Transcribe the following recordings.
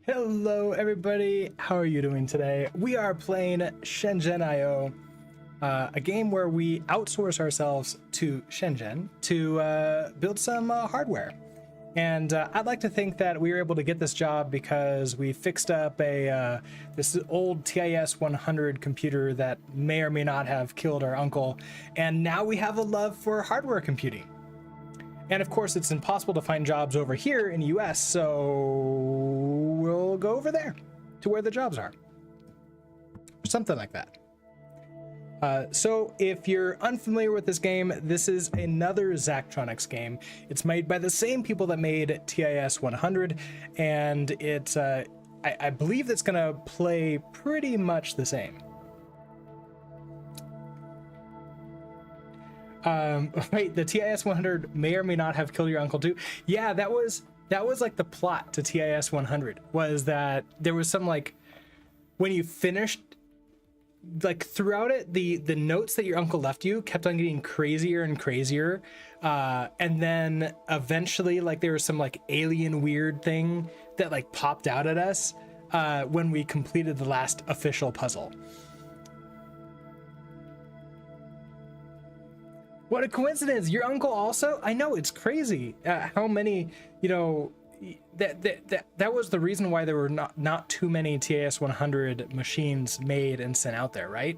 Hello everybody, how are you doing today? We are playing Shenzhen I, a game where we outsource ourselves to Shenzhen to build some hardware. And I'd like to think that we were able to get this job because we fixed up this old TIS 100 computer that may or may not have killed our uncle, and now we have a love for hardware computing. And of course, it's impossible to find jobs over here in the US, so we'll go over there to where the jobs are. Something like that. So if you're unfamiliar with this game, this is another Zachtronics game. It's made by the same people that made TIS 100, and it's I believe it's gonna play pretty much the same. Wait, the TIS 100 may or may not have killed your uncle too. Yeah, that was like the plot to TIS 100, was that there was some, like, when you finished, like, throughout it, the notes that your uncle left you kept on getting crazier and crazier, and then eventually, like, there was some, like, alien weird thing that, like, popped out at us when we completed the last official puzzle. What a coincidence! Your uncle also? I know, it's crazy how many, you know, that was the reason why there were not too many TIS 100 machines made and sent out there, right?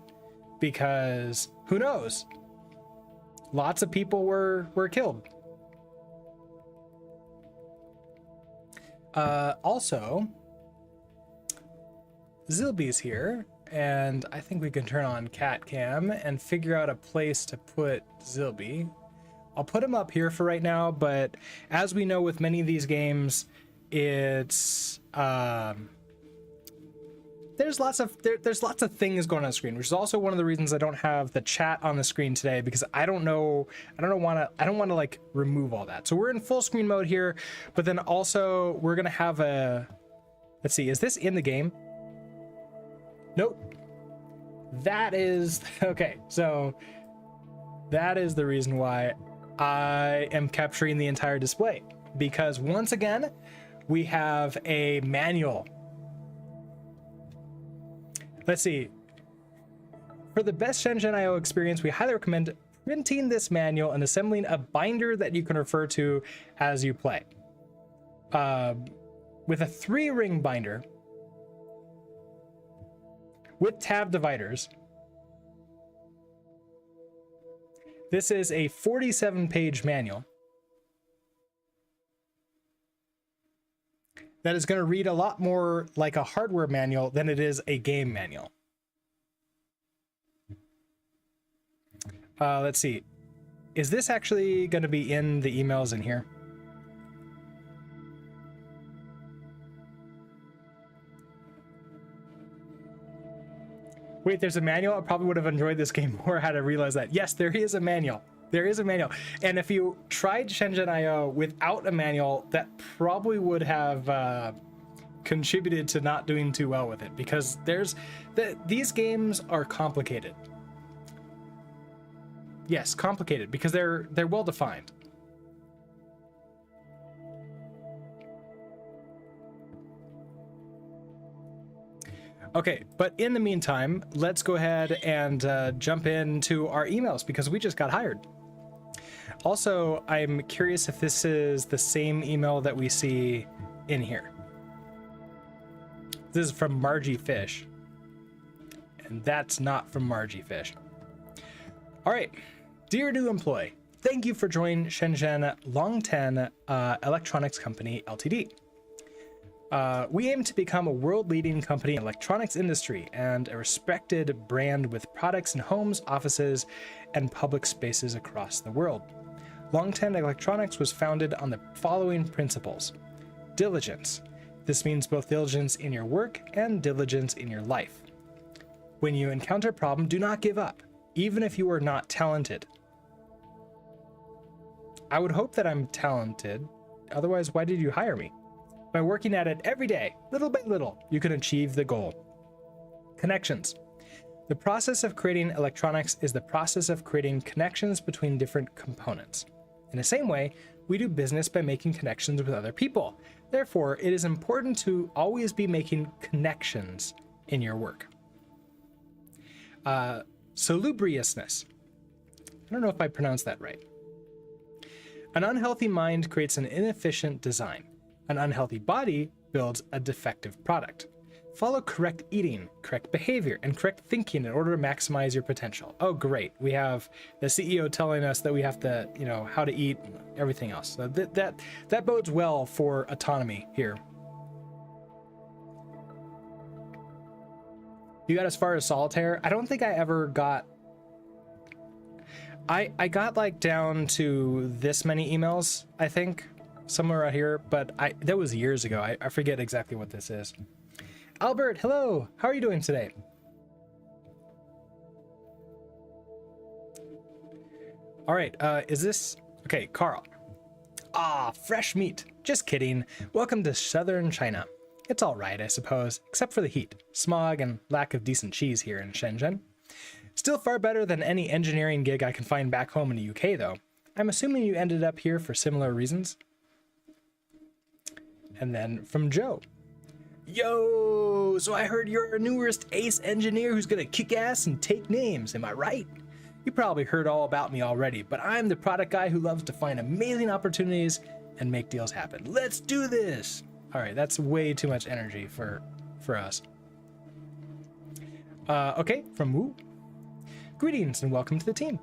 Because who knows? Lots of people were killed. Also, Zilby's here. And I think we can turn on cat cam and figure out a place to put Zilby. I'll put him up here for right now, but as we know with many of these games, it's there's lots of things going on the screen, which is also one of the reasons I don't have the chat on the screen today, because I don't want to like remove all that. So we're in full screen mode here, but then also we're gonna have a, let's see, is this in the game? Nope. That is okay. So that is the reason why I am capturing the entire display, because once again we have a manual. Let's see. For the best Shenzhen I experience, we highly recommend printing this manual and assembling a binder that you can refer to as you play. With a 3-ring binder with tab dividers. This is a 47-page manual that is going to read a lot more like a hardware manual than it is a game manual. Let's see. Is this actually going to be in the emails in here? Wait, there's a manual? I probably would have enjoyed this game more had I realized that. Yes, there is a manual. There is a manual. And if you tried Shenzhen I without a manual, that probably would have contributed to not doing too well with it, because these games are complicated. Yes, complicated, because they're well defined. Okay, but in the meantime, let's go ahead and jump into our emails, because we just got hired. Also, I'm curious if this is the same email that we see in here. This is from Margie Fish, and that's not from Margie Fish. All right, dear new employee, thank you for joining Shenzhen Longten Electronics Company Ltd. We aim to become a world-leading company in the electronics industry and a respected brand with products in homes, offices, and public spaces across the world. Longten Electronics was founded on the following principles. Diligence. This means both diligence in your work and diligence in your life. When you encounter a problem, do not give up, even if you are not talented. I would hope that I'm talented, otherwise why did you hire me? By working at it every day, little by little, you can achieve the goal. Connections. The process of creating electronics is the process of creating connections between different components. In the same way, we do business by making connections with other people. Therefore, it is important to always be making connections in your work. Salubriousness. I don't know if I pronounced that right. An unhealthy mind creates an inefficient design. An unhealthy body builds a defective product. Follow correct eating, correct behavior, and correct thinking in order to maximize your potential. Oh, great. We have the CEO telling us that we have to, how to eat and everything else. So that bodes well for autonomy here. You got as far as solitaire? I don't think I ever got... I got like down to this many emails, I think, somewhere out here, but that was years ago. I forget exactly what this is. Albert, hello. How are you doing today? All right, is this... Okay, Carl. Ah, fresh meat. Just kidding. Welcome to southern China. It's all right, I suppose, except for the heat, smog, and lack of decent cheese here in Shenzhen. Still far better than any engineering gig I can find back home in the UK, though. I'm assuming you ended up here for similar reasons. And then from Joe. Yo, so I heard you're a newest ace engineer who's gonna kick ass and take names, am I right? You probably heard all about me already, but I'm the product guy who loves to find amazing opportunities and make deals happen. Let's do this! All right, that's way too much energy for us. Okay, from Wu. Greetings and welcome to the team.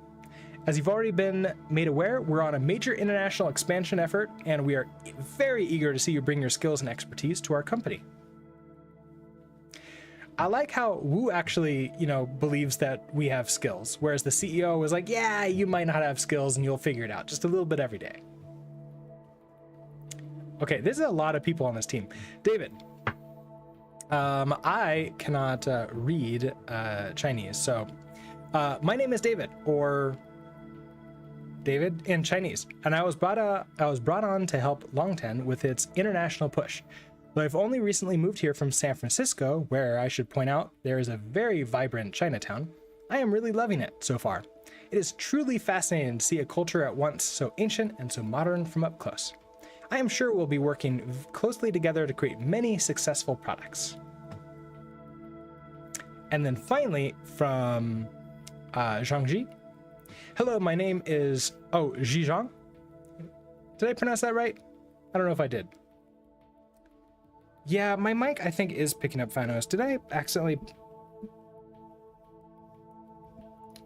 As you've already been made aware, we're on a major international expansion effort, and we are very eager to see you bring your skills and expertise to our company. I like how Wu actually, believes that we have skills, whereas the CEO was like, yeah, you might not have skills and you'll figure it out just a little bit every day. Okay, this is a lot of people on this team. David, I cannot read Chinese, so my name is David, or David in Chinese, and I was brought on to help Longten with its international push. Though I've only recently moved here from San Francisco, where I should point out there is a very vibrant Chinatown, I am really loving it so far. It is truly fascinating to see a culture at once so ancient and so modern from up close. I am sure we'll be working closely together to create many successful products. And then finally from Zhangji. Hello, my name is, Zhizhang. Did I pronounce that right? I don't know if I did. Yeah, my mic, I think, is picking up phonos. Did I accidentally...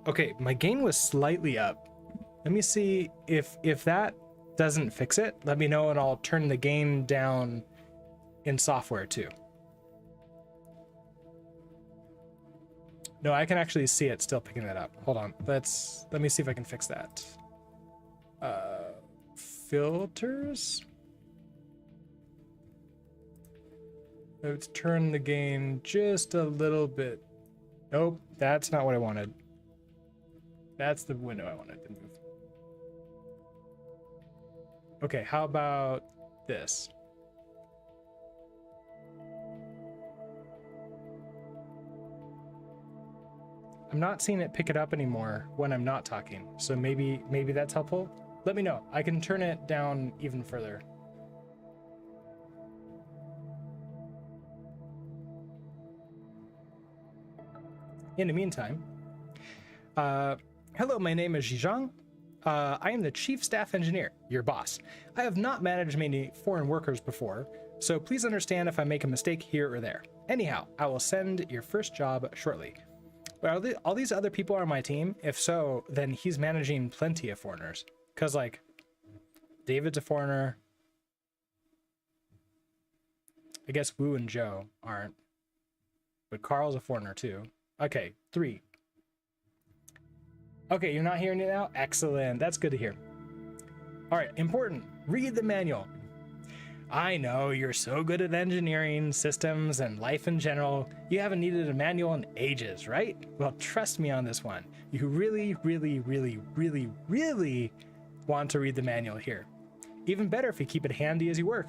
Okay, my gain was slightly up. Let me see if that doesn't fix it. Let me know and I'll turn the gain down in software too. No, I can actually see it still picking that up. Hold on. Let me see if I can fix that. Filters? Let's turn the gain just a little bit. Nope, that's not what I wanted. That's the window I wanted to move. Okay, how about this? I'm not seeing it pick it up anymore when I'm not talking, so maybe that's helpful. Let me know. I can turn it down even further. In the meantime, hello, my name is Zhizhang. I am the Chief Staff Engineer, your boss. I have not managed many foreign workers before, so please understand if I make a mistake here or there. Anyhow, I will send your first job shortly. Are all these other people on my team? If so, then he's managing plenty of foreigners. Because, like, David's a foreigner. I guess Wu and Joe aren't. But Carl's a foreigner, too. Okay, 3. Okay, you're not hearing it now? Excellent. That's good to hear. All right, important. Read the manual. I know you're so good at engineering, systems, and life in general, you haven't needed a manual in ages, right? Well, trust me on this one. You really, really, really, really, really want to read the manual here. Even better if you keep it handy as you work.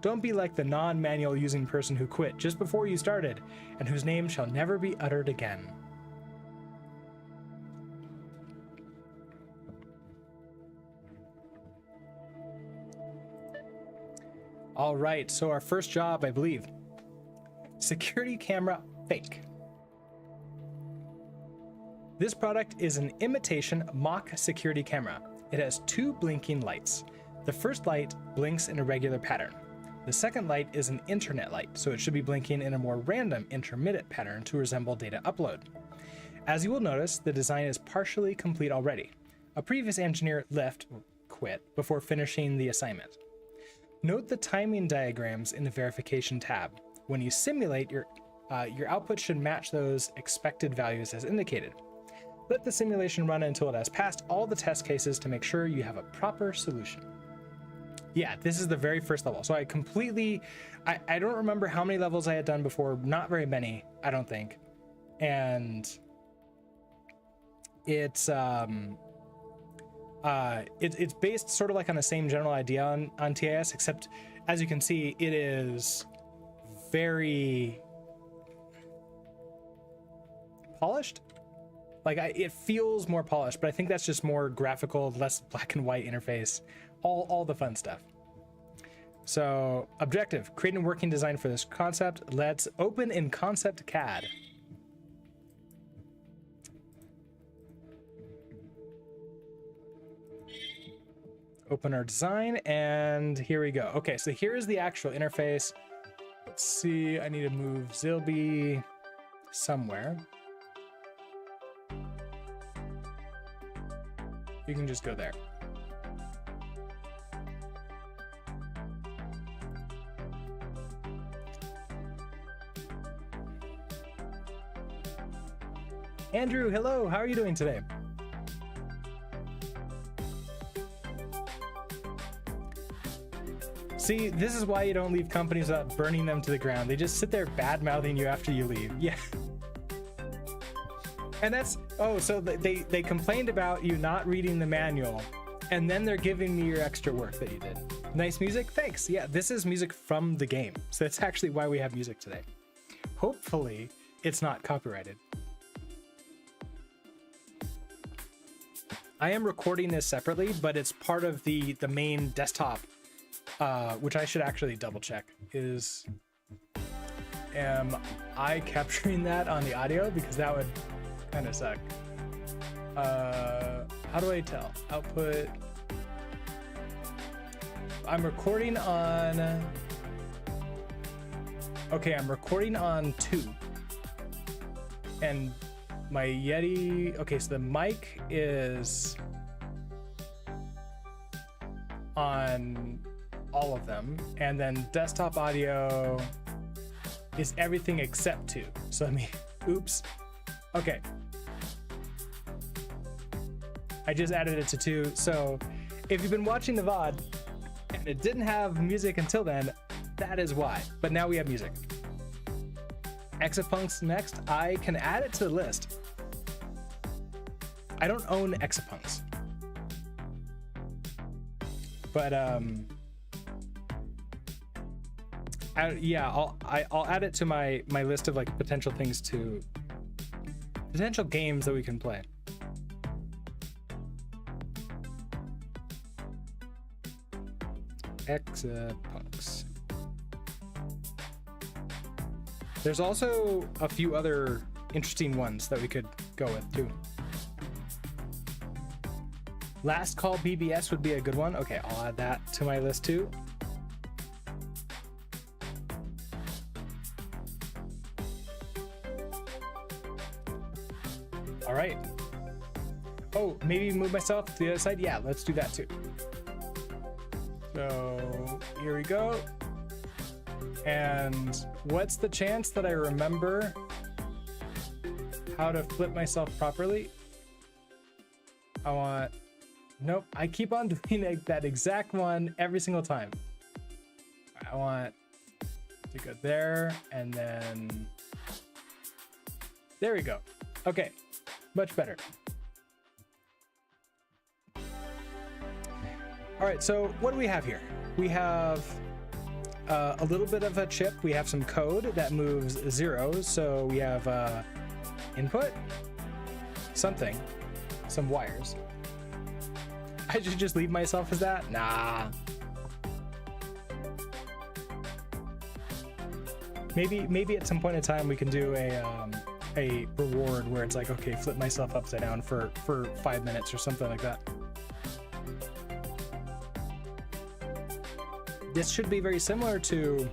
Don't be like the non-manual using person who quit just before you started, and whose name shall never be uttered again. All right, so our first job, I believe, security camera fake. This product is an imitation mock security camera. It has 2 blinking lights. The first light blinks in a regular pattern. The second light is an internet light, so it should be blinking in a more random intermittent pattern to resemble data upload. As you will notice, the design is partially complete already. A previous engineer quit before finishing the assignment. Note the timing diagrams in the verification tab. When you simulate, your output should match those expected values as indicated. Let the simulation run until it has passed all the test cases to make sure you have a proper solution. Yeah, this is the very first level. So I don't remember how many levels I had done before. Not very many, I don't think. And it's based sort of like on the same general idea on TIS, except as you can see, it is very polished. Like it feels more polished, but I think that's just more graphical, less black and white interface, all the fun stuff. So objective, create a working design for this concept. Let's open in concept CAD. Open our design, and here we go. Okay, so here's the actual interface. Let's see, I need to move Zilby somewhere. You can just go there. Andrew, hello, how are you doing today? See, this is why you don't leave companies without burning them to the ground. They just sit there bad-mouthing you after you leave. Yeah. And that's, so they complained about you not reading the manual, and then they're giving me your extra work that you did. Nice music, thanks. Yeah, this is music from the game. So that's actually why we have music today. Hopefully, it's not copyrighted. I am recording this separately, but it's part of the main desktop, which I should actually double check. Am I capturing that on the audio? Because that would kind of suck. How do I tell? Output. I'm recording on. Okay, I'm recording on 2. And my Yeti. Okay, so the mic is on all of them, and then desktop audio is everything except 2. So let me. Oops. Okay. I just added it to 2. So if you've been watching the VOD and it didn't have music until then, that is why. But now we have music. Exapunks next. I can add it to the list. I don't own Exapunks. But I'll add it to my list of like potential games that we can play. Exapunks. There's also a few other interesting ones that we could go with too. Last Call BBS would be a good one. Okay, I'll add that to my list too. All right. Oh, maybe move myself to the other side. Yeah, let's do that too. So here we go. And what's the chance that I remember how to flip myself properly? Nope, I keep on doing that exact one every single time. I want to go there, and then there we go. Okay, much better. All right, so what do we have here? We have a little bit of a chip. We have some code that moves zeros. So we have input, something, some wires. I should just leave myself as that? Nah. Maybe at some point in time we can do a reward where it's like, okay, flip myself upside down for 5 minutes or something like that. This should be very similar to,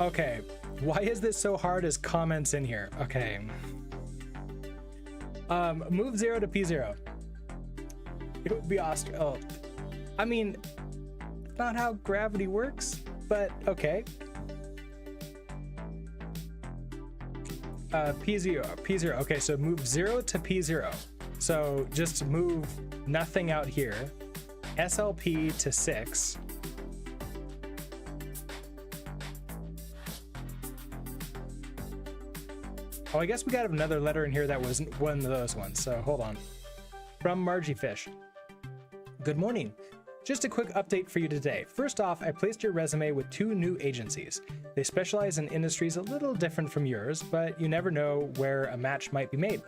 okay, why is this so hard as comments in here? Okay. Move 0 to P0. It would be Austria. Oh, I mean, it's not how gravity works, but okay. P0. Okay, so move 0 to P0. So just move nothing out here. SLP to 6. Oh, I guess we got another letter in here that wasn't one of those ones, so hold on. From Margie Fish. Good morning. Just a quick update for you today. First off, I placed your resume with 2 new agencies. They specialize in industries a little different from yours, but you never know where a match might be made.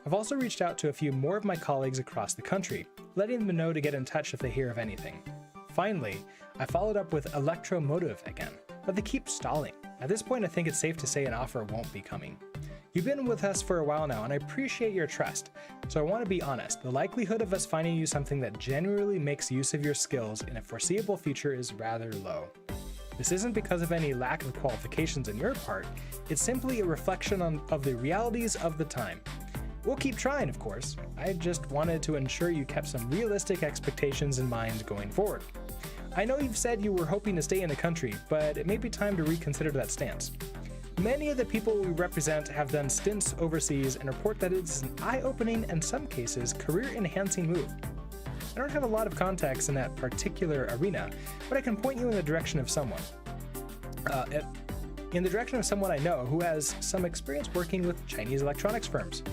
I've also reached out to a few more of my colleagues across the country, letting them know to get in touch if they hear of anything. Finally, I followed up with Electromotive again, but they keep stalling. At this point, I think it's safe to say an offer won't be coming. You've been with us for a while now, and I appreciate your trust. So I want to be honest, the likelihood of us finding you something that genuinely makes use of your skills in a foreseeable future is rather low. This isn't because of any lack of qualifications on your part, it's simply a reflection of the realities of the time. We'll keep trying, of course. I just wanted to ensure you kept some realistic expectations in mind going forward. I know you've said you were hoping to stay in the country, but it may be time to reconsider that stance. Many of the people we represent have done stints overseas and report that it's an eye-opening and, in some cases, career-enhancing move. I don't have a lot of contacts in that particular arena, but I can point you in the direction of someone. In the direction of someone I know who has some experience working with Chinese electronics firms.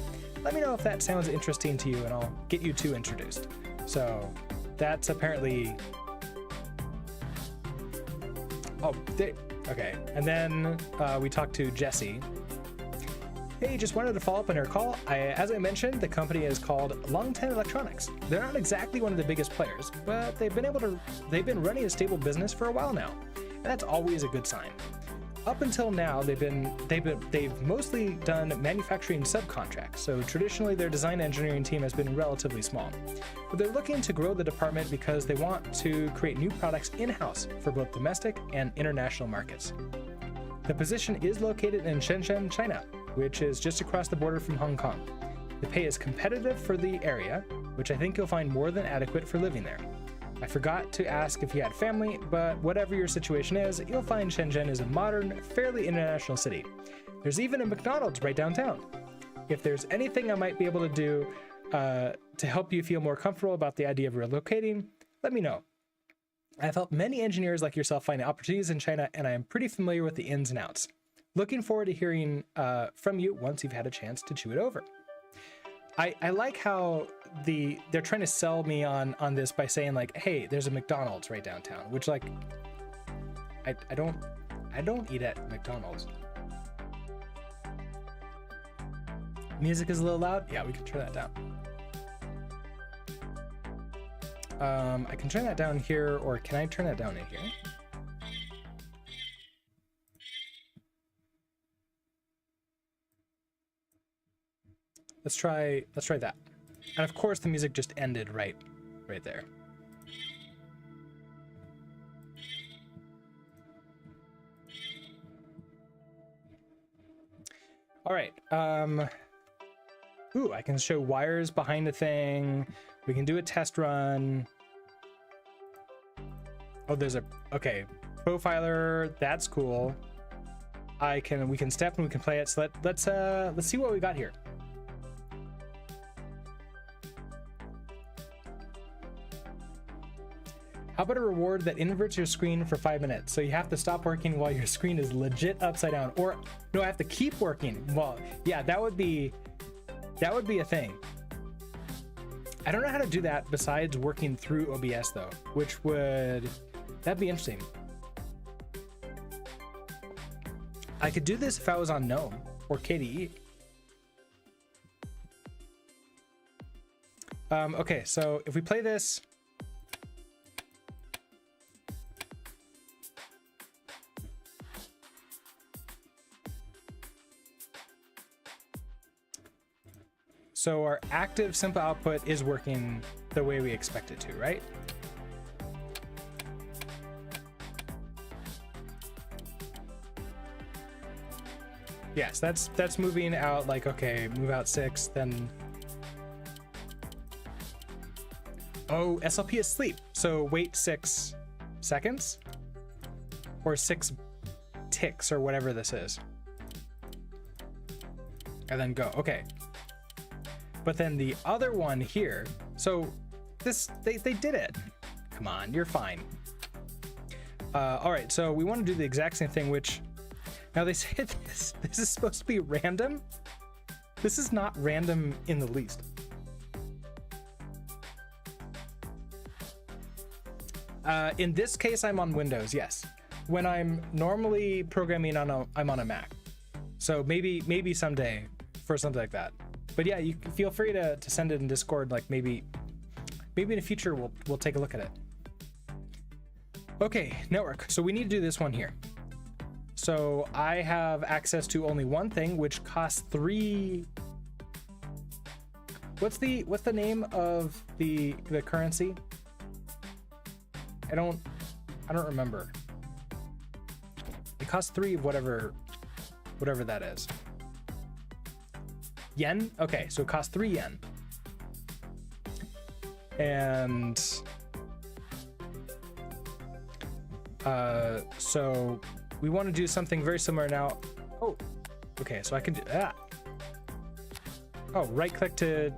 Let me know if that sounds interesting to you and I'll get you 2 introduced. So that's apparently... Oh, okay. And then we talked to Jessie. Hey, just wanted to follow up on your call. As I mentioned, the company is called Longten Electronics. They're not exactly one of the biggest players, but they've been running a stable business for a while now, and that's always a good sign. Up until now, they've mostly done manufacturing subcontracts, so traditionally their design engineering team has been relatively small. But they're looking to grow the department because they want to create new products in-house for both domestic and international markets. The position is located in Shenzhen, China, which is just across the border from Hong Kong. The pay is competitive for the area, which I think you'll find more than adequate for living there. I forgot to ask if you had family, but whatever your situation is, you'll find Shenzhen is a modern, fairly international city. There's even a McDonald's right downtown. If there's anything I might be able to do to help you feel more comfortable about the idea of relocating, let me know. I've helped many engineers like yourself find opportunities in China, and I am pretty familiar with the ins and outs. Looking forward to hearing from you once you've had a chance to chew it over. I like how they're trying to sell me on this by saying like, hey, there's a McDonald's right downtown, which like I don't eat at McDonald's. Music is a little loud. Yeah, we can turn that down. I can turn that down here, or can I turn that down in here? Let's try that. And of course the music just ended right there. All right. Ooh, I can show wires behind the thing. We can do a test run. Oh, okay, profiler, that's cool. We can step and we can play it. So let's see what we got here. How about a reward that inverts your screen for 5 minutes? So you have to stop working while your screen is legit upside down, or no, I have to keep working. Well, yeah, that would be a thing. I don't know how to do that besides working through OBS though, that'd be interesting. I could do this if I was on GNOME or KDE. Okay, so if we play this, So our active simple output is working the way we expect it to, right? Yes, that's moving out like, okay, move out 6, then... Oh, SLP is sleep. So wait 6 seconds or 6 ticks or whatever this is. And then go, okay. But then the other one here, so this, they did it. Come on, you're fine. All right, so we want to do the exact same thing, which now they say this is supposed to be random. This is not random in the least. In this case, I'm on Windows, yes. When I'm normally programming I'm on a Mac. So maybe someday for something like that. But yeah, you can feel free to send it in Discord. Like maybe in the future we'll take a look at it. Okay, network. So we need to do this one here. So I have access to only one thing, which costs 3. What's the name of the currency? I don't remember. It costs 3 of whatever that is. Yen? Okay, so it costs 3 yen. And so we want to do something very similar now. Oh, okay, so I can do that. Oh, right click to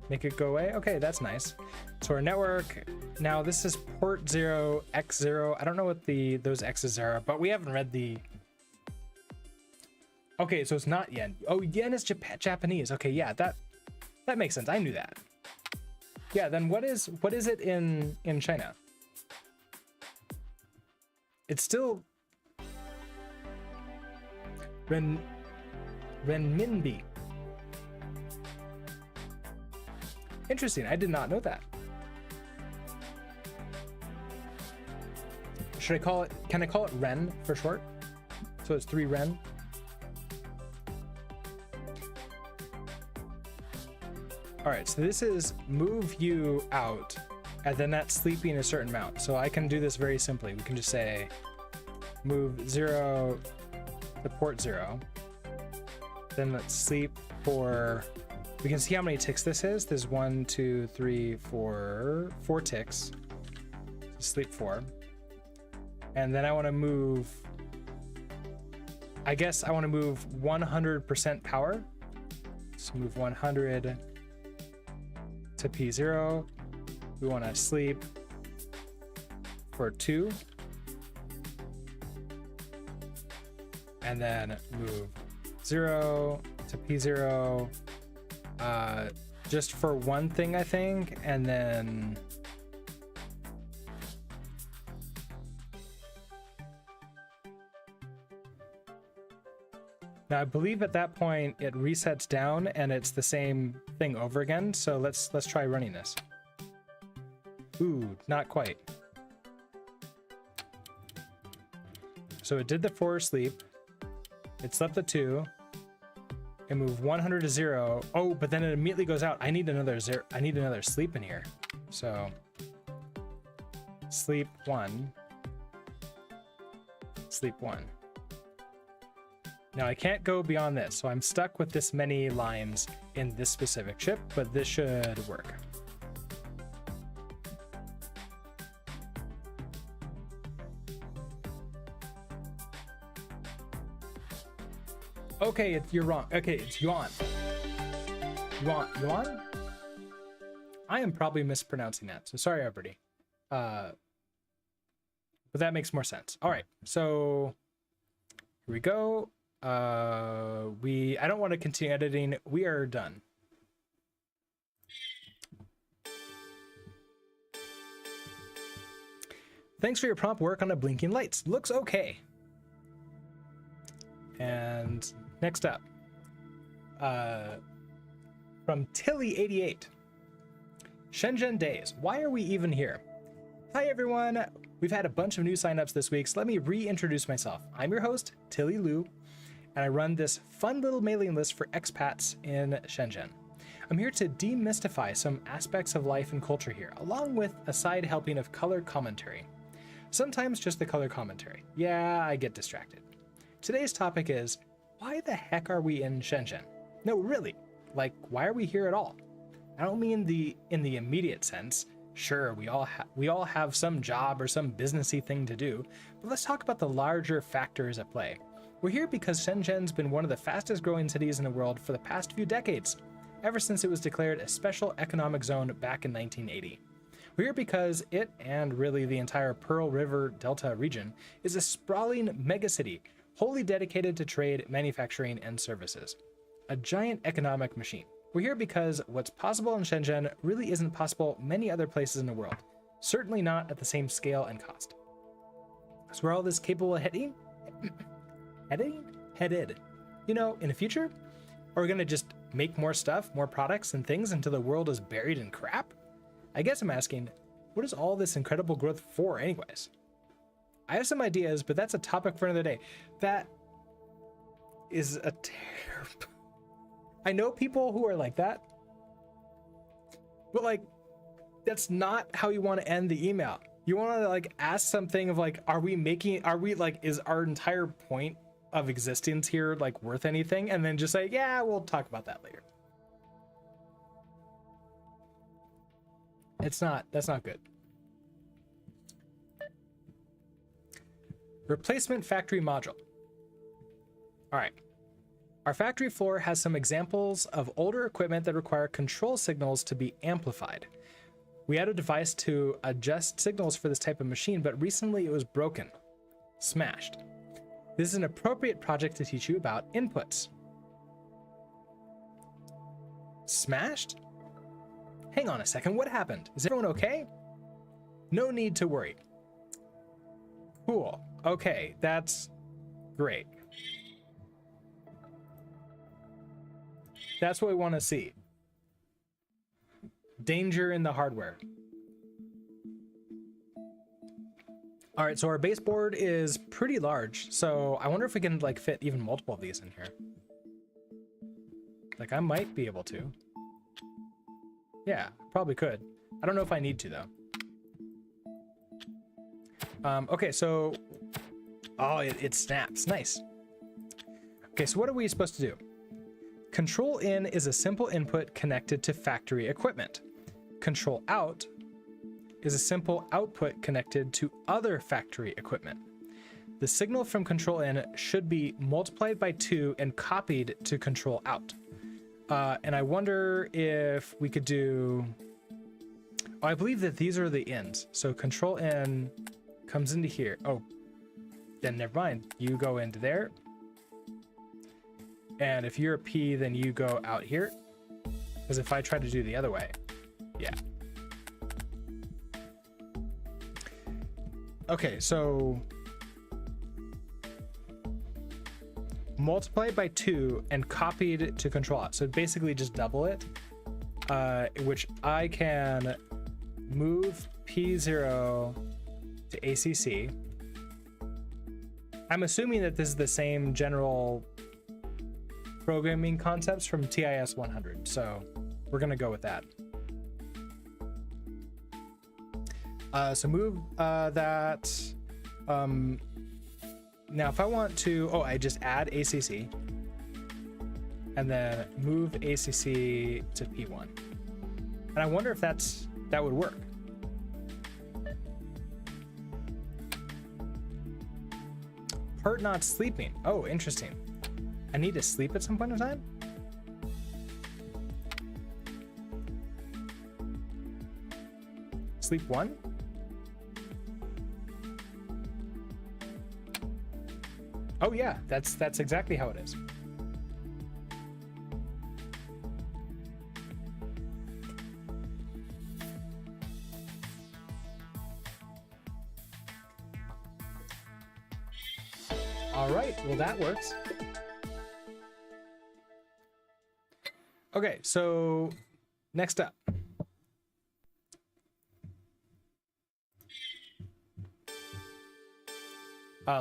make it go away. Okay, that's nice. So our network, now this is port 0, X0. I don't know what those X's are, but we haven't read the... Okay, so it's not yen. Oh, yen is Japanese. Okay, yeah, that makes sense. I knew that. Yeah, then what is it in China? It's still renminbi. Interesting. I did not know that. Should I call it? Can I call it ren for short? So it's 3 ren. All right, so this is move you out, and then that's sleeping a certain amount. So I can do this very simply. We can just say move 0 to port 0. Then let's sleep for, we can see how many ticks this is. There's 1, 2, 3, 4 ticks. So sleep 4. And then I want to move, I guess I want to move 100% power. So move 100 to P0. We want to sleep for 2. And then move 0 to P0 just for one thing, I think. And then now I believe at that point it resets down and it's the same thing over again. So let's try running this. Ooh, not quite. So it did the 4 sleep. It slept the 2. And move 100 to 0. Oh, but then it immediately goes out. I need another 0. I need another sleep in here. So sleep 1. Sleep 1. Now I can't go beyond this, so I'm stuck with this many lines in this specific chip, but this should work. Okay, you're wrong. Okay, it's yuan. Yuan? I am probably mispronouncing that, so sorry everybody. But that makes more sense. All right, so here we go. I don't want to continue editing. We are done. Thanks for your prompt work on the blinking lights. Looks okay. And next up, from Tilly88, Shenzhen days. Why are we even here? Hi everyone. We've had a bunch of new signups this week, so let me reintroduce myself. I'm your host, Tilly Lu, and I run this fun little mailing list for expats in Shenzhen. I'm here to demystify some aspects of life and culture here, along with a side helping of color commentary. Sometimes just the color commentary. Yeah, I get distracted. Today's topic is, why the heck are we in Shenzhen? No, really, like, why are we here at all? I don't mean in the immediate sense. Sure, we all have some job or some businessy thing to do, but let's talk about the larger factors at play. We're here because Shenzhen's been one of the fastest growing cities in the world for the past few decades, ever since it was declared a special economic zone back in 1980. We're here because it, and really the entire Pearl River Delta region, is a sprawling megacity wholly dedicated to trade, manufacturing, and services. A giant economic machine. We're here because what's possible in Shenzhen really isn't possible many other places in the world. Certainly not at the same scale and cost. So where all this capable of heading? Headed. You know, in the future? Are we gonna just make more stuff, more products and things until the world is buried in crap? I guess I'm asking, what is all this incredible growth for anyways? I have some ideas, but that's a topic for another day. That is a terrible... I know people who are like that, but like, that's not how you want to end the email. You want to like ask something of like, is our entire point of existence here like worth anything? And then just say, yeah, we'll talk about that later. That's not good. Replacement factory module. All right. Our factory floor has some examples of older equipment that require control signals to be amplified. We had a device to adjust signals for this type of machine, but recently it was broken, smashed. This is an appropriate project to teach you about inputs. Smashed? Hang on a second, what happened? Is everyone okay? No need to worry. Cool, okay, that's great. That's what we want to see. Danger in the hardware. All right, so our baseboard is pretty large, so I wonder if we can like fit even multiple of these in here. Like I might be able to. Yeah, probably could. I don't know if I need to though. Okay, so, oh, it snaps, nice. Okay, so what are we supposed to do? Control in is a simple input connected to factory equipment. Control out is a simple output connected to other factory equipment. The signal from control in should be multiplied by 2 and copied to control out. And I wonder if we could do, oh, I believe that these are the ins. So control in comes into here. Oh, then never mind. You go into there. And if you're a P, then you go out here. Because if I try to do the other way, yeah. Okay, so multiplied by 2 and copied to control out. So basically just double it, which I can move P0 to ACC. I'm assuming that this is the same general programming concepts from TIS 100, so we're gonna go with that. So move that. Now if I want to, oh, I just add ACC and then move ACC to P1. And I wonder if that would work. Part not sleeping. Oh, interesting. I need to sleep at some point in time? Sleep 1? Oh yeah, that's exactly how it is. All right, well that works. Okay, so next up.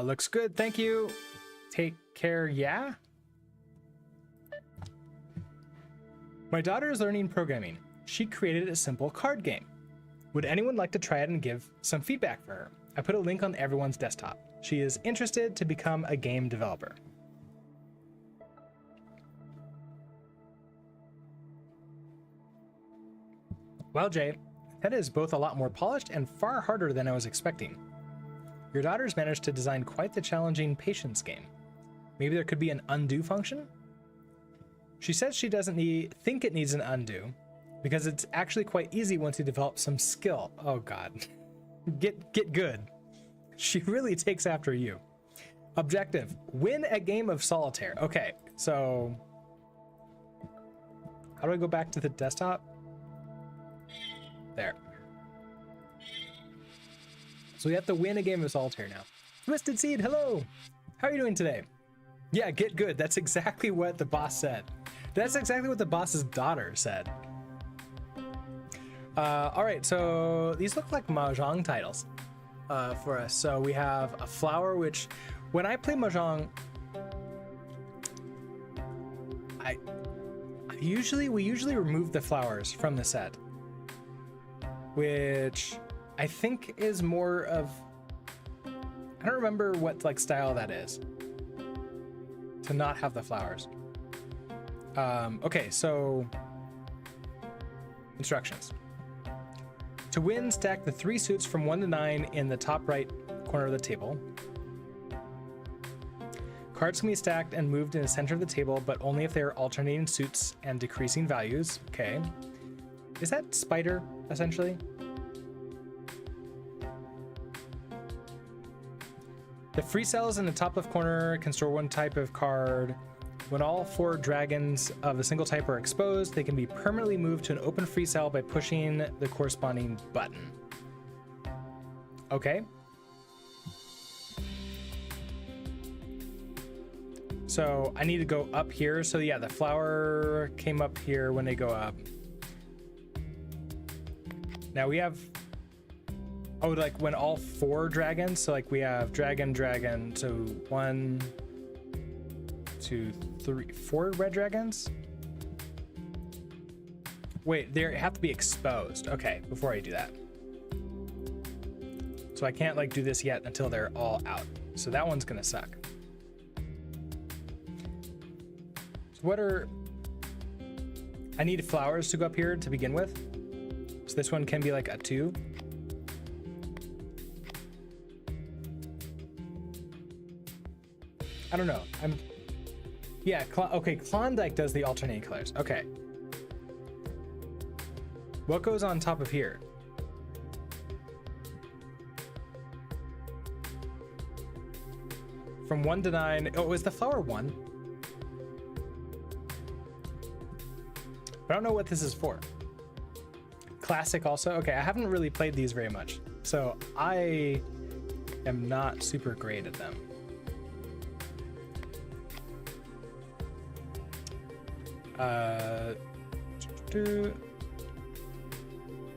Looks good, thank you. Take care, yeah? My daughter is learning programming. She created a simple card game. Would anyone like to try it and give some feedback for her? I put a link on everyone's desktop. She is interested to become a game developer. Well, Jay, that is both a lot more polished and far harder than I was expecting. Your daughter's managed to design quite the challenging patience game. Maybe there could be an undo function? She says she doesn't think it needs an undo, because it's actually quite easy once you develop some skill. Oh God, get good. She really takes after you. Objective, win a game of solitaire. Okay, so how do I go back to the desktop? There. So we have to win a game of solitaire now. Twisted Seed, hello. How are you doing today? Yeah, get good. That's exactly what the boss said. That's exactly what the boss's daughter said. All right, so these look like Mahjong titles for us. So we have a flower, which when I play Mahjong, we usually remove the flowers from the set, which I think is more of, I don't remember what like style that is to not have the flowers. Okay, so instructions. To win, stack the 3 suits from 1 to 9 in the top right corner of the table. Cards can be stacked and moved in the center of the table, but only if they are alternating suits and decreasing values. Okay. Is that spider, essentially? The free cells in the top left corner can store 1 type of card. When all 4 dragons of a single type are exposed, they can be permanently moved to an open free cell by pushing the corresponding button. Okay. So I need to go up here. So yeah, the flower came up here when they go up. Now we have, oh, like when all 4 dragons, so like we have dragon, so 1, 2, 3, 4 red dragons. Wait, they have to be exposed. Okay, before I do that. So I can't like do this yet until they're all out. So that one's gonna suck. So what are, I need flowers to go up here to begin with. So this one can be like a 2. I don't know. Yeah, okay, Klondike does the alternating colors. Okay. What goes on top of here? From 1 to 9. Oh, is the flower 1? I don't know what this is for. Classic also. Okay, I haven't really played these very much, so I am not super great at them.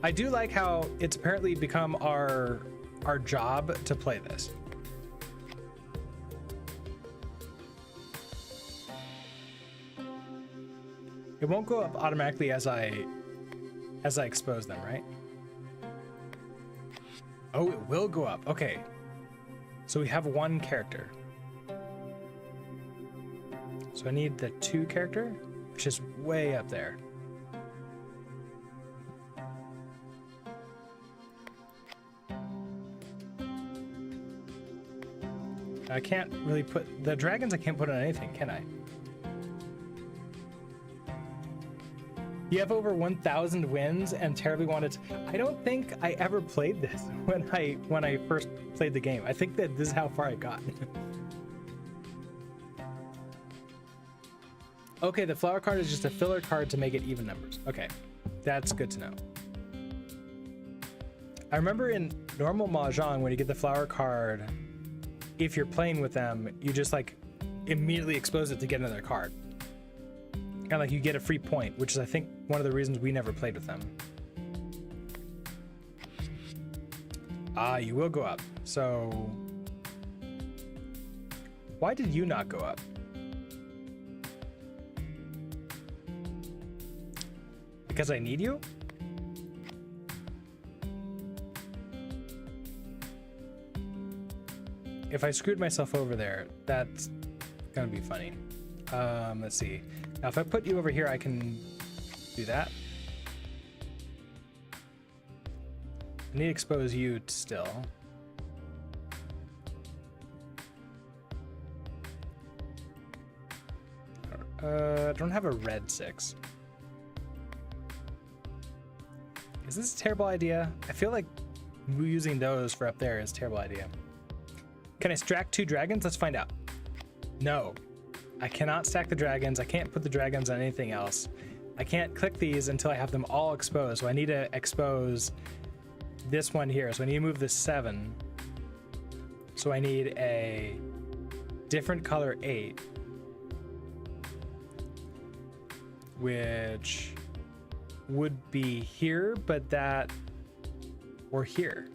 I do like how it's apparently become our job to play this. It won't go up automatically as I expose them, right? Oh, it will go up. Okay. So we have 1 character. So I need the 2 character, which is way up there. I can't really put the dragons. I can't put on anything, can I? You have over 1,000 wins and terribly wanted to. I don't think I ever played this when I first played the game. I think that this is how far I got. Okay, the flower card is just a filler card to make it even numbers. Okay, that's good to know. I remember in normal Mahjong, when you get the flower card, if you're playing with them, you just like immediately expose it to get another card. And like you get a free point, which is I think one of the reasons we never played with them. Ah, you will go up. So why did you not go up? Because I need you? If I screwed myself over there, that's gonna be funny. Let's see. Now, if I put you over here, I can do that. I need to expose you still. I don't have a red 6. Is this a terrible idea? I feel like using those for up there is a terrible idea. Can I stack 2 dragons? Let's find out. No, I cannot stack the dragons. I can't put the dragons on anything else. I can't click these until I have them all exposed. So I need to expose this one here. So I need to move this 7. So I need a different color 8, which would be here, but that, or here.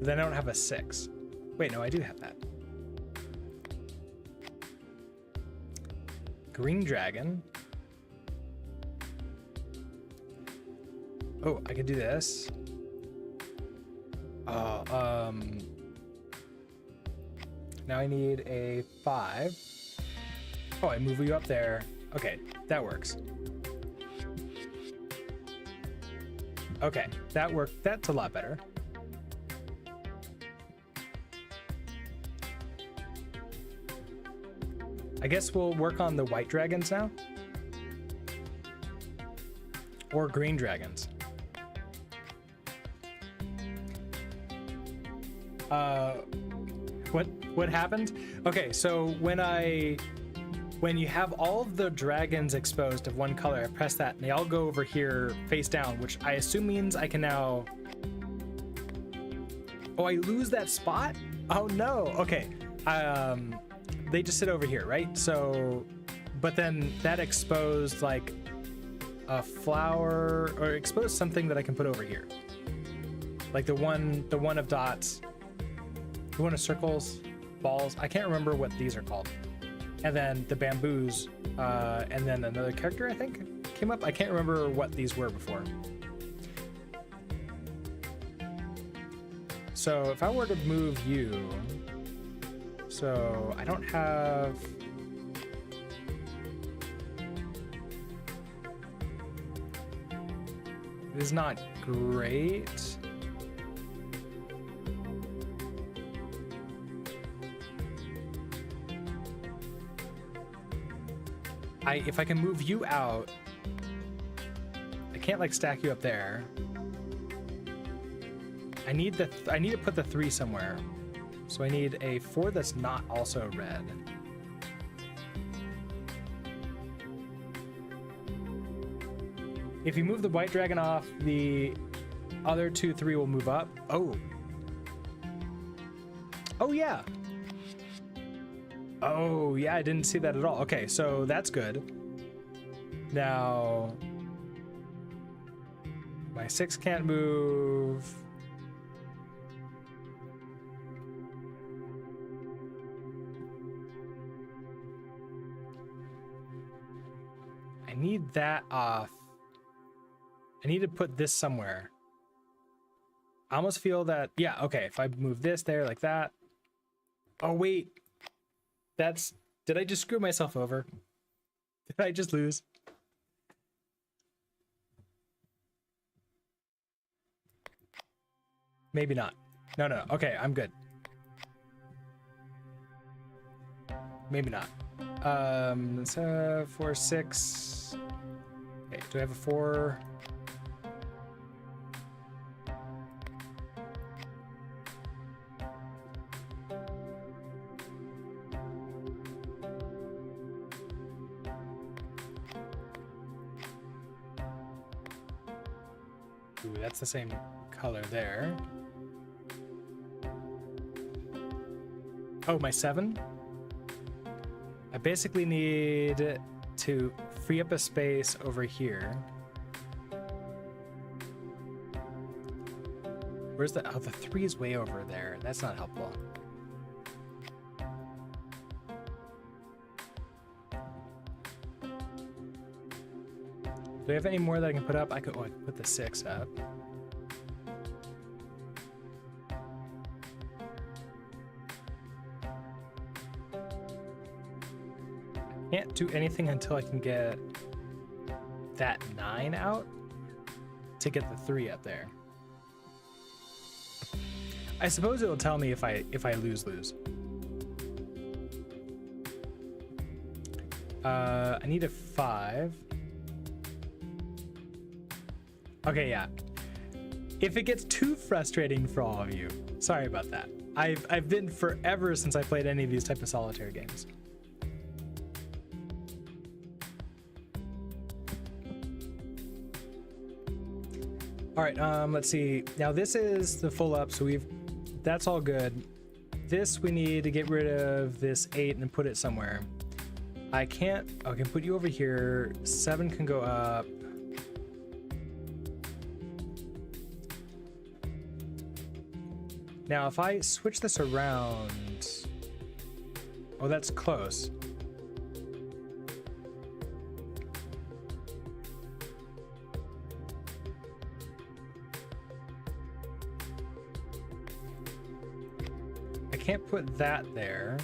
Then I don't have a 6. Wait, no, I do have that. Green dragon. Oh, I could do this. Now I need a 5. Oh, I move you up there. Okay, that works. Okay, that worked. That's a lot better. I guess we'll work on the white dragons now. Or green dragons. What happened? Okay, so when you have all of the dragons exposed of one color, I press that and they all go over here face down, which I assume means I can now... Oh, I lose that spot? Oh no, okay. They just sit over here, right? So, but then that exposed like a flower, or exposed something that I can put over here. Like the one of dots, the one of circles, balls. I can't remember what these are called. And then the bamboos, and then another character I think came up. I can't remember what these were before. So if I were to move you, so I don't have... It is not great. If I can move you out, I can't like stack you up there. I need to put the 3 somewhere. So I need a 4 that's not also red. If you move the white dragon off, the other 2, 3 will move up. Oh. Oh yeah. Oh yeah, I didn't see that at all. Okay, so that's good. Now, my 6 can't move. I need that off. I need to put this somewhere. I almost feel that, yeah, okay, if I move this there like that. Oh wait. Did I just screw myself over? Did I just lose? Maybe not. No. Okay, I'm good. Maybe not. So 4, 6. Okay, do I have a 4? Ooh, that's the same color there. Oh, my 7? I basically need to free up a space over here. Where's the... Oh, the 3 is way over there. That's not helpful. Do I have any more that I can put up? I could put the 6 up. Can't do anything until I can get that 9 out to get the 3 up there. I suppose it'll tell me if I lose. I need a 5. Okay, yeah. If it gets too frustrating for all of you, sorry about that. I've been forever since I played any of these type of solitaire games. All right, let's see. Now this is the full up, so that's all good. This we need to get rid of this 8 and put it somewhere. I can put you over here. 7 can go up. Now if I switch this around, oh, that's close. I can't put that there.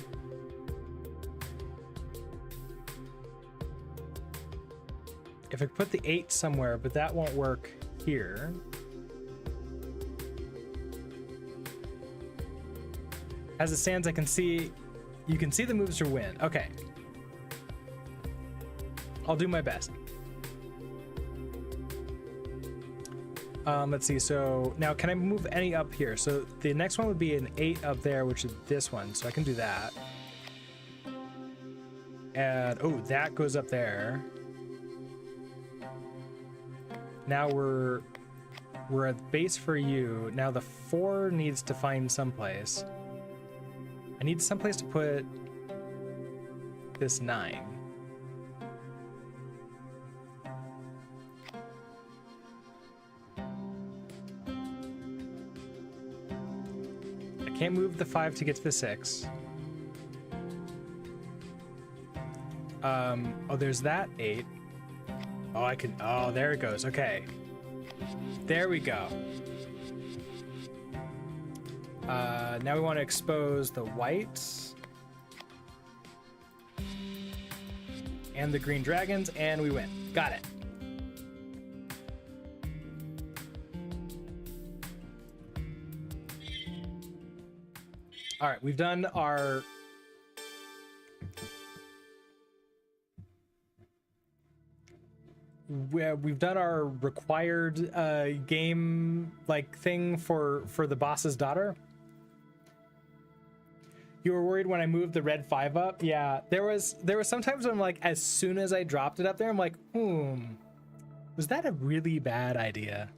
If I put the 8 somewhere, but that won't work here. As it stands, you can see the moves to win. Okay. I'll do my best. Let's see. So now can I move any up here? So the next one would be an 8 up there, which is this one. So I can do that. And oh, that goes up there. Now we're at base for you. Now the 4 needs to find someplace. I need someplace to put this 9. I can't move the 5 to get to the 6. Oh, there's that 8. Oh, I can. Oh, there it goes. Okay. There we go. Now we want to expose the whites and the green dragons, and we win. Got it. All right, we've done our required game like thing for the boss's daughter. You were worried when I moved the red 5 up? Yeah, there was sometimes when I'm like, as soon as I dropped it up there, I'm like, was that a really bad idea?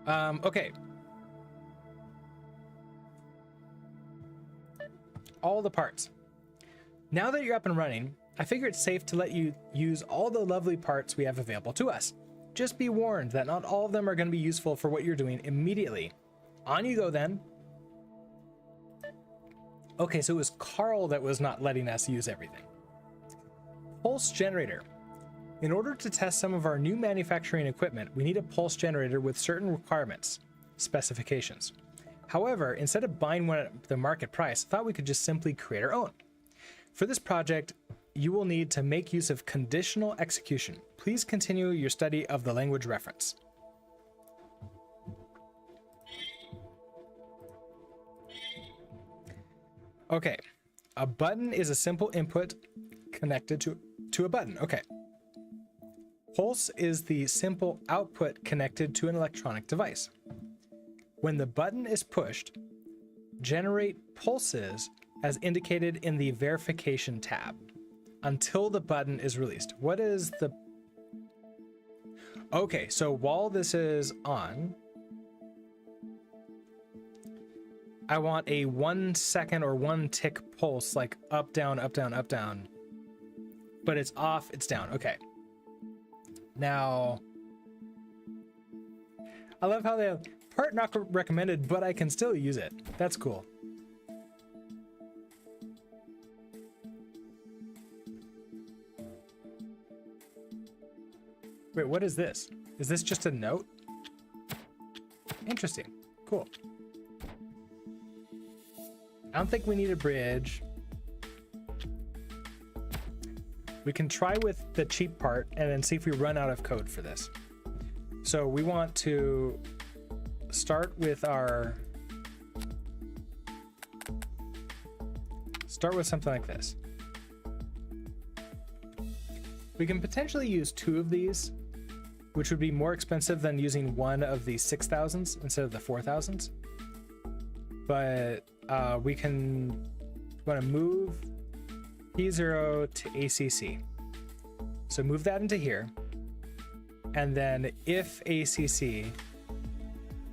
Okay. All the parts. Now that you're up and running, I figure it's safe to let you use all the lovely parts we have available to us. Just be warned that not all of them are going to be useful for what you're doing immediately. On you go then. Okay, so it was Carl that was not letting us use everything. Pulse generator. In order to test some of our new manufacturing equipment, we need a pulse generator with certain requirements, specifications. However, instead of buying one at the market price, I thought we could just simply create our own. For this project, you will need to make use of conditional execution. Please continue your study of the language reference. Okay, a button is a simple input connected to a button. Okay. Pulse is the simple output connected to an electronic device. When the button is pushed, generate pulses as indicated in the verification tab until the button is released. What is the... Okay, so while this is on, I want a 1 second or 1 tick pulse, like up, down, up, down, up, down. But it's off, it's down. Okay. Now, I love how they have part not recommended, but I can still use it. That's cool. Wait, what is this? Is this just a note? Interesting. Cool. I don't think we need a bridge. We can try with the cheap part and then see if we run out of code for this. So we want to start with something like this. We can potentially use 2 of these, which would be more expensive than using one of the 6,000s instead of the 4,000s. But we want to move P0 to ACC. So move that into here. And then if ACC,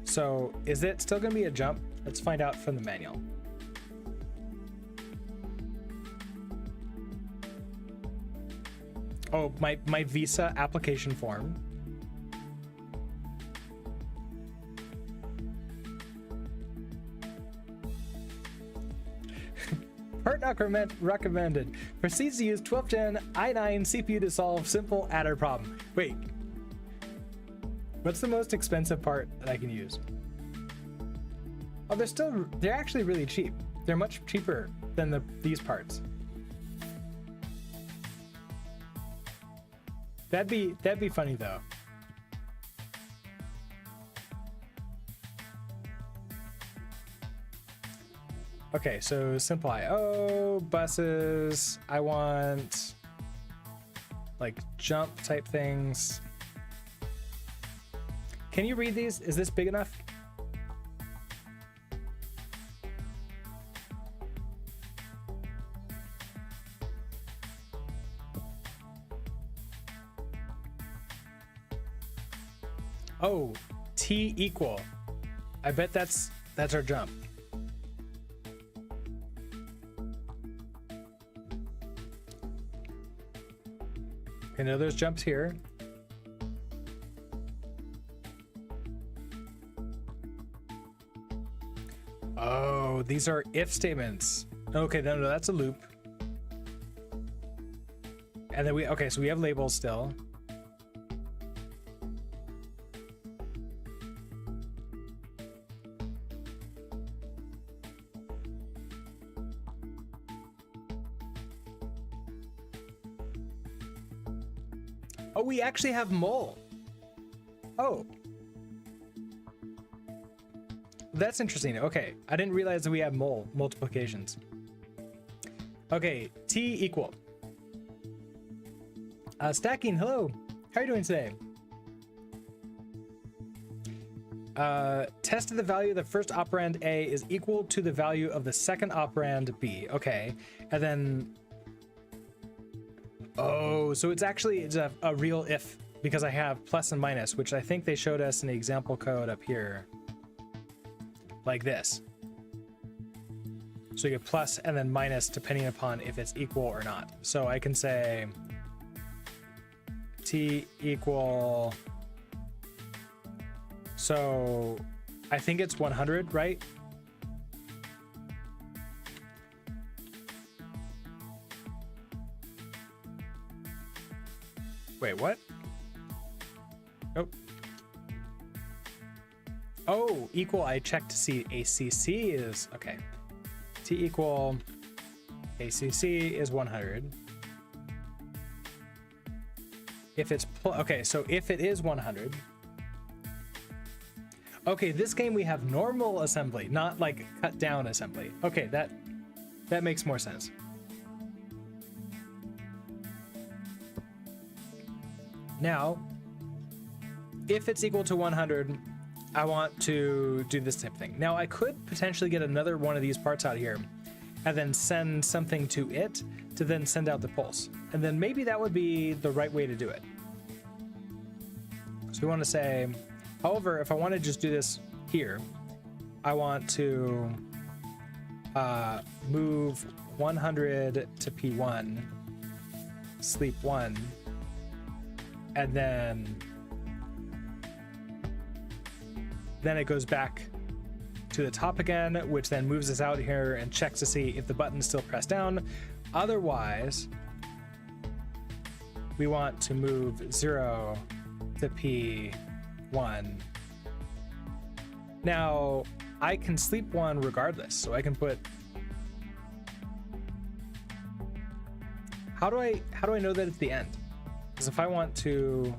so is it still going to be a jump? Let's find out from the manual. Oh, my visa application form. Part not recommended. Proceeds to use 12th gen i9 CPU to solve simple adder problem. Wait. What's the most expensive part that I can use? Oh, they're actually really cheap. They're much cheaper than these parts. That'd be funny though. Okay, so simple IO, buses. I want like jump type things. Can you read these? Is this big enough? Oh, T equal. I bet that's our jump. Okay, now there's jumps here. Oh, these are if statements. Okay, no, that's a loop. And then okay, so we have labels still. Oh, we actually have mul. Oh. That's interesting. Okay, I didn't realize that we have multiplications. Okay, T equal. Stacking, hello. How are you doing today? Test the value of the first operand A is equal to the value of the second operand B. Okay, and then... Oh, so it's a real if, because I have plus and minus, which I think they showed us in the example code up here. Like this. So you get plus and then minus depending upon if it's equal or not. So I can say T equal, so I think it's 100, right? Wait, what? Nope. Oh, equal, I checked to see ACC is, okay. T equal, ACC is 100. If it's, okay, so if it is 100. Okay, this game we have normal assembly, not like cut down assembly. Okay, that makes more sense. Now, if it's equal to 100, I want to do this type of thing. Now, I could potentially get another one of these parts out here and then send something to it to then send out the pulse. And then maybe that would be the right way to do it. So we want to say, however, if I want to just do this here, I want to move 100 to P1, sleep 1, and then it goes back to the top again, which then moves us out here and checks to see if the button's still pressed down. Otherwise, we want to move 0 to P1. Now I can sleep 1 regardless, so I can put. How do I know that it's the end? Because if I want to,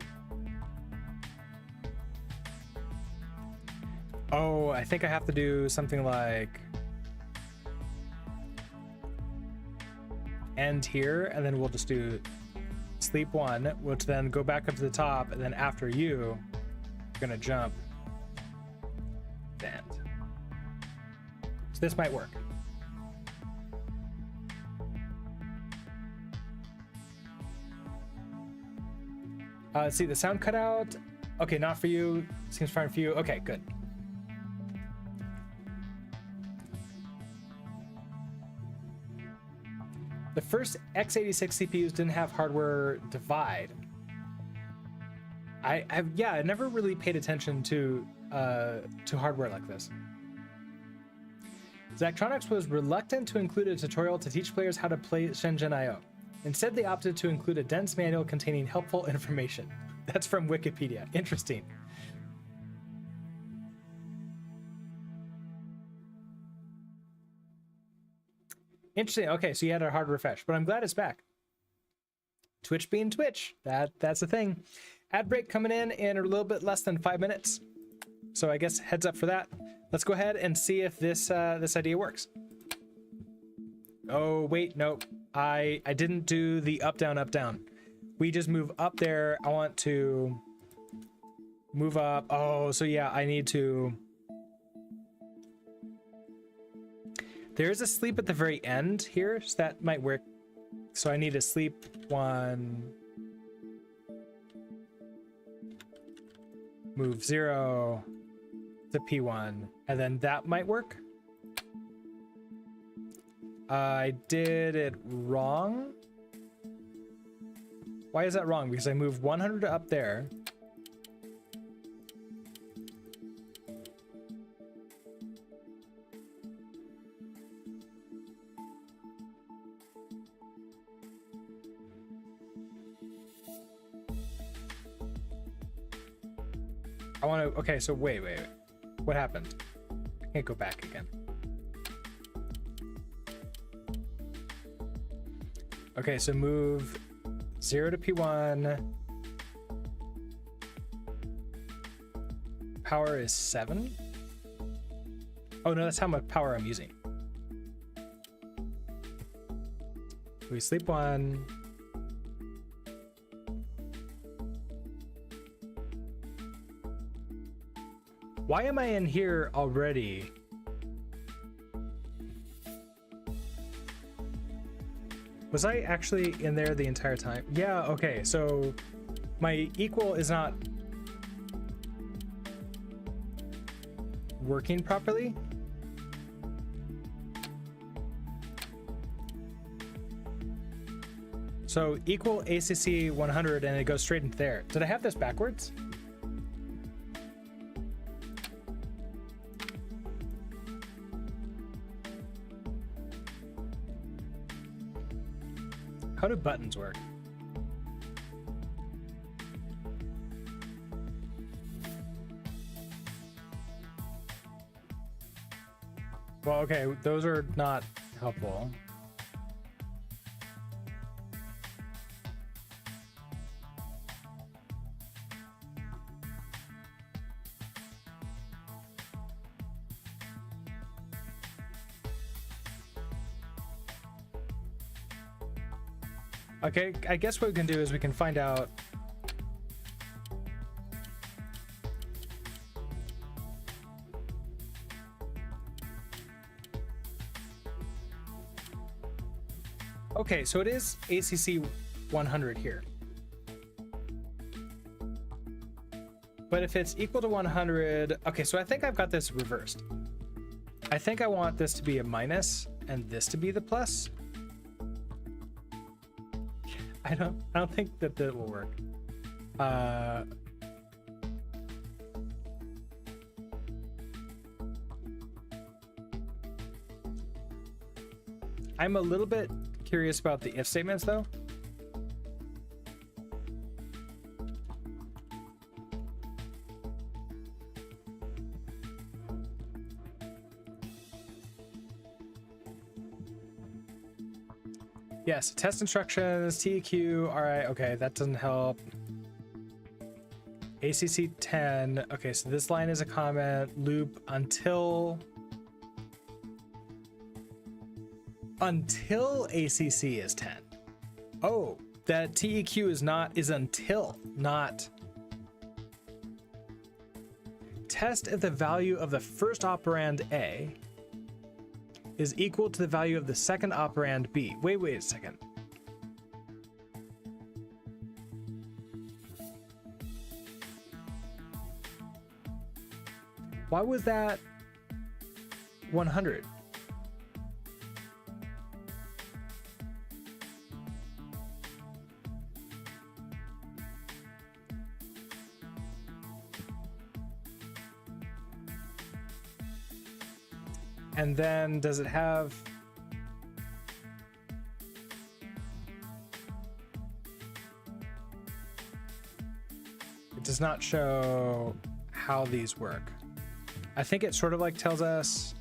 oh, I think I have to do something like end here, and then we'll just do sleep 1, which then go back up to the top, and then after you're gonna jump to end. So this might work. Let's see, the sound cut out. Okay, not for you. Seems fine for you. Okay, good. The first x86 CPUs didn't have hardware divide. I never really paid attention to hardware like this. Zachtronics was reluctant to include a tutorial to teach players how to play Shenzhen I. Instead, they opted to include a dense manual containing helpful information. That's from Wikipedia. Interesting. Interesting. Okay, so you had a hard refresh, but I'm glad it's back. Twitch being Twitch. That's the thing. Ad break coming in a little bit less than 5 minutes. So I guess heads up for that. Let's go ahead and see if this idea works. Oh, wait, nope. I didn't do the up, down, up, down. We just move up there. I want to move up. Oh, so yeah, I need to. There's a sleep at the very end here, so that might work. So I need to sleep 1. Move 0 to P1, and then that might work. I did it wrong. Why is that wrong? Because I moved 100 up there. I want to, okay, so wait. What happened? I can't go back again. Okay, so move 0 to P1. Power is 7. Oh no, that's how much power I'm using. We sleep 1. Why am I in here already? Was I actually in there the entire time? Yeah, okay, so my equal is not working properly. So equal ACC 100 and it goes straight into there. Did I have this backwards? How do buttons work? Well, okay, those are not helpful. Okay, I guess what we can do is we can find out. Okay, so it is ACC 100 here. But if it's equal to 100, okay, so I think I've got this reversed. I think I want this to be a minus and this to be the plus. I don't think that will work. I'm a little bit curious about the if statements though. Yes, test instructions, TEQ. All right, okay, that doesn't help. ACC 10. Okay, so this line is a comment. Loop until ACC is 10. Oh, that TEQ is until, not. Test if the value of the first operand A is equal to the value of the second operand B. Wait a second. Why was that 100? And then does it have... It does not show how these work. I think it sort of like tells us...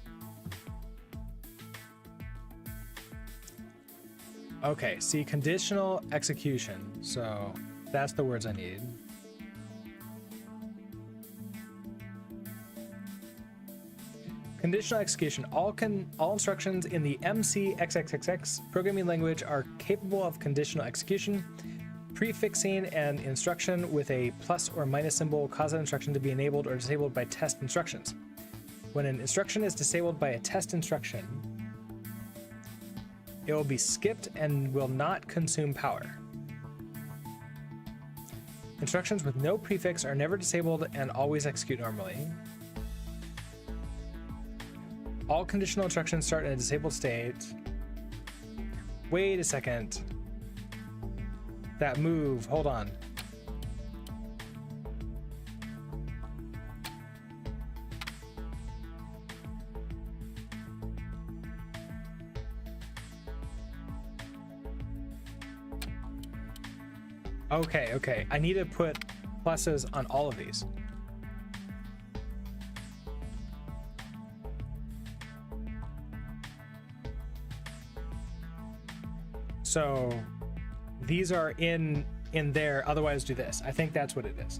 Okay, see, conditional execution. So that's the words I need. Conditional execution. All instructions in the MCXXXX programming language are capable of conditional execution. Prefixing an instruction with a plus or minus symbol will cause that instruction to be enabled or disabled by test instructions. When an instruction is disabled by a test instruction, it will be skipped and will not consume power. Instructions with no prefix are never disabled and always execute normally. All conditional instructions start in a disabled state. Wait a second. That move, hold on. Okay. I need to put pluses on all of these. So these are in there, otherwise do this. I think that's what it is.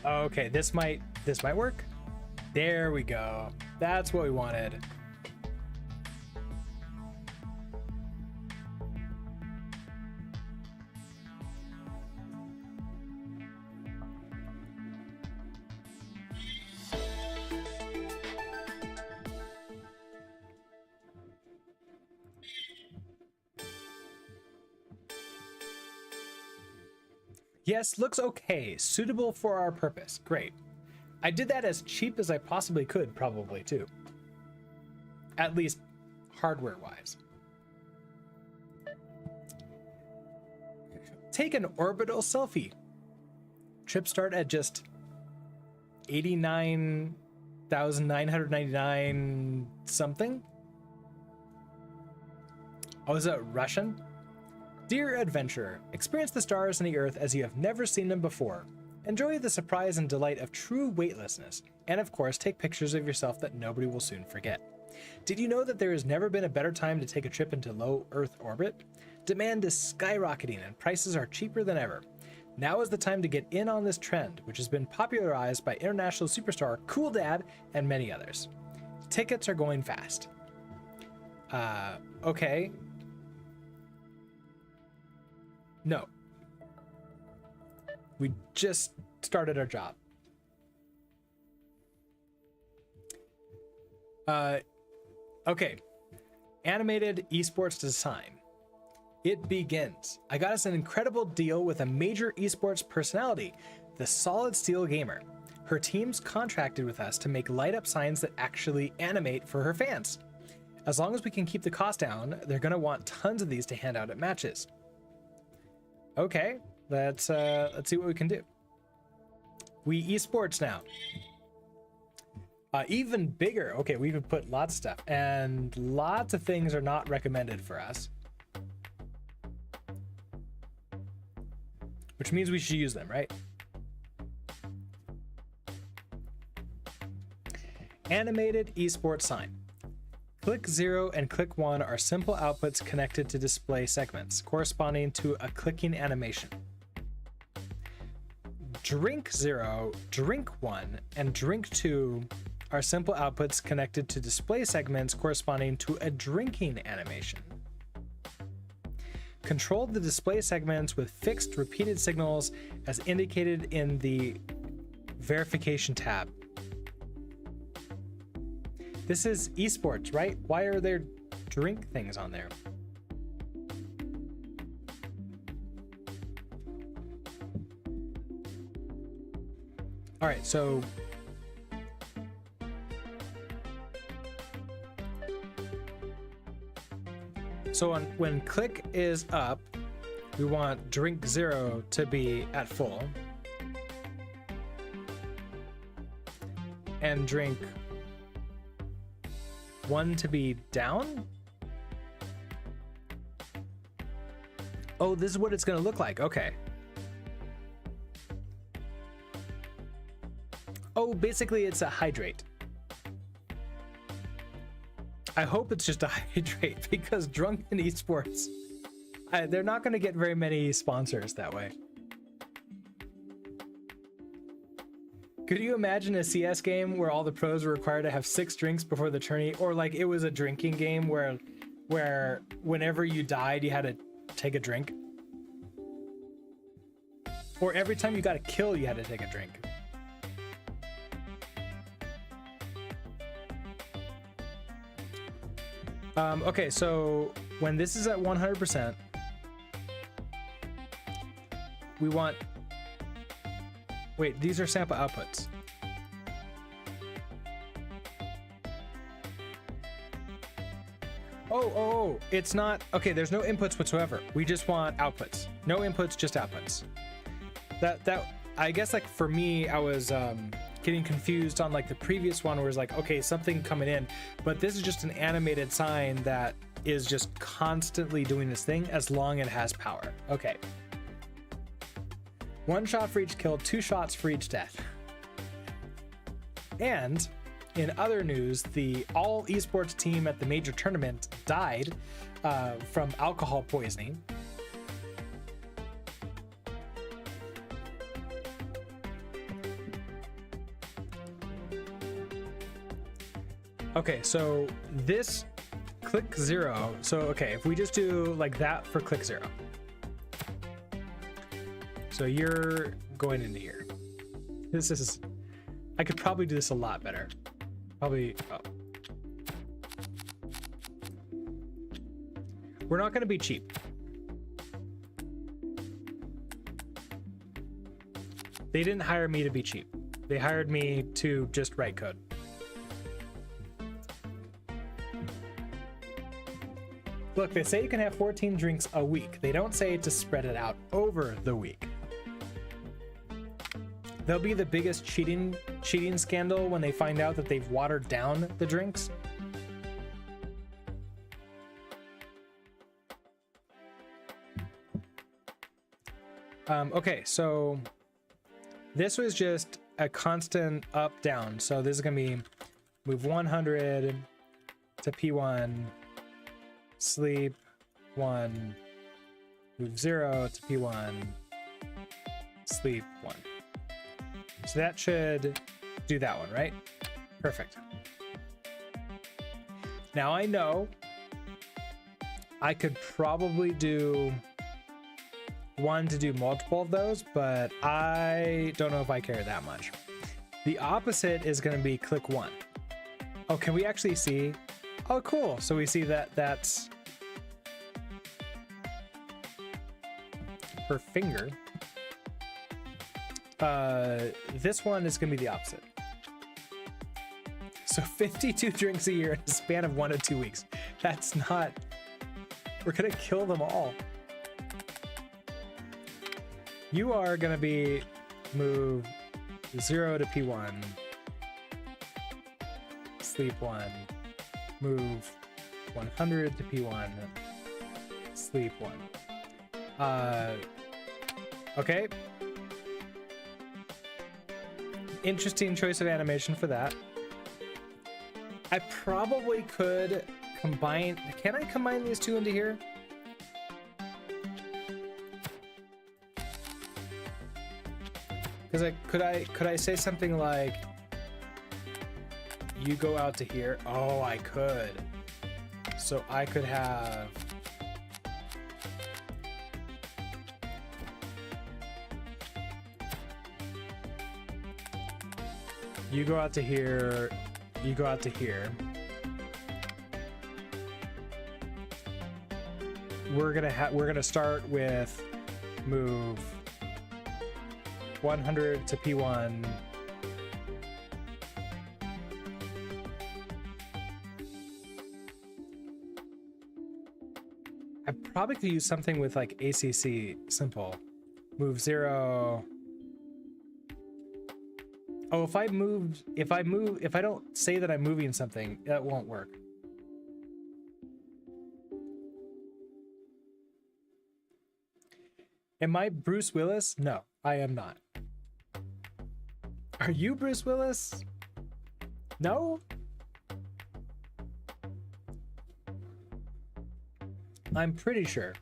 Okay, this might work. There we go. That's what we wanted. Yes, looks okay. Suitable for our purpose. Great. I did that as cheap as I possibly could, probably, too. At least hardware-wise. Take an orbital selfie. Trip start at just 89,999 something? Oh, is that Russian? Dear adventurer, experience the stars and the earth as you have never seen them before. Enjoy the surprise and delight of true weightlessness, and of course, take pictures of yourself that nobody will soon forget. Did you know that there has never been a better time to take a trip into low Earth orbit? Demand is skyrocketing and prices are cheaper than ever. Now is the time to get in on this trend, which has been popularized by international superstar Cool Dad and many others. Tickets are going fast. Okay. No. We just started our job. Okay. Animated esports design. It begins. I got us an incredible deal with a major esports personality, the Solid Steel Gamer. Her team's contracted with us to make light-up signs that actually animate for her fans. As long as we can keep the cost down, they're gonna want tons of these to hand out at matches. Okay, let's see what we can do. We esports now. Even bigger. Okay, we can put lots of stuff, and lots of things are not recommended for us, which means we should use them, right? Animated esports sign. Click 0 and click 1 are simple outputs connected to display segments, corresponding to a clicking animation. Drink 0, drink 1, and drink 2 are simple outputs connected to display segments corresponding to a drinking animation. Control the display segments with fixed repeated signals as indicated in the verification tab. This is esports, right? Why are there drink things on there? All right, so when click is up, we want drink 0 to be at full and drink 1 to be down. Oh, this is what it's going to look like. Okay. Oh, basically it's a hydrate. I hope it's just a hydrate because Drunken Esports, they're not going to get very many sponsors that way. Could you imagine a CS game where all the pros were required to have 6 drinks before the tourney, or like it was a drinking game where whenever you died you had to take a drink, or every time you got a kill you had to take a drink? Okay, so when this is at 100%, we want... Wait, these are sample outputs. Oh, it's not... Okay, there's no inputs whatsoever. We just want outputs. No inputs, just outputs. That I guess, like, for me, I was getting confused on, like, the previous one where it's like, okay, something coming in, but this is just an animated sign that is just constantly doing this thing as long as it has power. Okay. 1 shot for each kill, 2 shots for each death. And in other news, the all esports team at the major tournament died from alcohol poisoning. Okay, so this click 0. So, okay, if we just do like that for click 0. So you're going into here. This is, I could probably do this a lot better. Probably, oh. We're not gonna be cheap. They didn't hire me to be cheap. They hired me to just write code. Look, they say you can have 14 drinks a week. They don't say to spread it out over the week. They'll be the biggest cheating scandal when they find out that they've watered down the drinks. Okay, so this was just a constant up down. So this is gonna be move 100 to P1, sleep 1, move 0 to P1, sleep 1. So that should do that one, right? Perfect. Now I know I could probably do 1 to do multiple of those, but I don't know if I care that much. The opposite is going to be click 1. Oh, can we actually see? Oh, cool. So we see that that's per finger. This one is going to be the opposite. So 52 drinks a year in a span of 1 to 2 weeks. That's not... We're going to kill them all. You are going to be move 0 to P1, sleep 1, move 100 to P1, sleep 1. Okay. Interesting choice of animation for that. I probably could combine. Can I combine these two into here? Because could I say something like, you go out to here? Oh, I could. So I could have. You go out to here. You go out to here. We're gonna start with move 100 to P1. I probably could use something with like ACC simple. Move 0. Oh, if I don't say that I'm moving something, that won't work. Am I Bruce Willis? No, I am not. Are you Bruce Willis? No? I'm pretty sure.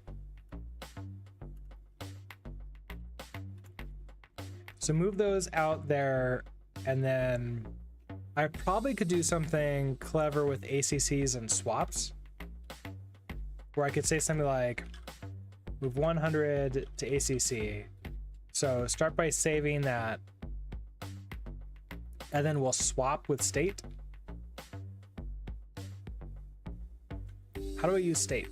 So move those out there, and then I probably could do something clever with ACCs and swaps, where I could say something like move 100 to ACC. So start by saving that, and then we'll swap with state. How do I use state?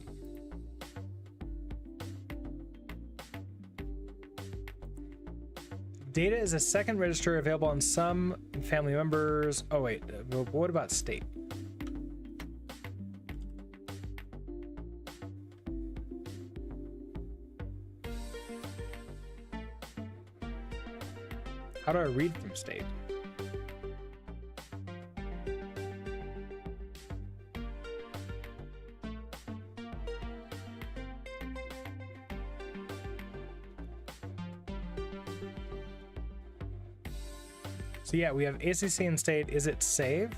Data is a second register available on some family members. Oh wait, what about state? How do I read from state? So yeah, we have ACC and state. Is it save?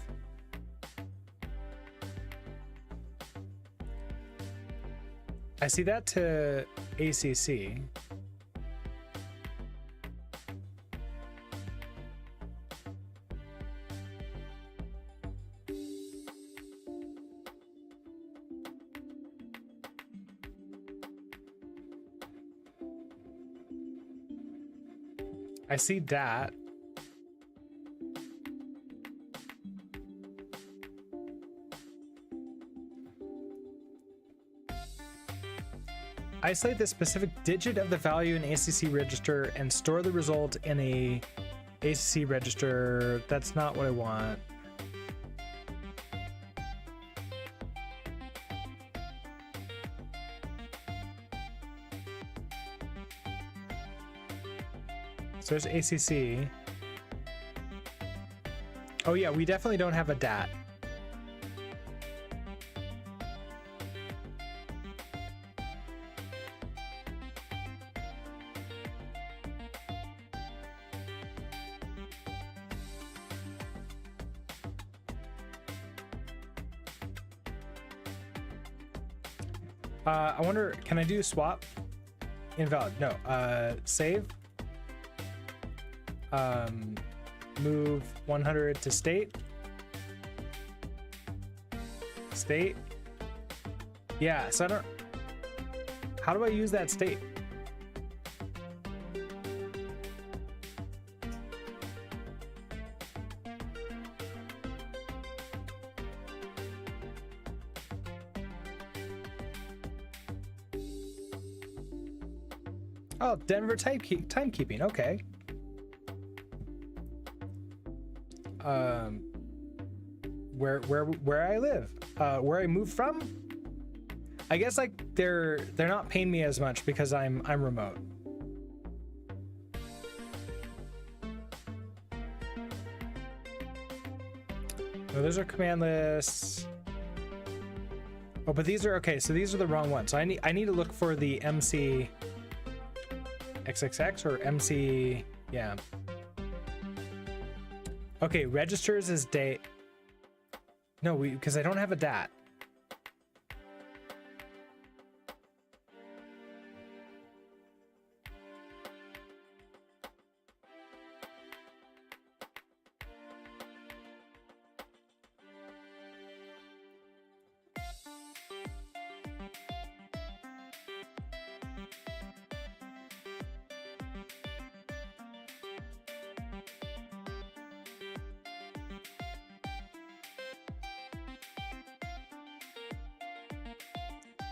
I see that to ACC. I see that. Isolate the specific digit of the value in ACC register and store the result in a ACC register. That's not what I want. So there's ACC. Oh yeah, we definitely don't have a DAT. I wonder, can I do swap? Invalid. No. Save. Move 100 to state. State. Yeah, so I don't... How do I use that state? Oh, Denver timekeeping. Okay. Where I live, where I moved from. I guess like they're not paying me as much because I'm remote. No, those are command lists. Oh, but these are okay. So these are the wrong ones. So I need to look for the MC XXX or MC. Yeah. Okay, registers is date. No, because I don't have a DAT.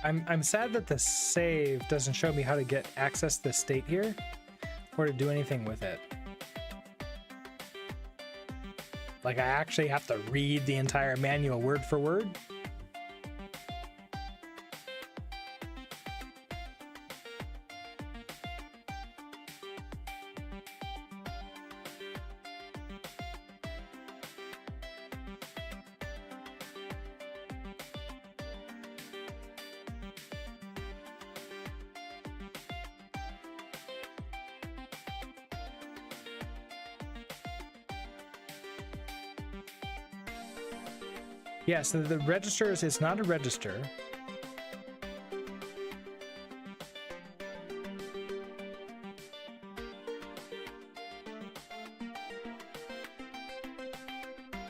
I'm sad that the save doesn't show me how to get access to the state here or to do anything with it. Like I actually have to read the entire manual word for word. Yeah, so the registers, it's not a register.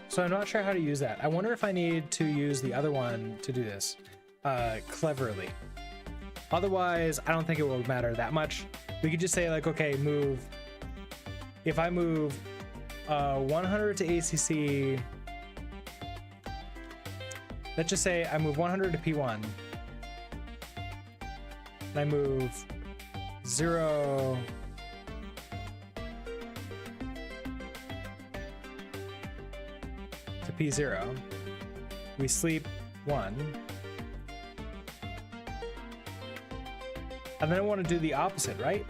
So I'm not sure how to use that. I wonder if I need to use the other one to do this cleverly. Otherwise, I don't think it will matter that much. We could just say like, okay, move. If I move 100 to ACC, let's just say I move 100 to P1, and I move 0 to P0. We sleep 1. And then I want to do the opposite, right?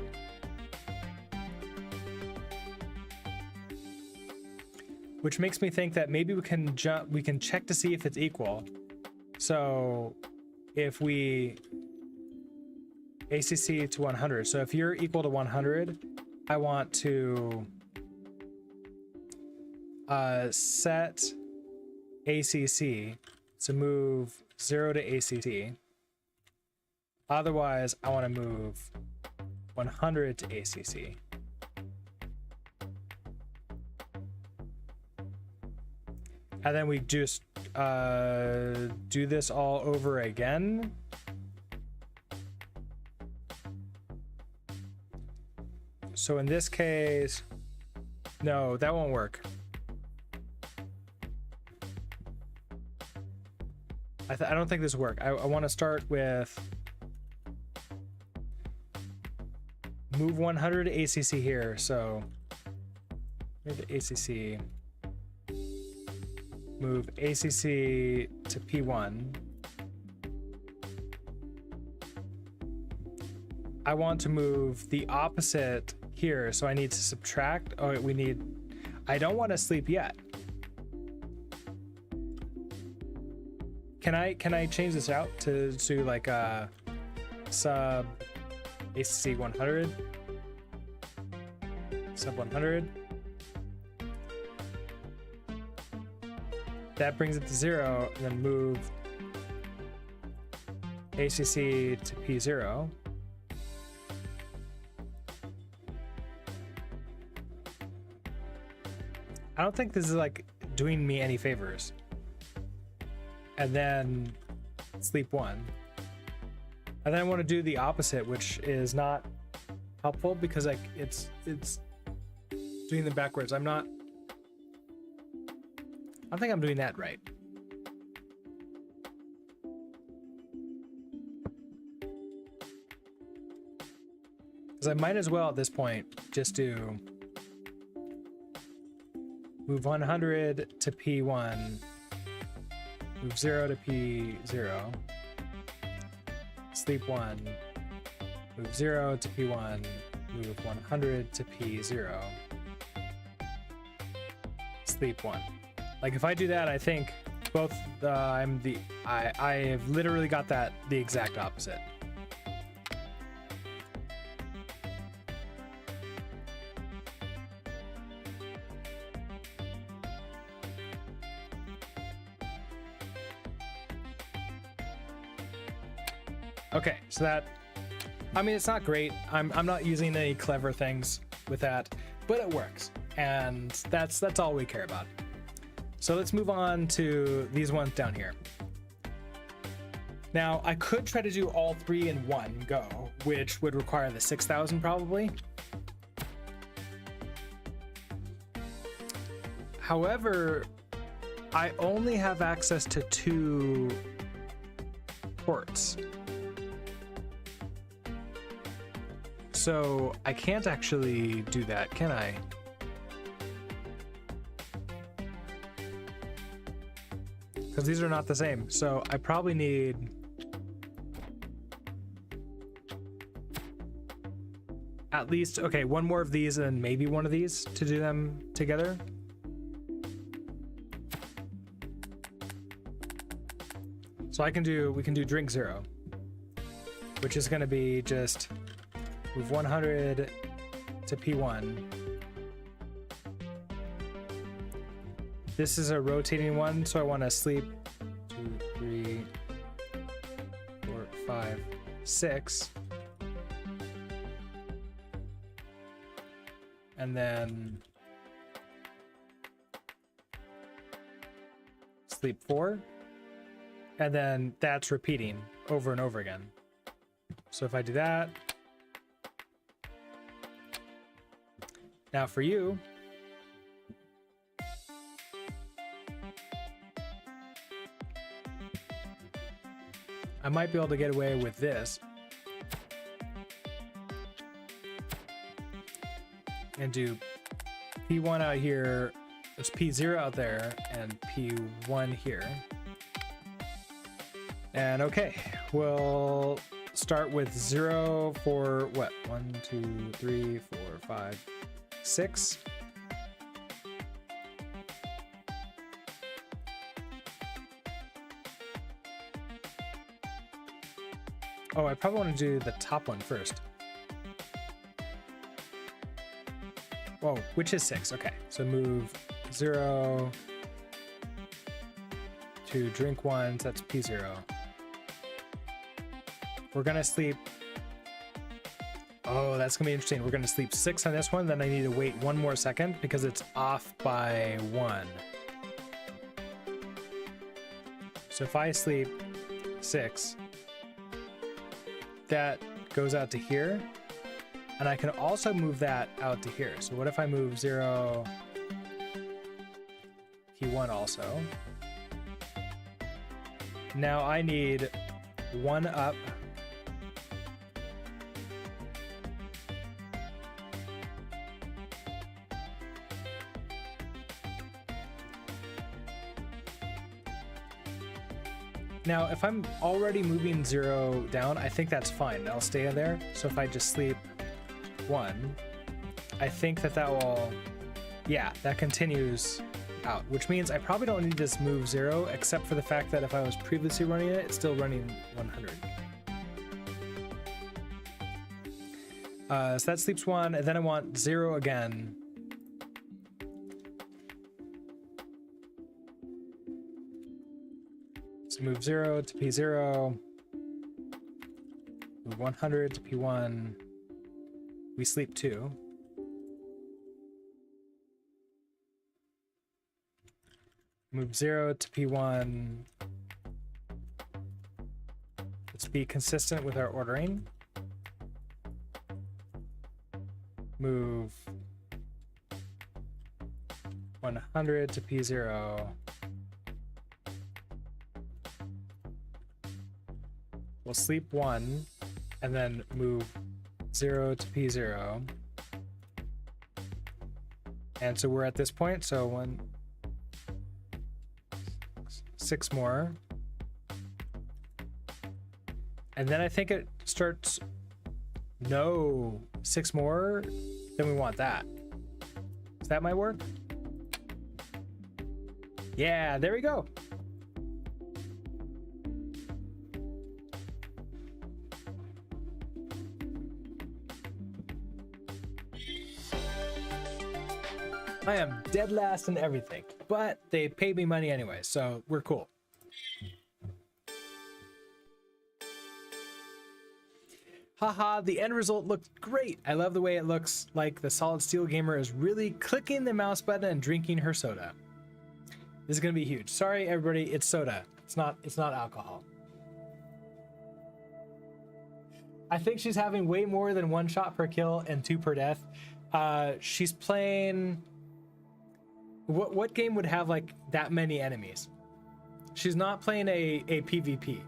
Which makes me think that maybe we can check to see if it's equal. So if we ACC to 100, so if you're equal to 100, I want to set ACC to move 0 to ACC. Otherwise, I want to move 100 to ACC. And then we just do this all over again. So in this case, no, that won't work. I don't think this will work. I want to start with move 100 to ACC here. So move to ACC. Move ACC to P1. I want to move the opposite here, so I need to subtract. Oh, I don't want to sleep yet. Can I change this out to like a sub ACC 100? Sub 100. That brings it to 0, and then move ACC to P0. I don't think this is like doing me any favors. And then sleep 1. And then I want to do the opposite, which is not helpful because like it's doing them backwards. I don't think I'm doing that right. Because I might as well at this point just do move 100 to P1, move 0 to P0, sleep 1, move 0 to P1, move 100 to P0, sleep 1. Like if I do that, I think both I have literally got that the exact opposite. Okay, so that, I mean, it's not great. I'm not using any clever things with that, but it works. And that's all we care about. So let's move on to these ones down here. Now, I could try to do all 3 in one go, which would require the 6,000 probably. However, I only have access to 2 ports. So I can't actually do that, can I? Because these are not the same. So I probably need... at least, okay, one more of these and maybe one of these to do them together. So we can do drink 0, which is going to be just move 100 to P1. This is a rotating one, so I want to sleep 2, 3, 4, 5, 6. And then sleep 4. And then that's repeating over and over again. So if I do that. Now for you. I might be able to get away with this. And do P1 out here, there's P0 out there, and P1 here. And okay, we'll start with 0 for what? 1, 2, 3, 4, 5, 6. Oh, I probably want to do the top one first. Whoa, which is 6? Okay, so move 0 to drink 1, so that's P0. We're gonna sleep. Oh, that's gonna be interesting. We're gonna sleep 6 on this one, then I need to wait 1 more second because it's off by 1. So if I sleep 6, that goes out to here. And I can also move that out to here. So what if I move 0, P1 also? Now I need 1 up. Now, if I'm already moving 0 down, I think that's fine. I'll stay in there. So if I just sleep 1, I think that will, yeah, that continues out, which means I probably don't need this move 0, except for the fact that if I was previously running it, it's still running 100. So that sleeps 1, and then I want 0 again. So move 0 to P0, move 100 to P1. We sleep 2. Move 0 to P1. Let's be consistent with our ordering. Move 100 to P0. We'll sleep 1 and then move 0 to P0. And so we're at this point, so 6 more. And then I think it starts, no, 6 more, then we want that. So that might work. Yeah, there we go. I am dead last in everything, but they paid me money anyway, so we're cool. Haha, the end result looked great. I love the way it looks like the Solid Steel gamer is really clicking the mouse button and drinking her soda. This is gonna be huge. Sorry, everybody, it's soda. It's not alcohol. I think she's having way more than 1 shot per kill and 2 per death. She's playing... What game would have like that many enemies? She's not playing a PvP.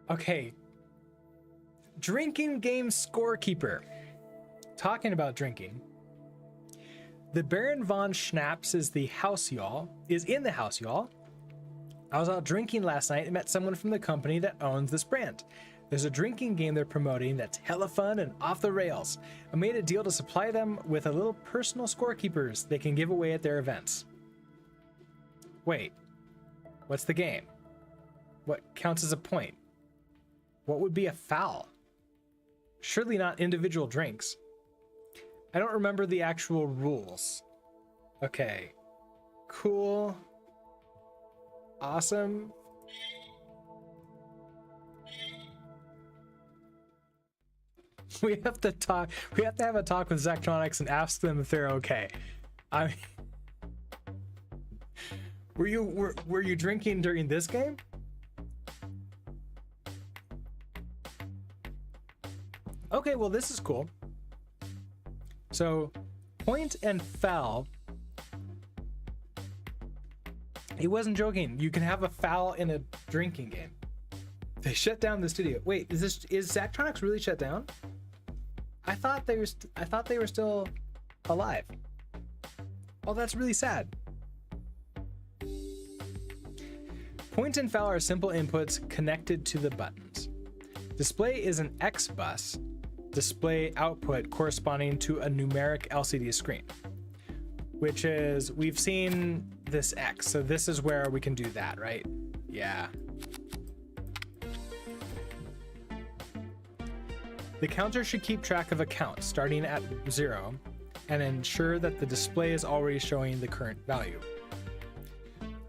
Okay. Drinking game scorekeeper. Talking about drinking. The Baron von Schnaps is in the house, y'all. I was out drinking last night and met someone from the company that owns this brand. There's a drinking game they're promoting that's hella fun and off the rails. I made a deal to supply them with a little personal scorekeepers they can give away at their events. Wait, what's the game? What counts as a point? What would be a foul? Surely not individual drinks. I don't remember the actual rules. Okay, cool. Awesome. We have to have a talk with Zachtronics and ask them if they're okay. I mean, were you drinking during this game? Okay, well, this is cool. So, point and foul. He wasn't joking. You can have a foul in a drinking game. They shut down the studio. Wait, is Zachtronics really shut down? I thought they were still alive. Oh, that's really sad. Point and foul are simple inputs connected to the buttons. Display is an X bus display output corresponding to a numeric LCD screen, which is, we've seen this X, so this is where we can do that, right? Yeah. The counter should keep track of a count starting at 0 and ensure that the display is already showing the current value.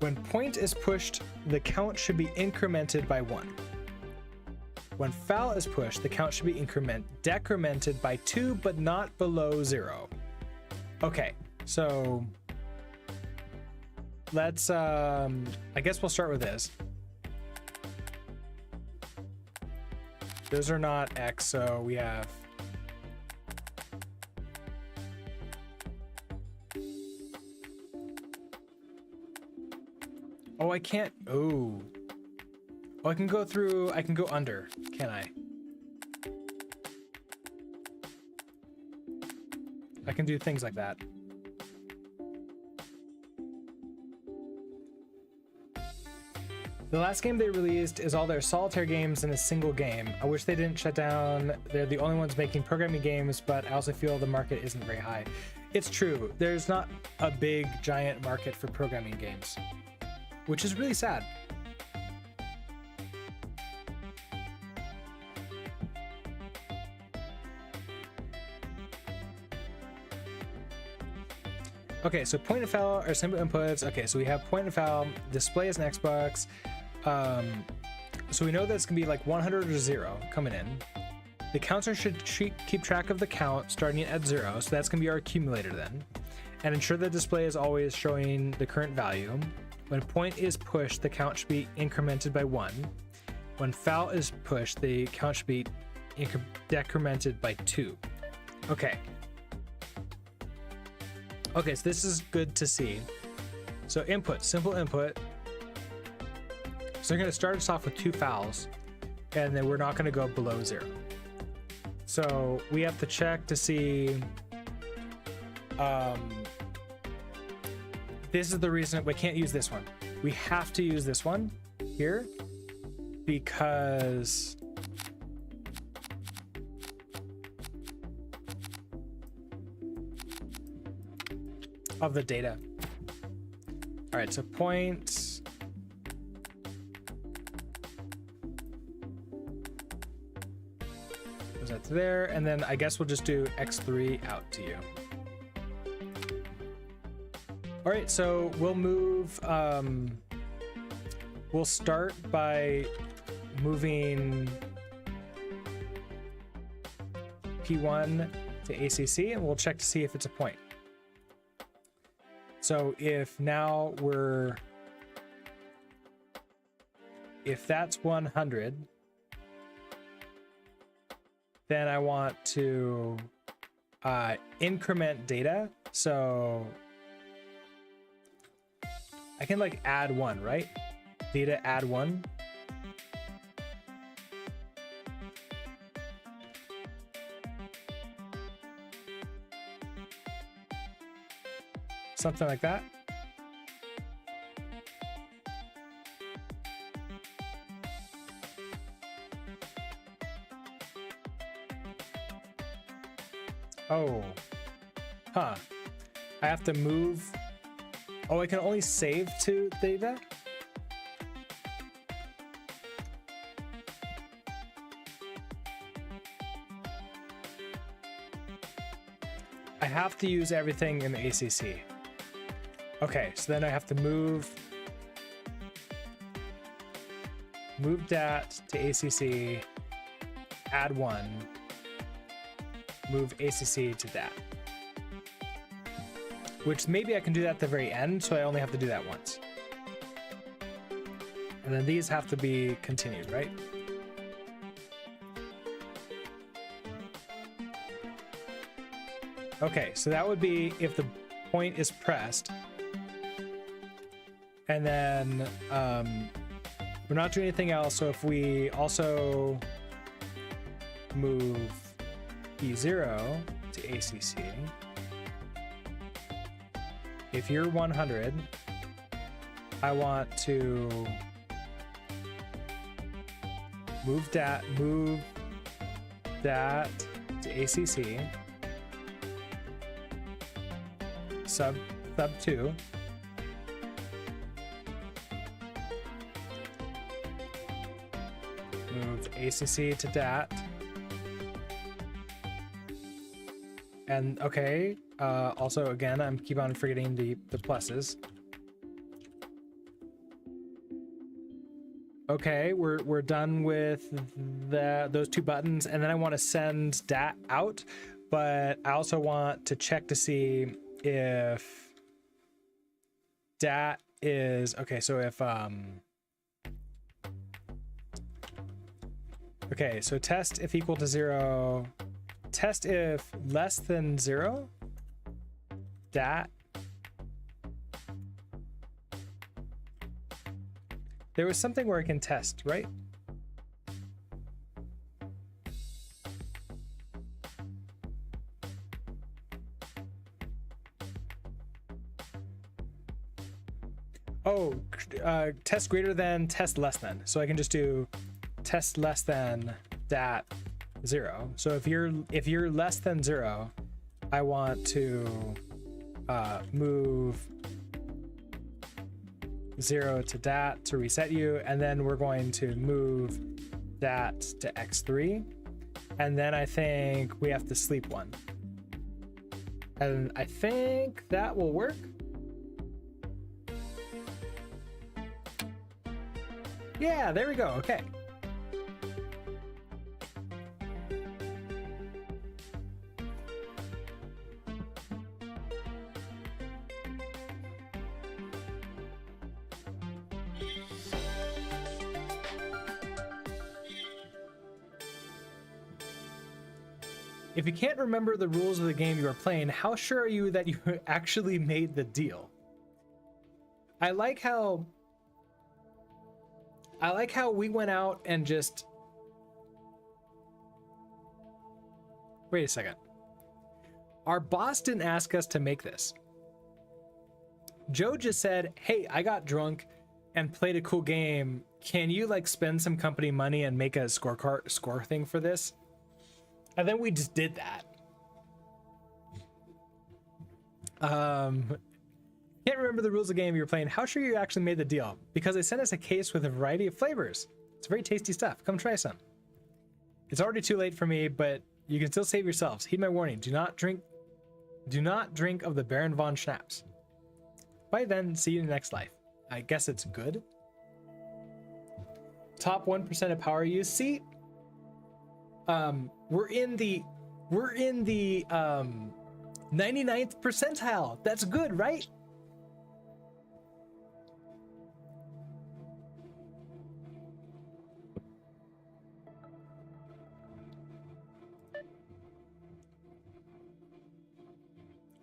When point is pushed, the count should be incremented by 1. When foul is pushed, the count should be decremented by 2, but not below 0. Okay, so let's, I guess we'll start with this. Those are not X, so we have... Oh, I can't... Oh, I can go through... I can go under, can I? I can do things like that. The last game they released is all their solitaire games in a single game. I wish they didn't shut down. They're the only ones making programming games, but I also feel the market isn't very high. It's true. There's not a big, giant market for programming games, which is really sad. Okay, so point and foul are simple inputs. Okay, so we have point and foul. Display is an Xbox. So we know that it's gonna be like 100 or 0 coming in. The counter should keep track of the count starting at 0, so that's gonna be our accumulator then, and ensure the display is always showing the current value. When point is pushed, the count should be incremented by 1. When foul is pushed, the count should be decremented by 2. Okay. Okay, so this is good to see. So input, simple input. So they're going to start us off with 2 fouls, and then we're not going to go below 0. So we have to check to see. This is the reason we can't use this one. We have to use this one here because of the data. All right, so point. That's there, and then I guess we'll just do X3 out to you. All right, so we'll move we'll start by moving P1 to ACC, and we'll check to see if it's a point. So if now if that's 100, then I want to increment data. So I can like add 1, right? Data add 1. Something like that. Oh, huh. I have to move. Oh, I can only save to data? I have to use everything in the ACC. Okay, so then I have to move dat to ACC, add 1, move ACC to dat. Which maybe I can do that at the very end, so I only have to do that once. And then these have to be continued, right? Okay, so that would be if the point is pressed. And then we're not doing anything else, so if we also move E0 to ACC, if you're 100, I want to move dat to ACC, sub 2, move ACC to dat, and okay, also again, I'm keep on forgetting the pluses. Okay, we're done with those 2 buttons, and then I want to send dat out, but I also want to check to see if dat is okay. So if okay, so test if equal to 0, test if less than 0, dat. There was something where I can test, right? Oh, test greater than, test less than. So I can just do test less than dat 0. So if you're less than 0, I want to move 0 to dat to reset you, and then we're going to move dat to x3, and then I think we have to sleep 1, and I think that will work. Yeah, there we go. Okay. If you can't remember the rules of the game you are playing, how sure are you that you actually made the deal? I like how we went out and just... Wait a second. Our boss didn't ask us to make this. Joe just said, hey, I got drunk and played a cool game. Can you like spend some company money and make a score thing for this? And then we just did that. Can't remember the rules of the game you were playing. How sure you actually made the deal? Because they sent us a case with a variety of flavors. It's very tasty stuff. Come try some. It's already too late for me, but you can still save yourselves. Heed my warning. Do not drink of the Baron von Schnapps. Bye then. See you in the next life. I guess it's good. Top 1% of power use. See, we're in the 99th percentile. That's good, right?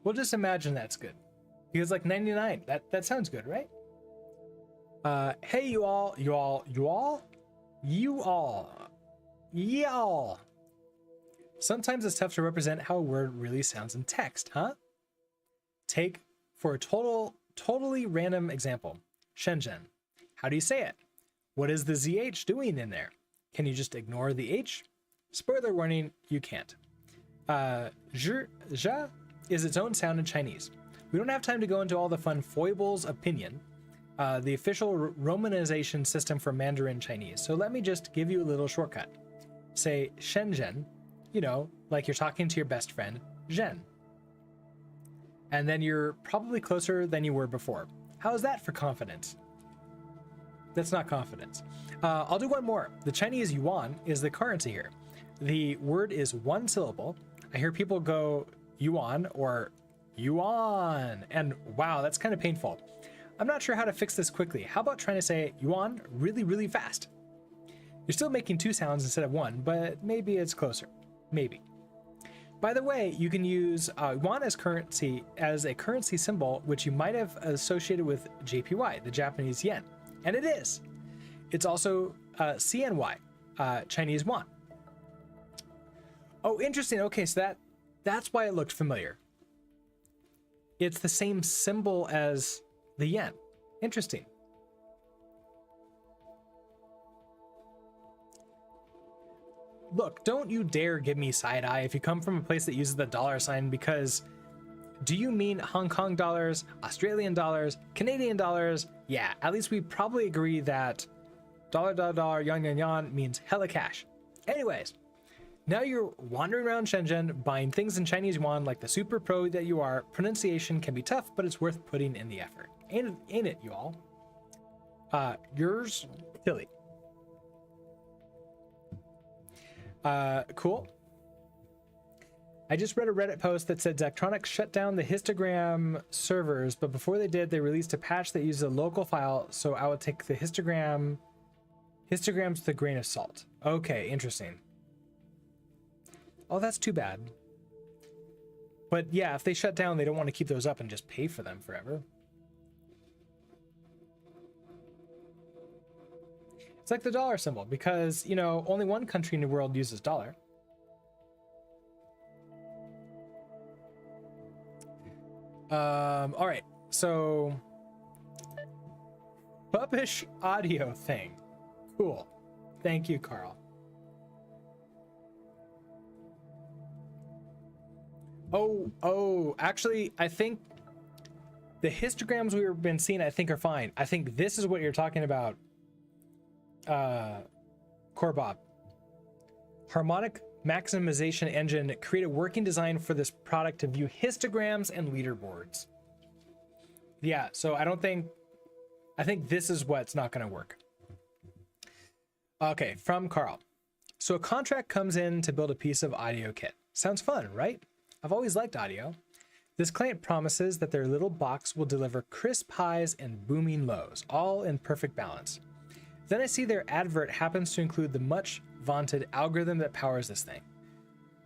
We'll just imagine that's good. Because like 99, that sounds good, right? Hey, you all. Sometimes it's tough to represent how a word really sounds in text, huh? Take for a totally random example, Shenzhen. How do you say it? What is the ZH doing in there? Can you just ignore the H? Spoiler warning, you can't. Zha is its own sound in Chinese. We don't have time to go into all the fun foibles of pinyin, the official romanization system for Mandarin Chinese. So let me just give you a little shortcut. Say Shenzhen, you know, like you're talking to your best friend, Zhen. And then you're probably closer than you were before. How is that for confidence? That's not confidence. I'll do one more. The Chinese yuan is the currency here. The word is one syllable. I hear people go yuan or yuan, and wow, that's kind of painful. I'm not sure how to fix this quickly. How about trying to say yuan really fast? You're still making two sounds instead of one, but maybe it's closer. Maybe. By the way, you can use yuan as a currency symbol, which you might have associated with JPY, the Japanese yen. And it is. It's also CNY, Chinese yuan. Oh, interesting. Okay, so that's why it looked familiar. It's the same symbol as the yen. Interesting. Look, don't you dare give me side eye if you come from a place that uses the dollar sign, because do you mean Hong Kong dollars, Australian dollars, Canadian dollars? Yeah, at least we probably agree that dollar, yan means hella cash. Anyways, now you're wandering around Shenzhen buying things in Chinese yuan like the super pro that you are. Pronunciation can be tough, but it's worth putting in the effort. Ain't it, you all? Yours, Tilly. Cool. I just read a Reddit post that said Zachtronics shut down the histogram servers, but before they did, they released a patch that uses a local file, so I would take the histograms with a grain of salt. Okay, interesting. Oh, that's too bad. But yeah, if they shut down, they don't want to keep those up and just pay for them forever. It's like the dollar symbol, because, you know, only one country in the world uses dollar. All right, so puppish audio thing. Cool. Thank you, Carl. Oh, actually, I think the histograms we've been seeing, I think, are fine. I think this is what you're talking about, Corbob. Harmonic maximization engine. Create a working design for this product to view histograms and leaderboards. Yeah, so I think this is what's not going to work. Okay, from Carl. So a contract comes in to build a piece of audio kit. Sounds fun, right? I've always liked audio. This client promises that their little box will deliver crisp highs and booming lows, all in perfect balance. Then I see their advert happens to include the much vaunted algorithm that powers this thing.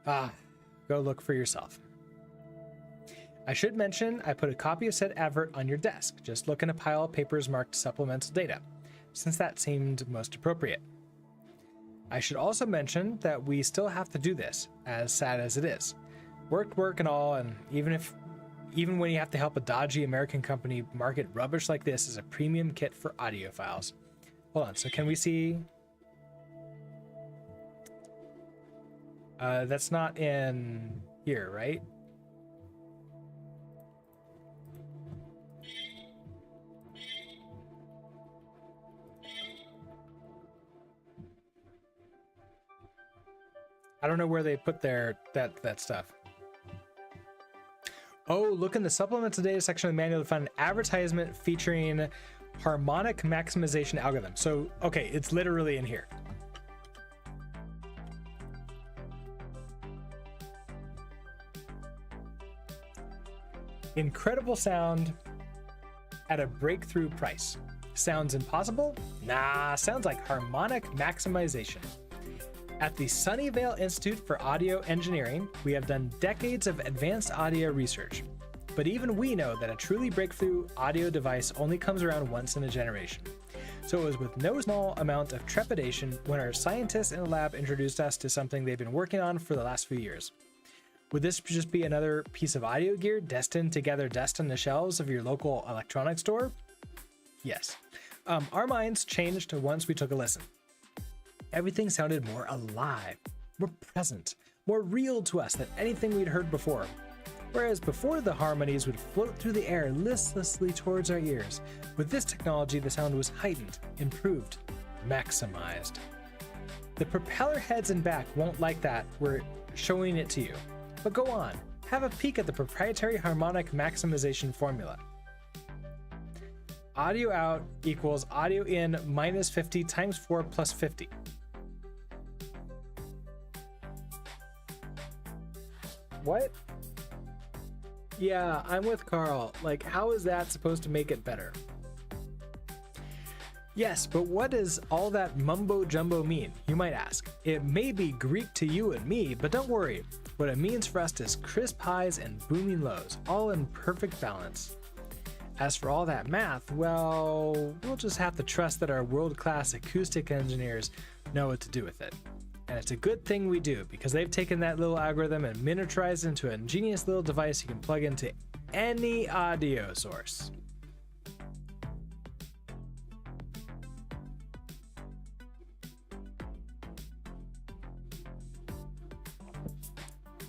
Go look for yourself. I should mention I put a copy of said advert on your desk. Just look in a pile of papers marked supplemental data, since that seemed most appropriate. I should also mention that we still have to do this, as sad as it is. Work and all, and even when you have to help a dodgy American company market rubbish like this as a premium kit for audiophiles. Hold on, so can we see? That's not in here, right? I don't know where they put their that stuff. Oh, look in the supplemental data section of the manual to find an advertisement featuring Harmonic maximization algorithm. So, okay, it's literally in here. Incredible sound at a breakthrough price. Sounds impossible? Nah, sounds like harmonic maximization. At the Sunnyvale Institute for Audio Engineering, we have done decades of advanced audio research. But even we know that a truly breakthrough audio device only comes around once in a generation. So it was with no small amount of trepidation when our scientists in the lab introduced us to something they've been working on for the last few years. Would this just be another piece of audio gear destined to gather dust on the shelves of your local electronics store? Yes. Our minds changed once we took a listen. Everything sounded more alive, more present, more real to us than anything we'd heard before. Whereas before, the harmonies would float through the air listlessly towards our ears. With this technology, the sound was heightened, improved, maximized. The propeller heads and back won't like that we're showing it to you. But go on, have a peek at the proprietary harmonic maximization formula. Audio out equals audio in minus 50 times 4 plus 50. What? Yeah, I'm with Carl. Like, how is that supposed to make it better? Yes, but what does all that mumbo jumbo mean, you might ask? It may be Greek to you and me, but don't worry. What it means for us is crisp highs and booming lows, all in perfect balance. As for all that math, well, we'll just have to trust that our world-class acoustic engineers know what to do with it. And it's a good thing we do, because they've taken that little algorithm and miniaturized it into a ingenious little device you can plug into any audio source.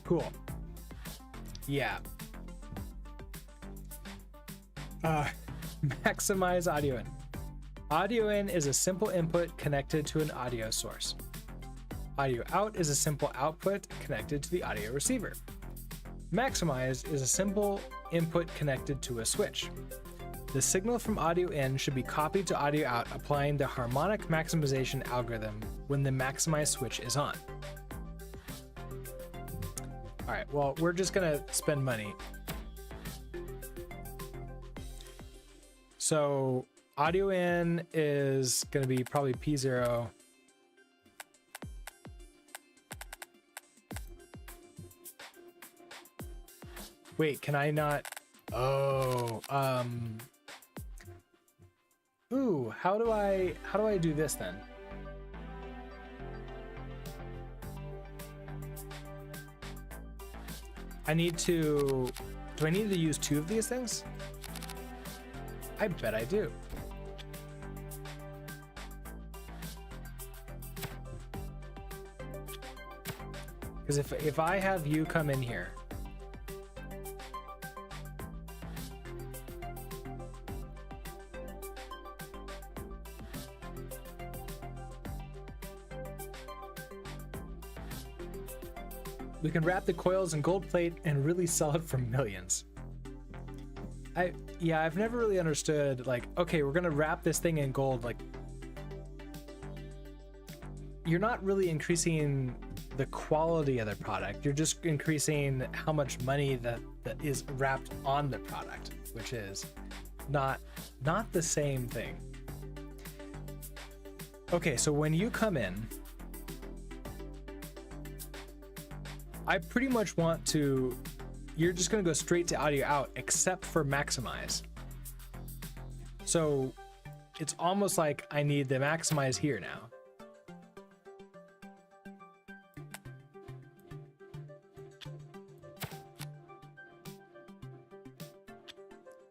Cool. Yeah. Maximize audio in. Audio in is a simple input connected to an audio source. Audio out is a simple output connected to the audio receiver. Maximize is a simple input connected to a switch. The signal from audio in should be copied to audio out, applying the harmonic maximization algorithm when the maximize switch is on. All right, well, we're just gonna spend money. So audio in is gonna be probably P0. Wait, can I not? Oh, ooh, how do I do this then? I need to, do I need to use 2 of these things? I bet I do. Because if I have you come in here, we can wrap the coils in gold plate and really sell it for millions. I've never really understood, like, okay, we're gonna wrap this thing in gold, like, you're not really increasing the quality of the product, you're just increasing how much money that is wrapped on the product, which is not the same thing. Okay, so when you come in, I pretty much want to, you're just gonna go straight to audio out except for maximize. So it's almost like I need the maximize here now.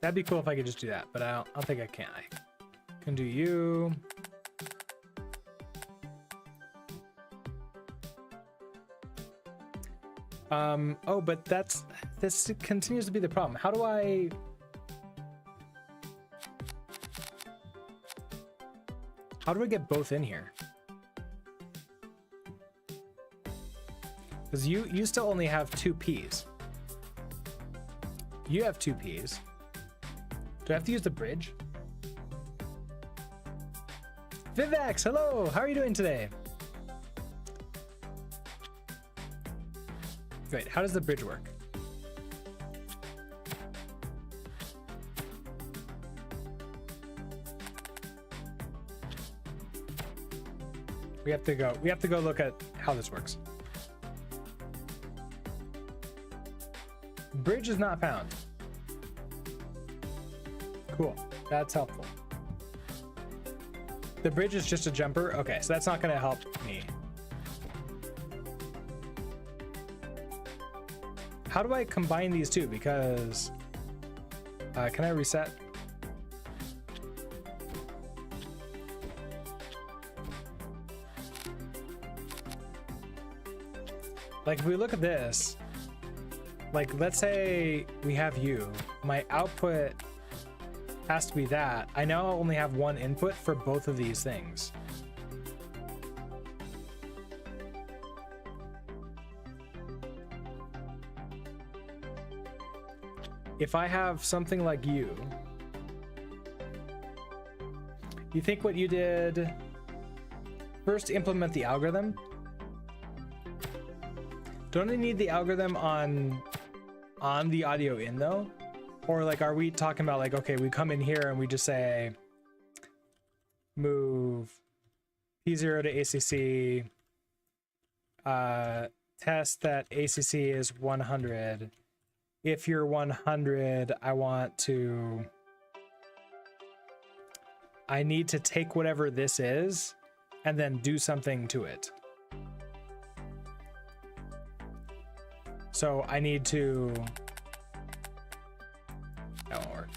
That'd be cool if I could just do that, but I don't think I can. I can do you. Oh, but this continues to be the problem. How do I get both in here? Because you still only have 2 Ps. You have 2 Ps. Do I have to use the bridge? Vivex, hello. How are you doing today? Wait, how does the bridge work? We have to go look at how this works. Bridge is not found. Cool. That's helpful. The bridge is just a jumper. Okay, so that's not going to help me. How do I combine these two? Because can I reset? Like if we look at this, like let's say we have you, my output has to be that. I now only have one input for both of these things. If I have something like you think what you did, first implement the algorithm. Don't I need the algorithm on the audio in though? Or like, are we talking about like, okay, we come in here and we just say, move P0 to ACC, test that ACC is 100. If you're 100, I need to take whatever this is and then do something to it. So I need to, that won't work.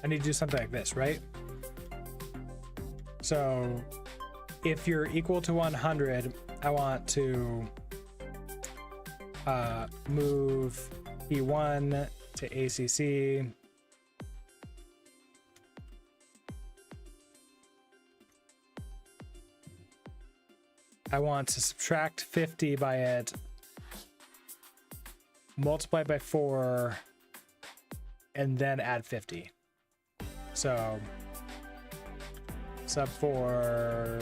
I need to do something like this, right? So if you're equal to 100, I want to move P1 to ACC. I want to subtract 50 by it, multiply by 4, and then add 50. So sub 4,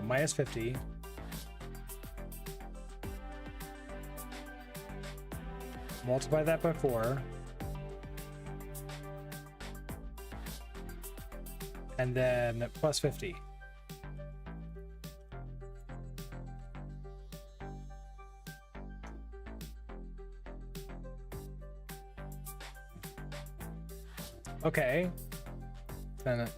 minus 50. Multiply that by 4. And then plus 50. Okay. Then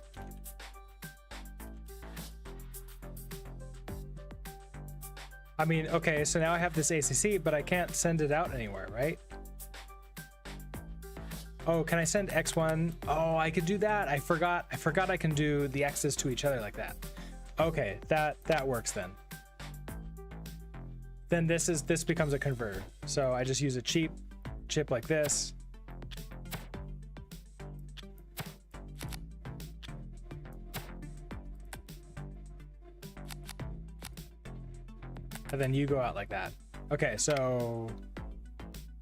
I mean, okay, so now I have this ACC, but I can't send it out anywhere, right? Oh, can I send X1? Oh, I could do that. I forgot I can do the X's to each other like that. Okay, that works then. Then this becomes a converter. So I just use a cheap chip like this. And then you go out like that. Okay, so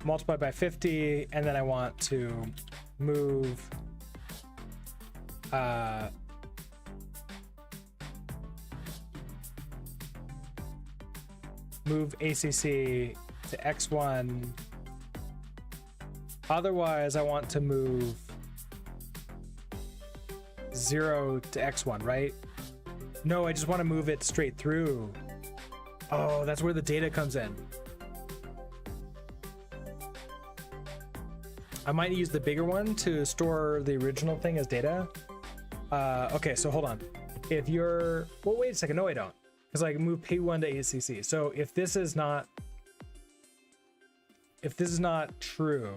multiply by 50, and then I want to move move ACC to X1. Otherwise, I want to move 0 to X1, right? No, I just want to move it straight through. Oh, that's where the data comes in. I might use the bigger one to store the original thing as data. Okay, so hold on. If you're, well, wait a second. No, I don't. Because I can move P1 to ACC. So if this is not true,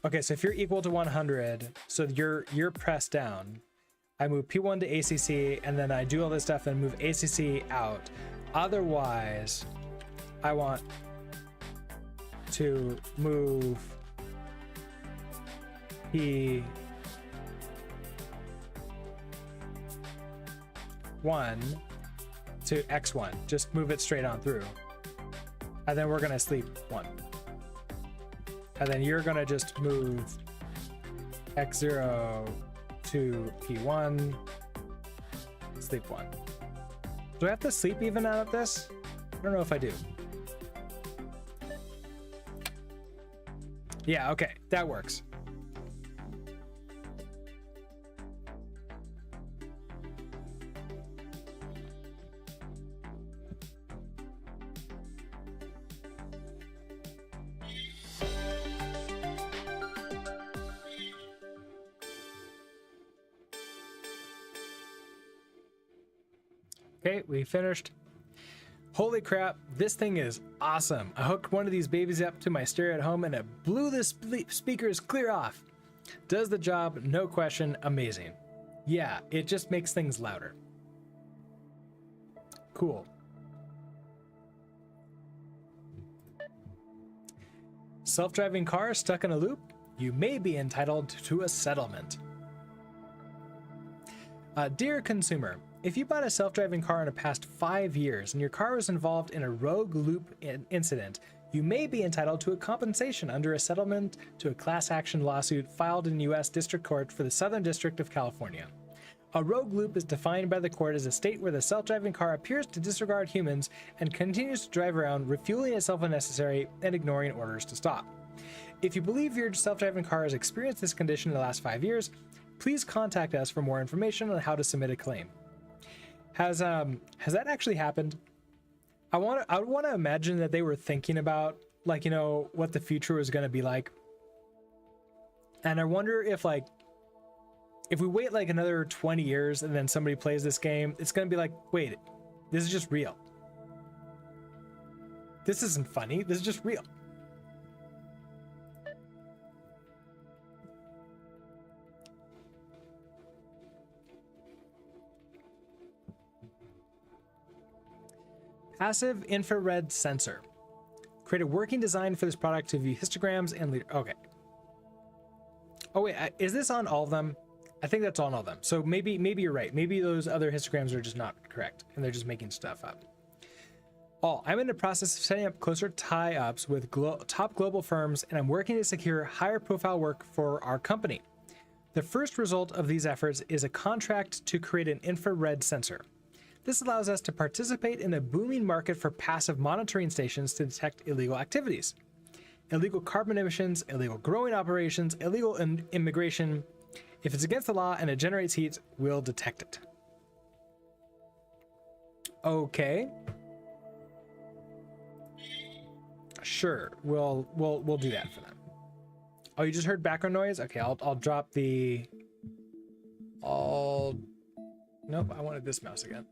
okay, so if you're equal to 100, so you're pressed down. I move P1 to ACC, and then I do all this stuff and move ACC out. Otherwise, I want to move P1 to X1. Just move it straight on through. And then we're gonna sleep 1. And then you're gonna just move X0 to P1, sleep 1. Do I have to sleep even out of this? I don't know if I do. Yeah, okay, that works. Okay, we finished. Holy crap, this thing is awesome. I hooked one of these babies up to my stereo at home and it blew the speakers clear off. Does the job, no question, amazing. Yeah, it just makes things louder. Cool. Self-driving car stuck in a loop? You may be entitled to a settlement. Dear consumer, if you bought a self-driving car in the past 5 years and your car was involved in a rogue loop incident, you may be entitled to a compensation under a settlement to a class action lawsuit filed in U.S. District Court for the Southern District of California. A rogue loop is defined by the court as a state where the self-driving car appears to disregard humans and continues to drive around, refueling itself when necessary and ignoring orders to stop. If you believe your self-driving car has experienced this condition in the last 5 years, please contact us for more information on how to submit a claim. Has that actually happened? I want to imagine that they were thinking about, like, you know, what the future was going to be like. And I wonder if we wait like another 20 years and then somebody plays this game, it's going to be like, wait, this is just real. This isn't funny. This is just real. Passive infrared sensor. Create a working design for this product to view histograms and leader. Okay. Oh wait, is this on all of them? I think that's on all of them. So maybe you're right. Maybe those other histograms are just not correct and they're just making stuff up. I'm in the process of setting up closer tie-ups with top global firms, and I'm working to secure higher profile work for our company. The first result of these efforts is a contract to create an infrared sensor. This allows us to participate in a booming market for passive monitoring stations to detect illegal activities. Illegal carbon emissions, illegal growing operations, illegal immigration. If it's against the law and it generates heat, we'll detect it. Okay. Sure, we'll do that for them. Oh, you just heard background noise? Okay, I'll drop the... Nope, I wanted this mouse again.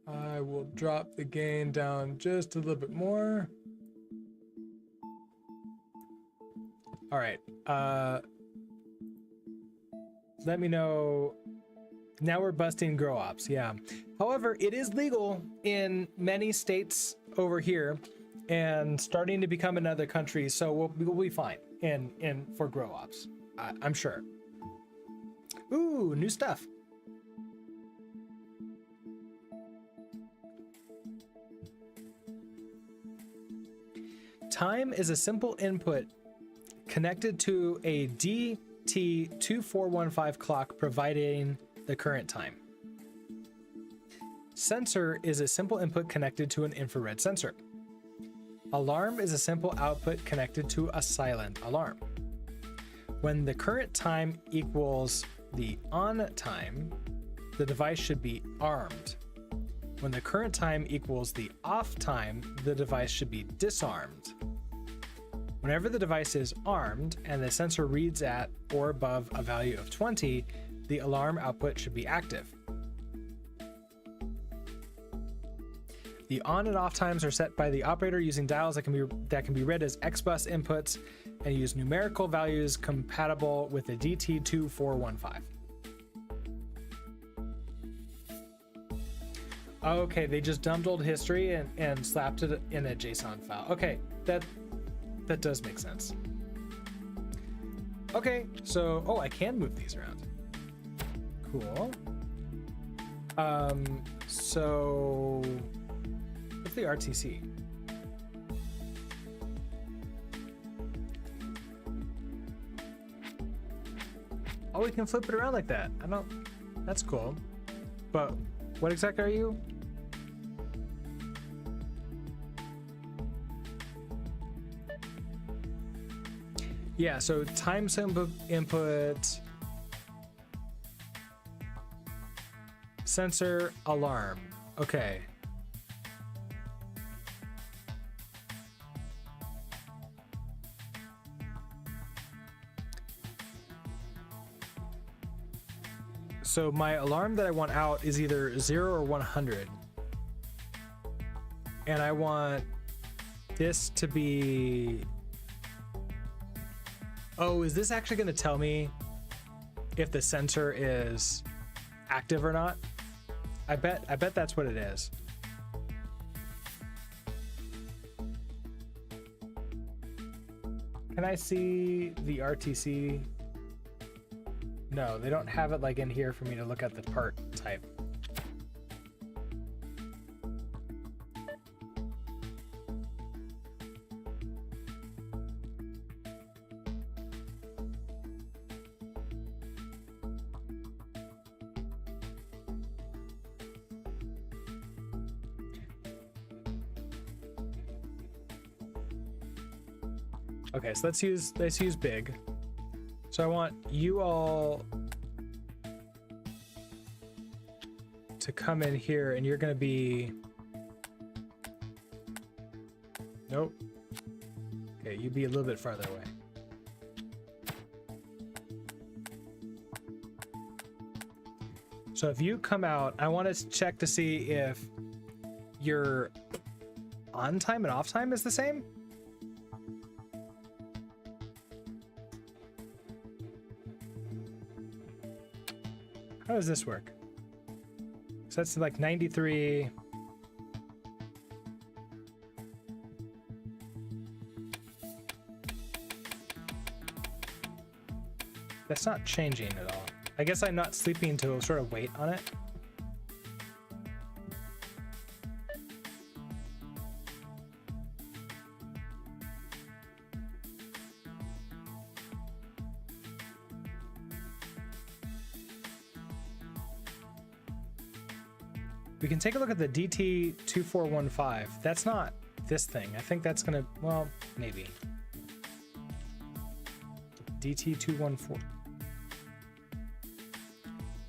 I will drop the gain down just a little bit more. All right. Let me know. Now we're busting grow ops. Yeah. However, it is legal in many states over here and starting to become in other countries. So we'll be fine in for grow ops. I'm sure. Ooh, new stuff. Time is a simple input connected to a DT2415 clock providing the current time. Sensor is a simple input connected to an infrared sensor. Alarm is a simple output connected to a silent alarm. When the current time equals the on time, the device should be armed. When the current time equals the off time, the device should be disarmed. Whenever the device is armed and the sensor reads at or above a value of 20, the alarm output should be active. The on and off times are set by the operator using dials that can be read as XBus inputs and use numerical values compatible with the DT2415. Okay, they just dumped old history and slapped it in a JSON file. Okay, that does make sense. Okay, so, oh, I can move these around. Cool. So what's the RTC? Oh, we can flip it around like that. I don't, that's cool. But what exactly are you? Yeah, so time input, sensor, alarm. Okay. So my alarm that I want out is either 0 or 100. And I want this to be... Oh, is this actually going to tell me if the sensor is active or not? I bet that's what it is. Can I see the RTC? No, they don't have it like in here for me to look at the part type. Okay, so let's use big. So I want you all to come in here, and you're gonna be... Nope. Okay, you be a little bit farther away. So if you come out, I want to check to see if your on time and off time is the same. How does this work? So that's like 93. That's not changing at all. I guess I'm not sleeping to sort of wait on it. We can take a look at the DT2415. That's not this thing. I think that's gonna, well, maybe. DT214.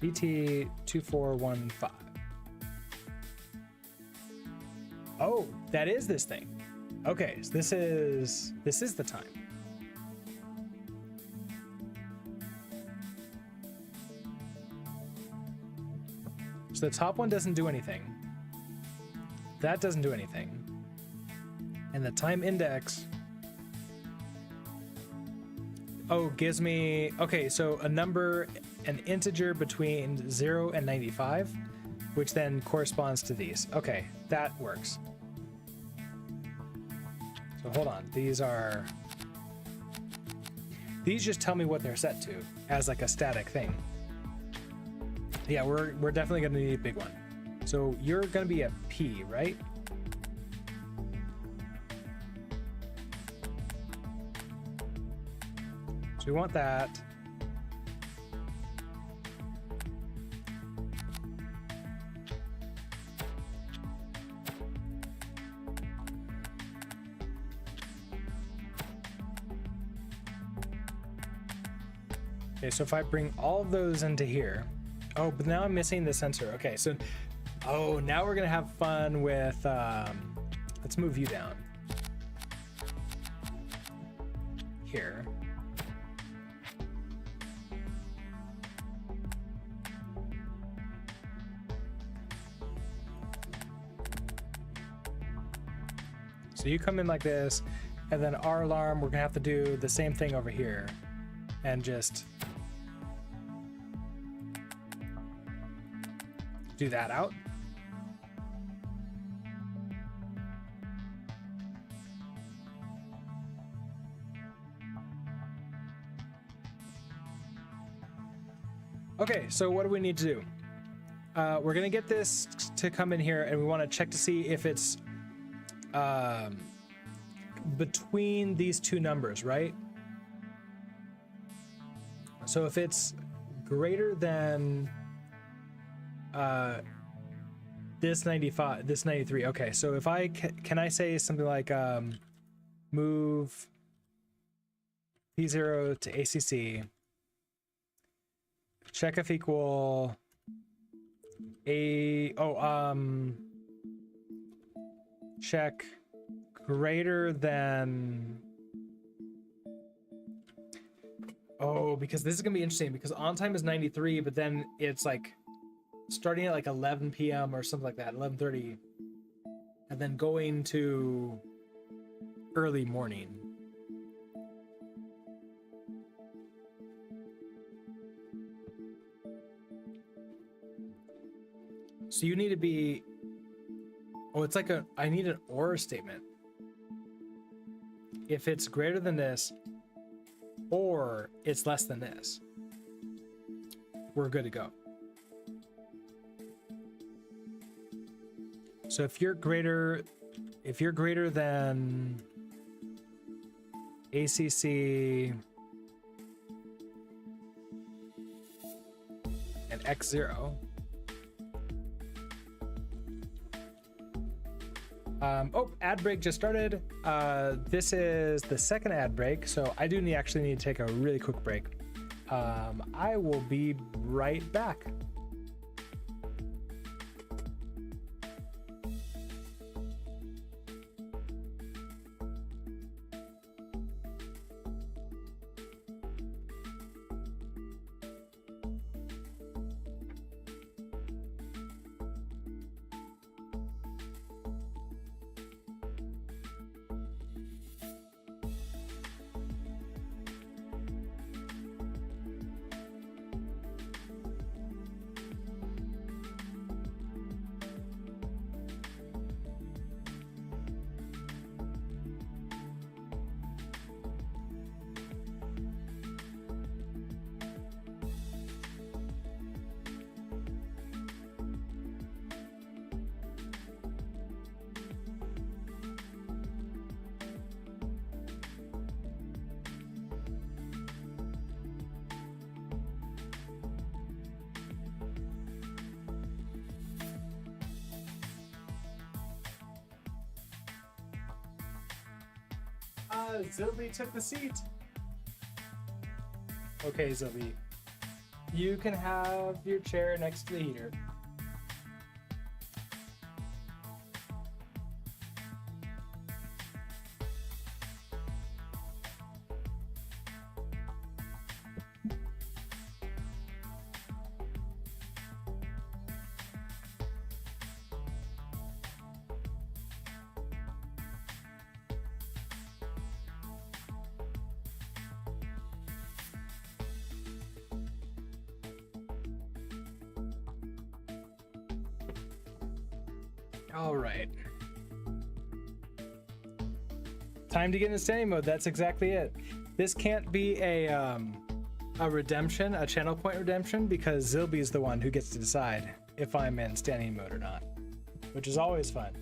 DT2415. Oh, that is this thing. Okay, so this is the time. So the top one doesn't do anything. That doesn't do anything. And the time index, oh, gives me, okay, so a number, an integer between 0 and 95, which then corresponds to these. Okay, that works. So hold on, these just tell me what they're set to as like a static thing. Yeah, we're definitely gonna need a big one. So you're gonna be a P, right? So we want that. Okay, so if I bring all of those into here, oh, but now I'm missing the sensor. Okay, so, oh, now we're gonna have fun with, let's move you down. Here. So you come in like this, and then our alarm, we're gonna have to do the same thing over here, and just do that out. Okay, so what do we need to do? We're gonna get this to come in here, and we want to check to see if it's between these two numbers, right? So if it's greater than this 95, this 93. Okay, so if I can I say something like move P0 to ACC, check if equal check greater than, because this is gonna be interesting, because on time is 93, but then it's like starting at like 11 p.m. or something like that, 11:30, and then going to early morning. So you need to be, it's like I need an or statement. If it's greater than this, or it's less than this, we're good to go. So if you're greater than ACC and X0, ad break just started. This is the second ad break, so I do actually need to take a really quick break. I will be right back. Zilby took the seat. Okay, Zilby. You can have your chair next to the heater. All right. Time to get into standing mode. That's exactly it. This can't be a redemption, a channel point redemption, because Zilby's the one who gets to decide if I'm in standing mode or not, which is always fun.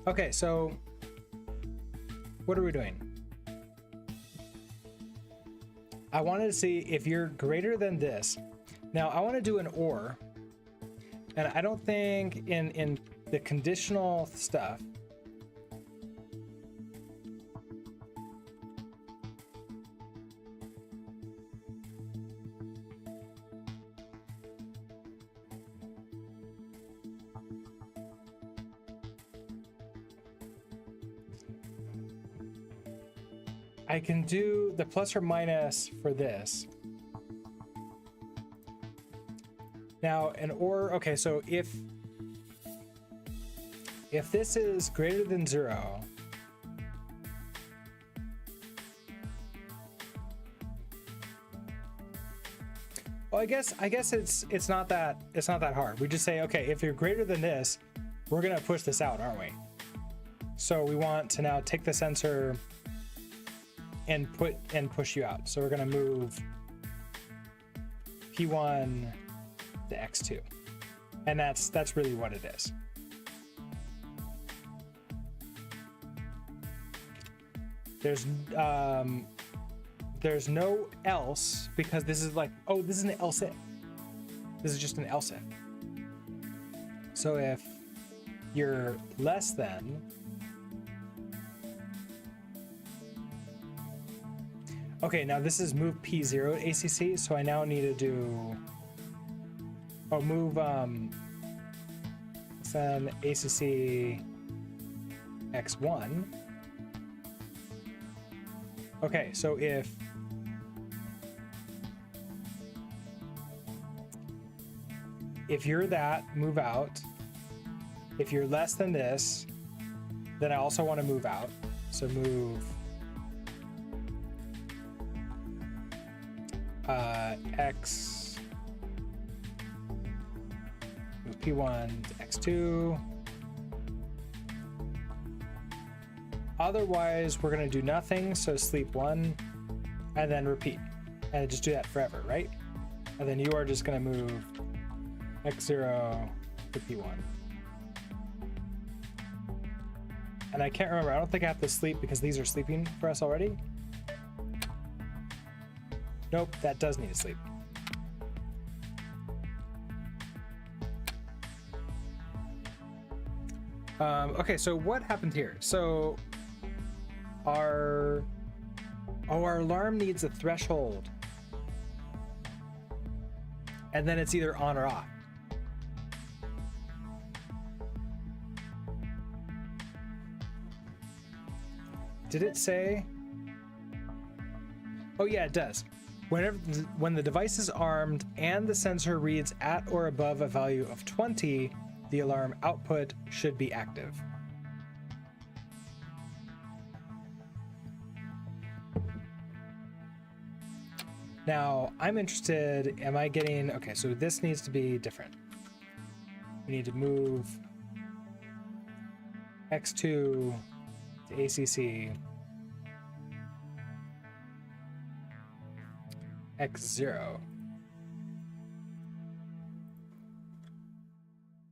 Okay, so what are we doing? I wanted to see if you're greater than this. Now I want to do an or, and I don't think in the conditional stuff, I can do the plus or minus for this. Now, an or, okay, so if this is greater than 0, Well, I guess it's not that hard. We just say, okay, if you're greater than this, we're gonna push this out, aren't we? So we want to now take the sensor and push you out. So we're gonna move P1 to X2, and that's really what it is. There's no else, because this is like, oh, this is an else if. This is just an else if. So if you're less than, okay, now this is move P0 to ACC, so I now need to do, move then ACC X1. Okay, so if you're that, move out. If you're less than this, then I also want to move out. So move X, move P1 to X2. Otherwise, we're going to do nothing, so sleep 1, and then repeat. And just do that forever, right? And then you are just going to move X0 to P1. And I can't remember, I don't think I have to sleep because these are sleeping for us already. Nope, that does need to sleep. Okay, so what happened here? So our alarm needs a threshold, and then it's either on or off. Did it say? Oh yeah, it does. When the device is armed and the sensor reads at or above a value of 20, the alarm output should be active. Now, I'm interested, am I getting, okay, so this needs to be different. We need to move X2 to ACC, X0.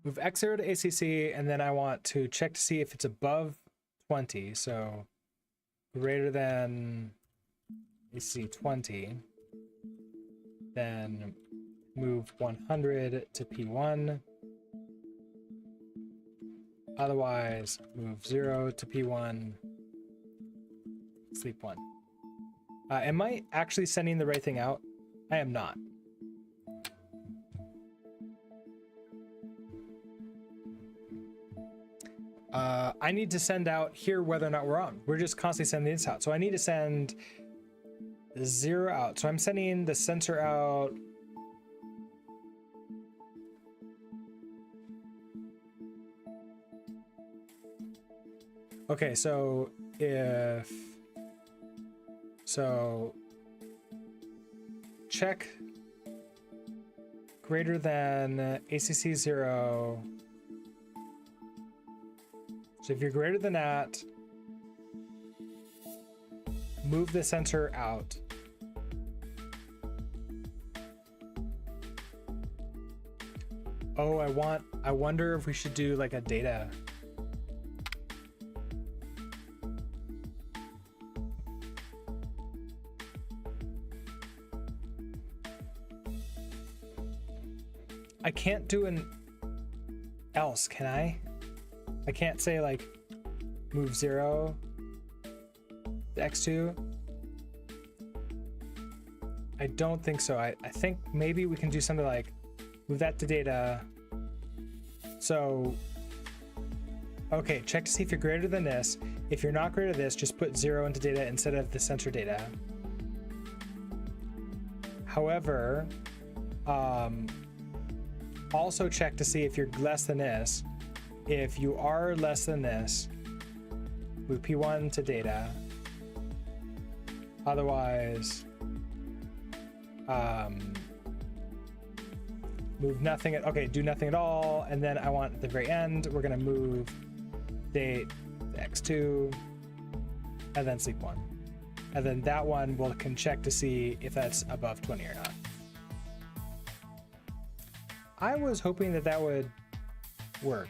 Move X0 to ACC, and then I want to check to see if it's above 20, so greater than ACC 20. Then move 100 to P1. Otherwise, move 0 to P1, sleep 1. Am I actually sending the right thing out? I am not. I need to send out here whether or not we're on. We're just constantly sending this out. So I need to send 0 out. So I'm sending the sensor out. Okay, so check greater than ACC 0. So if you're greater than that, move the sensor out. Oh, I wonder if we should do like a data. I can't do an else, can I? I can't say like move 0 to X2. I don't think so. I think maybe we can do something like move that to data. So, okay, check to see if you're greater than this. If you're not greater than this, just put 0 into data instead of the sensor data. However, also check to see if you're less than this. If you are less than this, move P1 to data. Otherwise, move nothing. Okay, do nothing at all. And then I want at the very end, we're going to move date X2 and then sleep 1. And then that one can check to see if that's above 20 or not. I was hoping that that would work.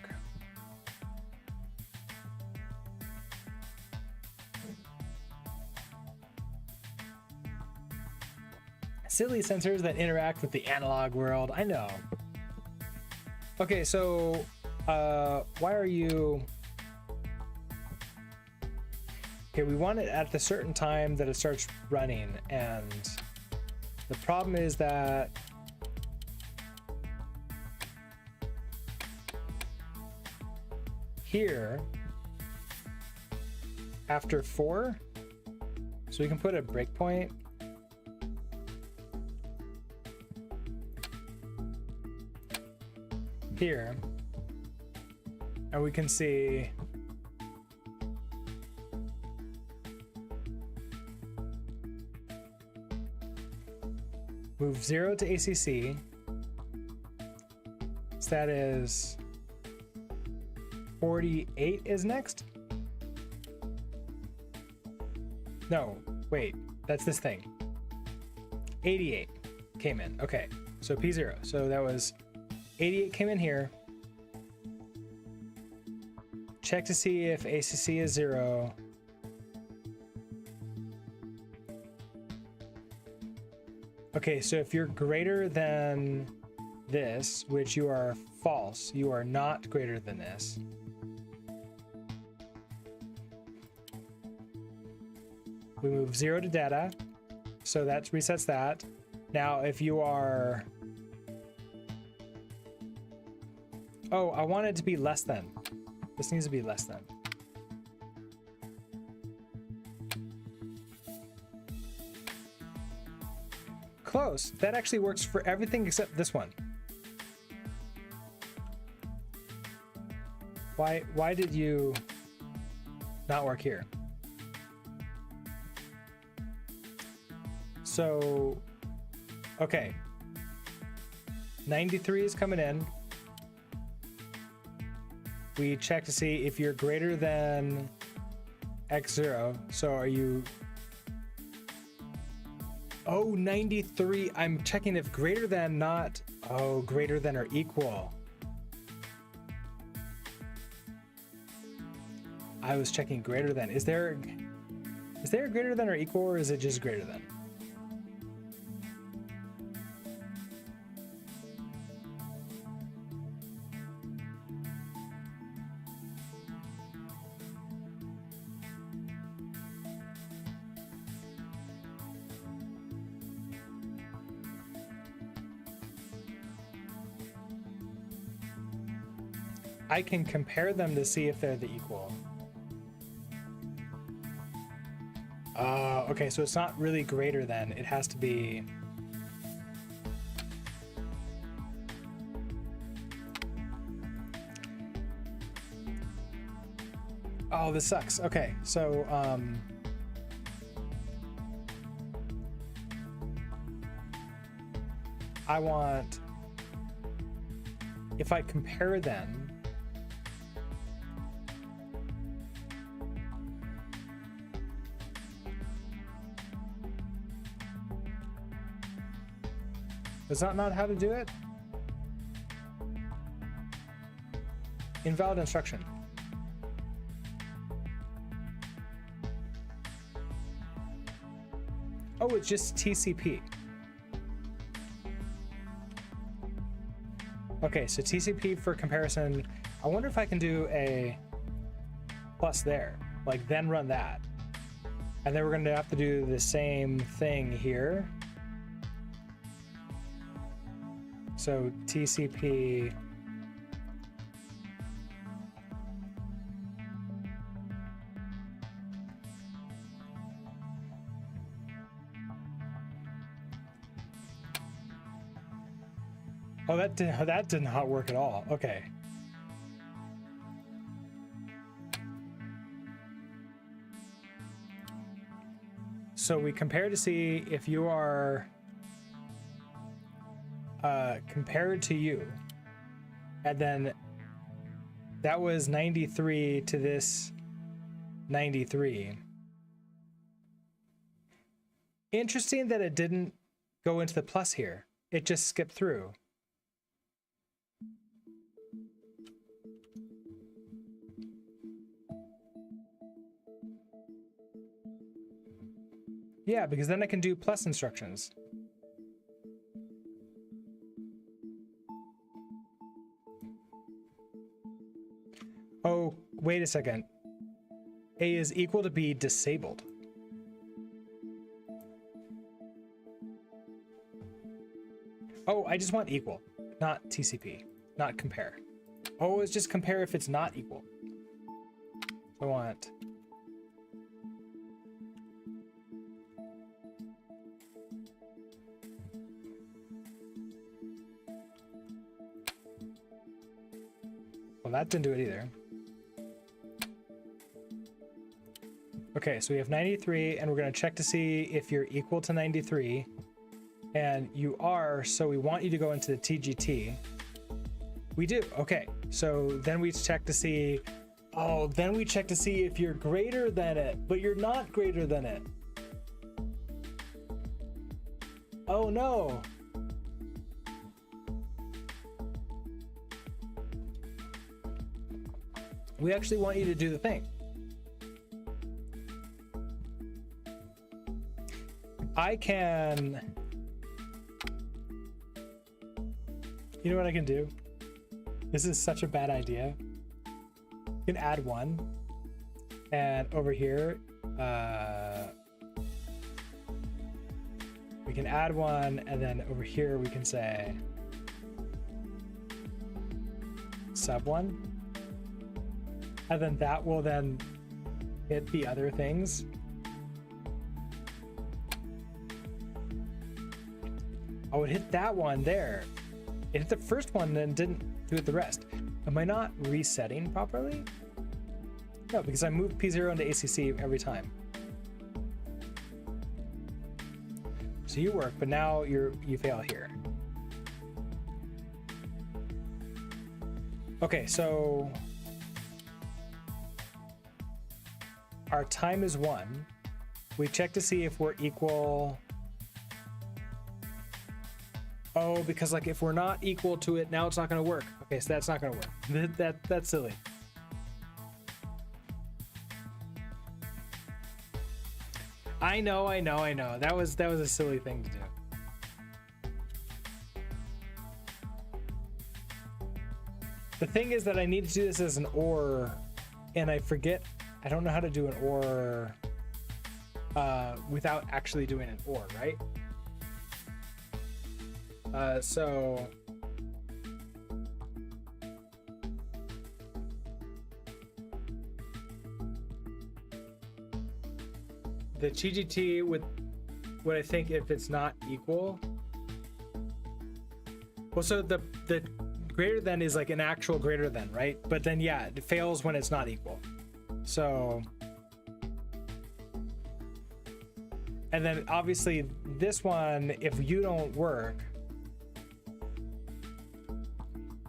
Silly sensors that interact with the analog world. I know. Okay, so why are you... Okay, we want it at the certain time that it starts running, and the problem is that here, after 4, so we can put a breakpoint. Here, and we can see move 0 to ACC, so that is 48 is next? No, wait, that's this thing. 88 came in, okay, so P0, so that was 88 came in here. Check to see if ACC is 0. Okay, so if you're greater than this, which you are false, you are not greater than this. We move 0 to data, so that resets that. Now, if you are... Oh, I want it to be less than. This needs to be less than. Close. That actually works for everything except this one. Why did you not work here? So, okay. 93 is coming in. We check to see if you're greater than X0. So are you... Oh, 93. I'm checking if greater than, not... Oh, greater than or equal. I was checking greater than. Is there a greater than or equal, or is it just greater than? I can compare them to see if they're the equal. Okay, so it's not really greater than. It has to be... Oh, this sucks. Okay, so I want... If I compare them, is that not how to do it? Invalid instruction. Oh, it's just TCP. Okay, so TCP for comparison. I wonder if I can do a plus there, like then run that. And then we're going to have to do the same thing here. So TCP Oh, that did not work at all. Okay. So we compare to see if you are compared to you, and then that was 93 to this 93. Interesting that it didn't go into the plus here. It just skipped through. Yeah, because then I can do plus instructions. Oh, wait a second. A is equal to B disabled. Oh, I just want equal, not TCP, not compare. Oh, it's just compare if it's not equal. I want... Well, that didn't do it either. Okay, so we have 93, and we're going to check to see if you're equal to 93. And you are, so we want you to go into the TGT. We do. Okay, so then we check to see... Oh, then we check to see if you're greater than it, but you're not greater than it. Oh, no. We actually want you to do the thing. I can... You know what I can do? This is such a bad idea. You can add one. And over here, we can add one, and then over here we can say sub one. And then that will then hit the other things. Oh, it hit that one there. It hit the first one, then didn't do it the rest. Am I not resetting properly? No, because I moved P0 into ACC every time. So you work, but now you fail here. Okay, so our time is 1. We check to see if we're equal. Oh, because like if we're not equal to it, now it's not going to work. Okay, so that's not going to work. That's silly. I know. That was a silly thing to do. The thing is that I need to do this as an OR, and I forget. I don't know how to do an OR without actually doing an OR, right? So the TGT would I think if it's not equal. Well, so the greater than is like an actual greater than, right? But then yeah, it fails when it's not equal. So, and then obviously this one, if you don't work.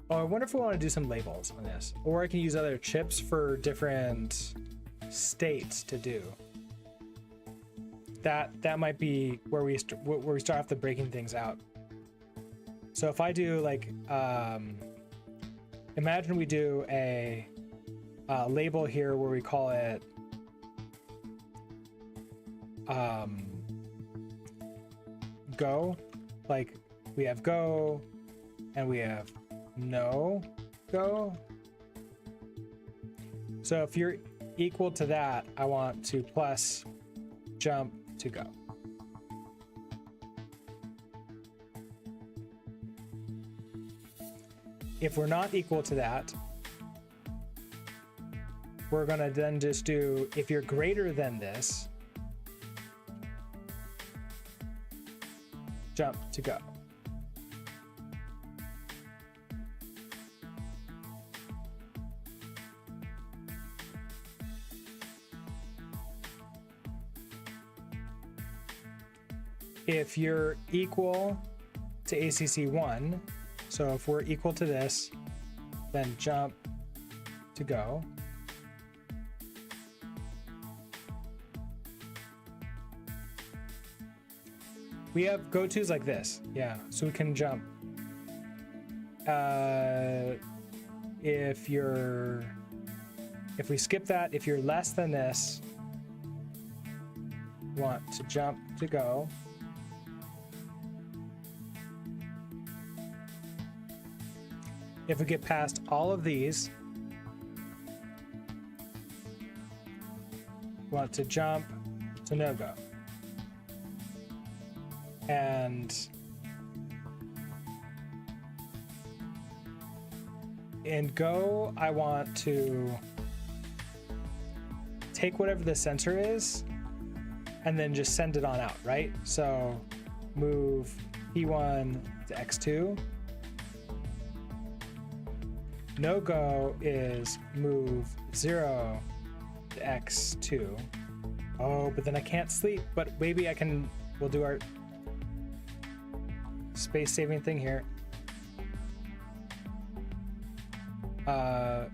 Oh, I wonder if we want to do some labels on this, or I can use other chips for different states to do. That might be where we start off the breaking things out. So if I do like, imagine we do a label here where we call it go, like we have go and we have no go. So if you're equal to that, I want to plus jump to go. If we're not equal to that, we're going to then just do, if you're greater than this, jump to go. If you're equal to ACC1. So if we're equal to this, then jump to go. We have go-tos like this. Yeah, so we can jump. If we skip that, if you're less than this, want to jump to go. If we get past all of these, want to jump to no go. And in go, I want to take whatever the sensor is and then just send it on out, right? So move P1 to X2. No go is move 0 to X2. Oh, but then I can't sleep, but maybe I can, we'll do our space saving thing here. I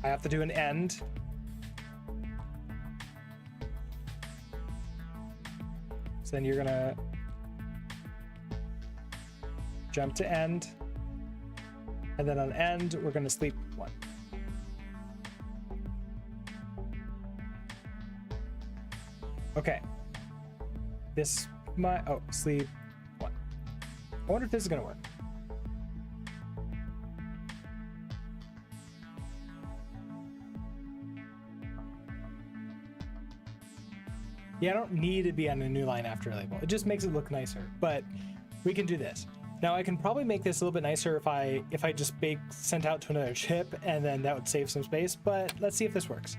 have to do an end. So then you're gonna jump to end. And then on end, we're gonna sleep 1. Okay. This might, oh, sleep 1. I wonder if this is gonna work. Yeah, I don't need to be on a new line after a label. It just makes it look nicer, but we can do this. Now I can probably make this a little bit nicer if I just sent out to another chip, and then that would save some space, but let's see if this works.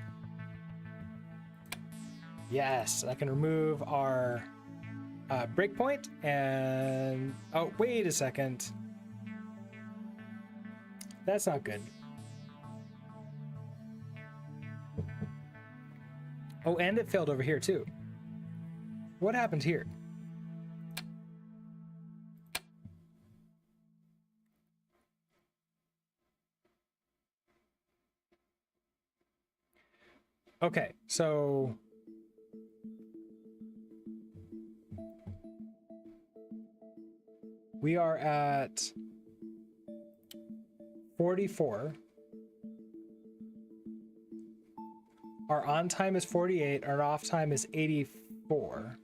Yes, I can remove our breakpoint and, oh, wait a second. That's not good. Oh, and it failed over here too. What happened here? Okay, so we are at 44. Our on time is 48, our off time is 84.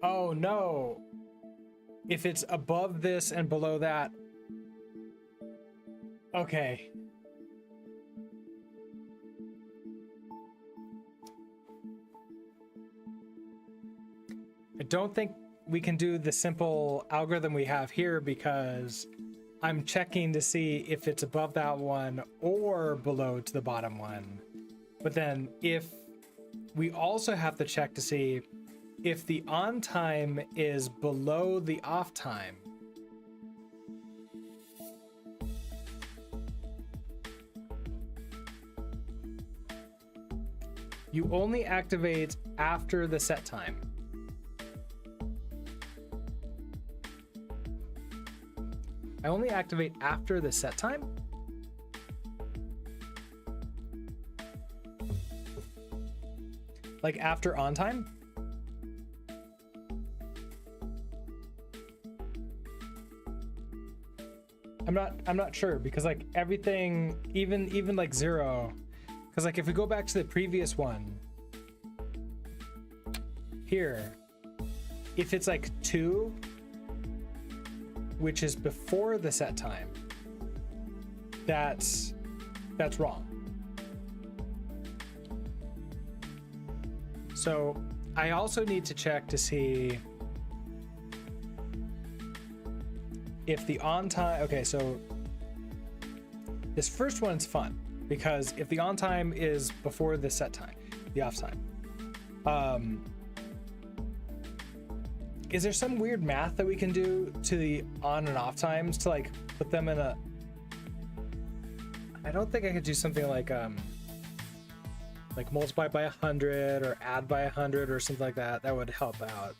Oh no. If it's above this and below that. Okay. I don't think we can do the simple algorithm we have here because I'm checking to see if it's above that one or below to the bottom one. But then if we also have to check to see if the on time is below the off time. You only activate after the set time. I only activate after the set time? Like after on time? I'm not sure because like everything, even like 0, because like if we go back to the previous one here, if it's like 2, which is before the set time, that's wrong. So I also need to check to see if the on time, okay, so this first one's fun because if the on time is before the set time, the off time, is there some weird math that we can do to the on and off times to like put them in a, I don't think I could do something like, like multiply by 100 or add by 100 or something like that. That would help out.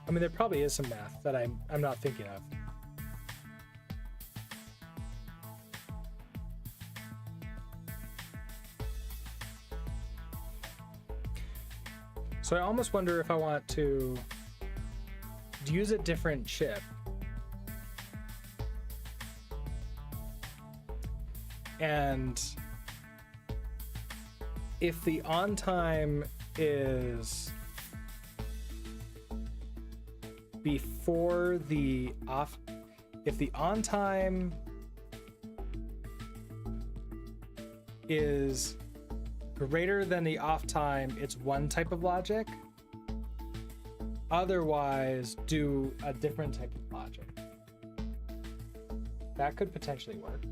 I mean, there probably is some math that I'm not thinking of. So I almost wonder if I want to use a different chip. And if the on time is before the off, if the on time is greater than the off time, it's one type of logic. Otherwise, do a different type of logic. That could potentially work.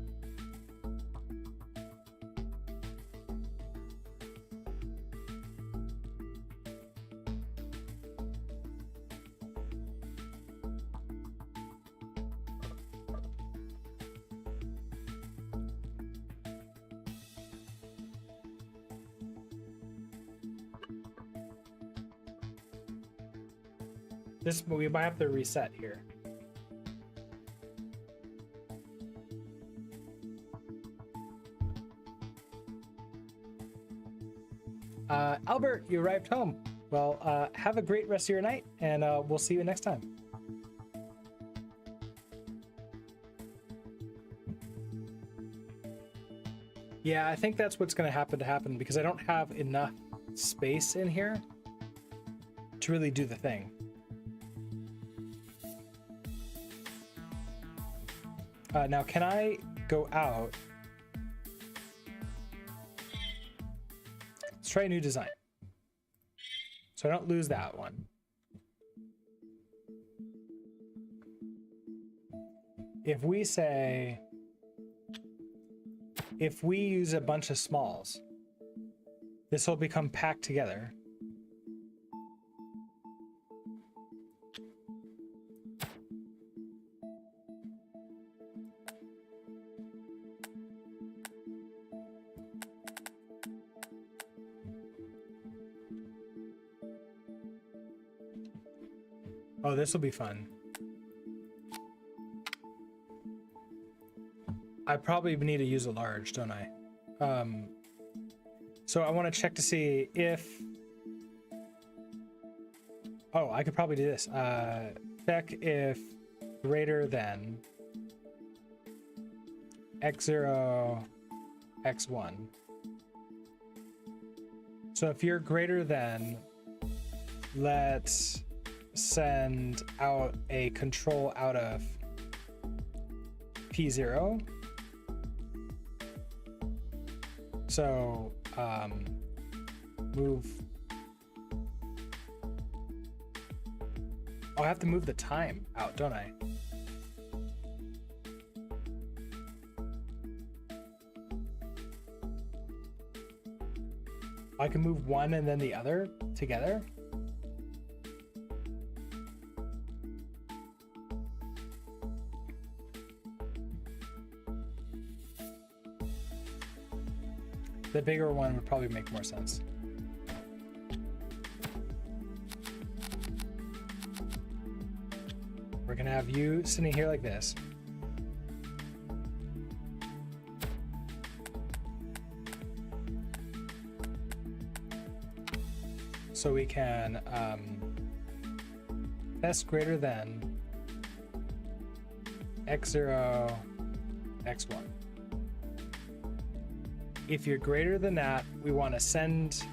We might have to reset here. Albert, you arrived home. Well, have a great rest of your night, and we'll see you next time. Yeah, I think that's what's going to happen because I don't have enough space in here to really do the thing. Now, can I go out? Let's try a new design. So I don't lose that one. If we say, if we use a bunch of smalls, this will become packed together. Oh, this will be fun. I probably need to use a large, don't I? So I want to check to see if... Oh, I could probably do this. Check if greater than x0, x1. So if you're greater than, let's send out a control out of P0. So move. Oh, I have to move the time out, don't I? I can move one and then the other together. The bigger one would probably make more sense. We're gonna have you sitting here like this. So we can s greater than x0, x1. If you're greater than that, we want to send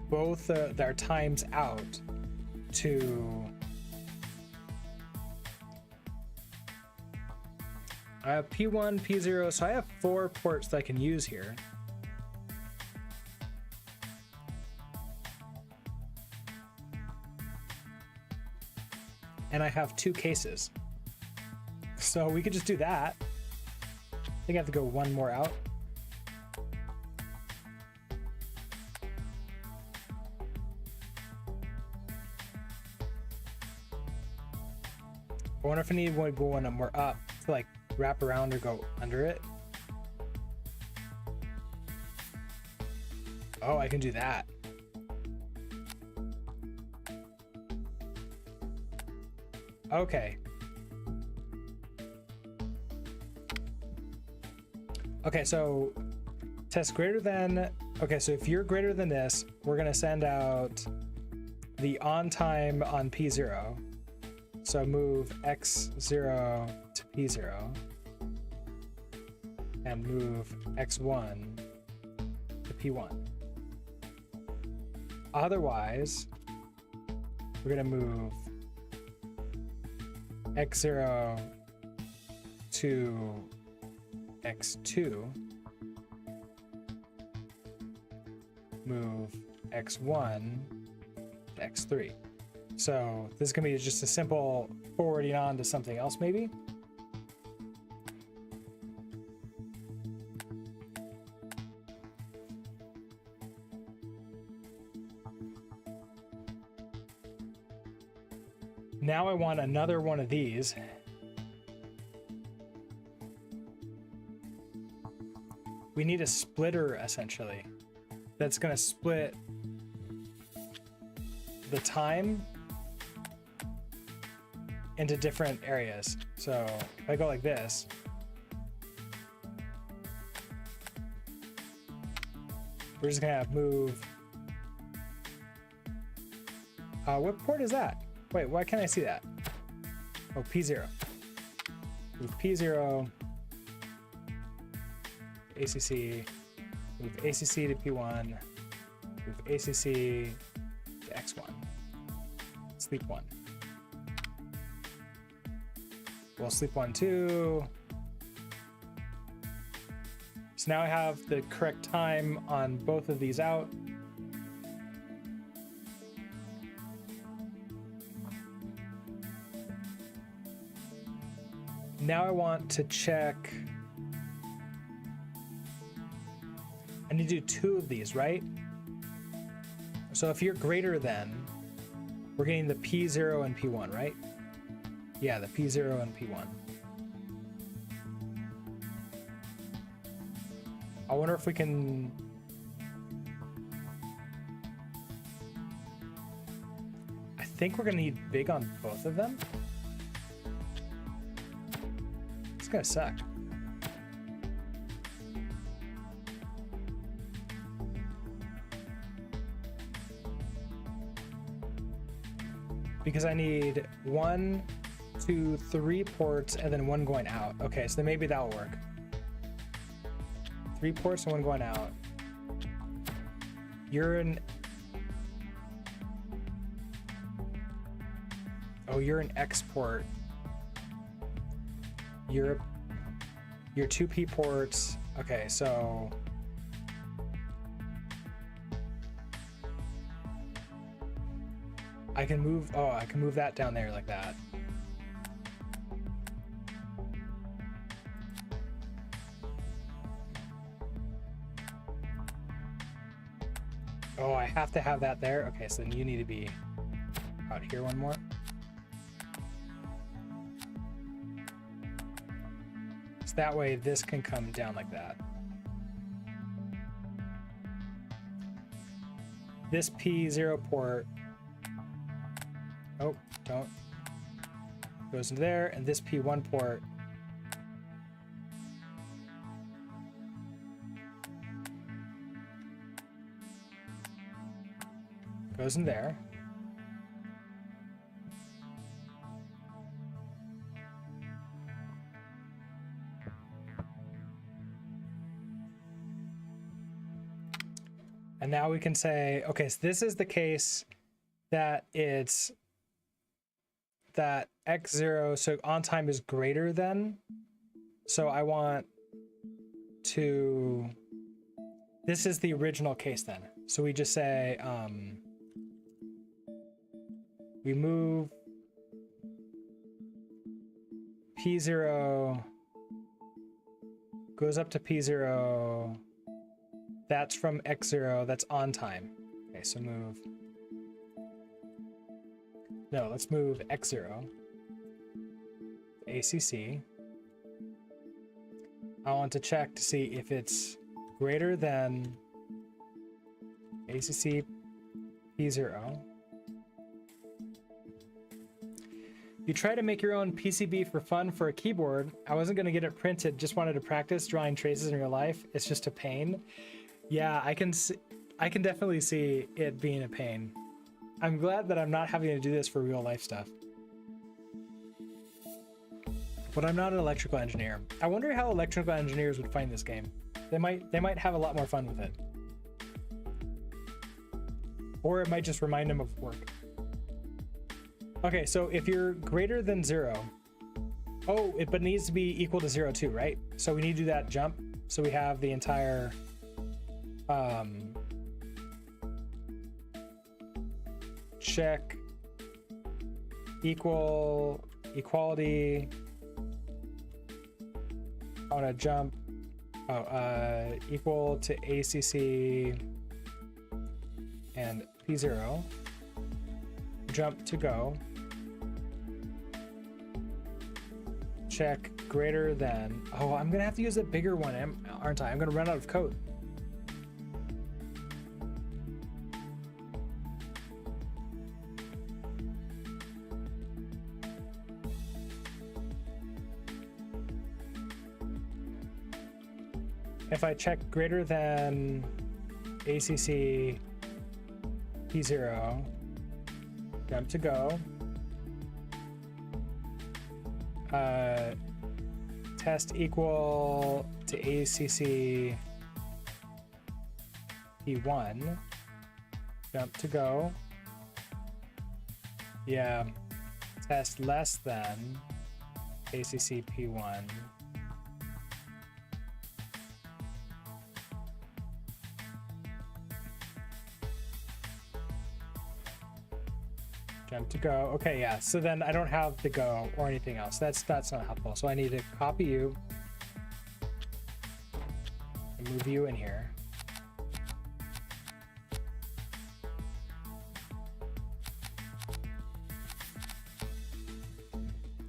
both our times out to I have P1, P0, so I have 4 ports that I can use here. And I have 2 cases. So we could just do that. I think I have to go one more out. I wonder if I need one more up to like wrap around or go under it. Oh, I can do that. Okay. Okay, so test greater than, okay, so if you're greater than this, we're gonna send out the on time on P0. So move X0 to P0 and move X1 to P1. Otherwise, we're gonna move X0 to X2, move X1 to X3. So this is gonna be just a simple forwarding on to something else maybe. Now I want another one of these. We need a splitter essentially that's going to split the time into different areas. So if I go like this, we're just going to move. What port is that? Wait, why can't I see that? Oh, P0. Move P0, ACC, move ACC to P1, move ACC to X1, sleep 1. We'll sleep 1 too. So now I have the correct time on both of these out. Now I want to check. I need to do 2 of these, right? So if you're greater than, we're getting the P0 and P1, right? Yeah, the P0 and P1. I wonder if we can. I think we're gonna need big on both of them. It's gonna suck. Because I need 1, 2, 3 ports and then 1 going out. Okay, so then maybe that'll work. 3 ports and 1 going out. You're an. Oh, you're an export. You're 2P ports. Okay, so. I can move, oh, I can move that down there like that. Oh, I have to have that there? Okay, so then you need to be out here 1 more. So that way this can come down like that. This P0 port, oh, don't, goes into there, and this P1 port goes in there. And now we can say, okay, so this is the case that it's that X0, so on time is greater than. So I want to, this is the original case then. So we just say, we move P0, goes up to P0, that's from X0, that's on time. Okay, so move, no, let's move X0, ACC, I want to check to see if it's greater than ACC P0. You try to make your own PCB for fun for a keyboard. I wasn't going to get it printed, just wanted to practice drawing traces in real life. It's just a pain. Yeah, I can definitely see it being a pain. I'm glad that I'm not having to do this for real life stuff. But I'm not an electrical engineer. I wonder how electrical engineers would find this game. They might have a lot more fun with it. Or it might just remind them of work. Okay, so if you're greater than 0, but it needs to be equal to 0 too, right? So we need to do that jump. So we have the entire check equality. I want to jump equal to ACC and P0. Jump to go. Check greater than. Oh, I'm gonna have to use a bigger one, aren't I? I'm gonna run out of code. If I check greater than ACC P0, jump to go. Test equal to ACC P1, jump to go. Yeah, test less than ACC P1. Jump to go. Okay, yeah. So then I don't have the go or anything else. That's not helpful. So I need to copy you and move you in here.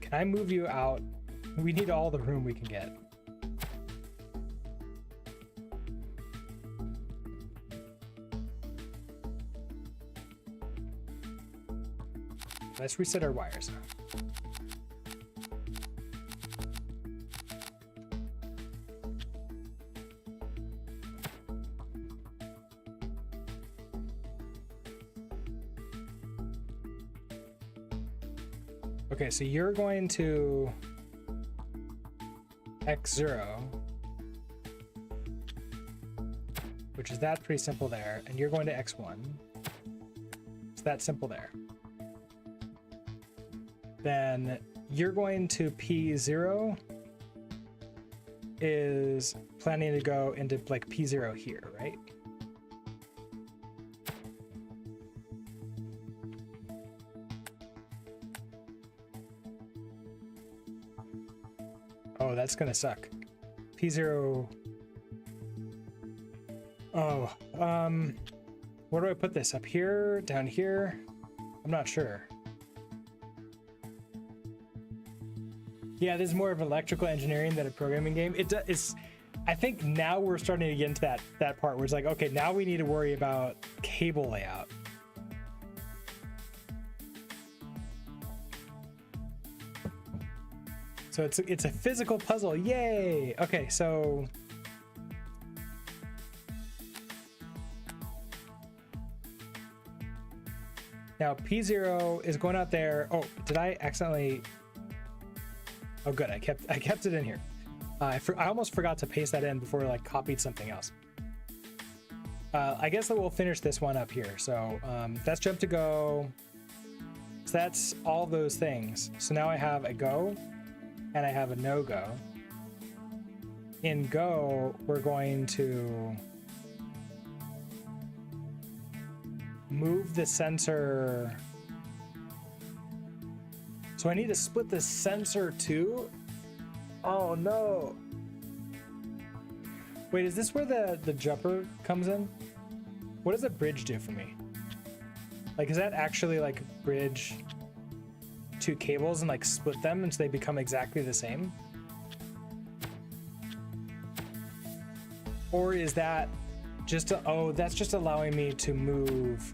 Can I move you out? We need all the room we can get. Let's reset our wires. Okay, so you're going to X0, which is that pretty simple there, and you're going to X1. It's that simple there. Then you're going to P0 is planning to go into like P0 here, right? Oh, that's gonna suck. P0. Oh, where do I put this? Up here? Down here? I'm not sure. Yeah, this is more of electrical engineering than a programming game. It's, I think now we're starting to get into that part where it's like, okay, now we need to worry about cable layout. So it's a physical puzzle. Yay! Okay, so now P0 is going out there. Oh, did I accidentally? Oh, good. I kept it in here. I almost forgot to paste that in before I like copied something else. I guess that we'll finish this one up here. So that's jump to go. So that's all those things. So now I have a go and I have a no go. In go, we're going to move the sensor. So I need to split the sensor too? Oh no. Wait, is this where the jumper comes in? What does a bridge do for me? Like, is that actually like bridge two cables and like split them until they become exactly the same? Or is that just oh, that's just allowing me to move.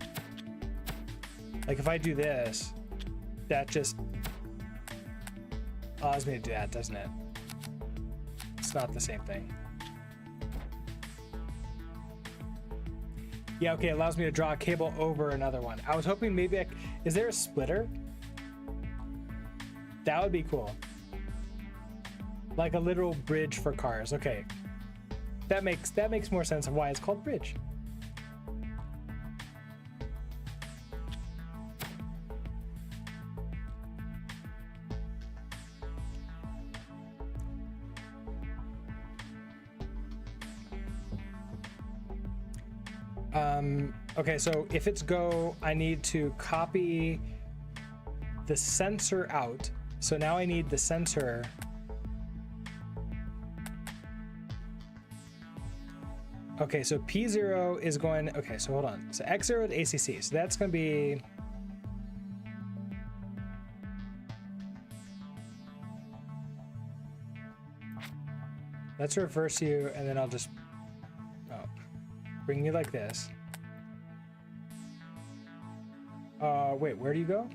Like if I do this, that just allows me to do that, doesn't it? It's not the same thing. Yeah, okay, it allows me to draw a cable over another one. I was hoping maybe is there a splitter? That would be cool. Like a literal bridge for cars. Okay. That makes more sense of why it's called bridge. Okay, so if it's go, I need to copy the sensor out. So now I need the sensor. Okay, so P0 is going, okay, so hold on. So X0 is ACC, so that's going to be, let's reverse you, and then I'll just, bring you like this. Wait, where do you go?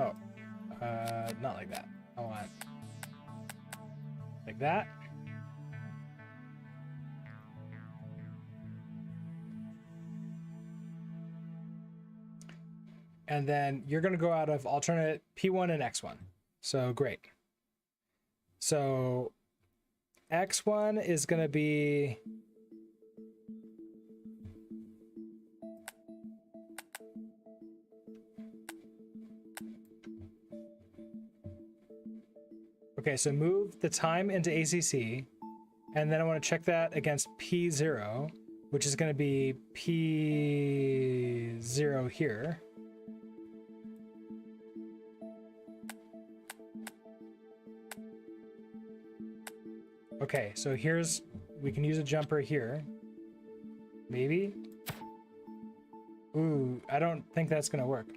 Oh, not like that. I want like that. And then you're going to go out of alternate P1 and X1. So great. So X1 is going to be okay, so move the time into ACC, and then I want to check that against P0, which is going to be P0 here. Okay, so here's, we can use a jumper here. Maybe? Ooh, I don't think that's gonna work.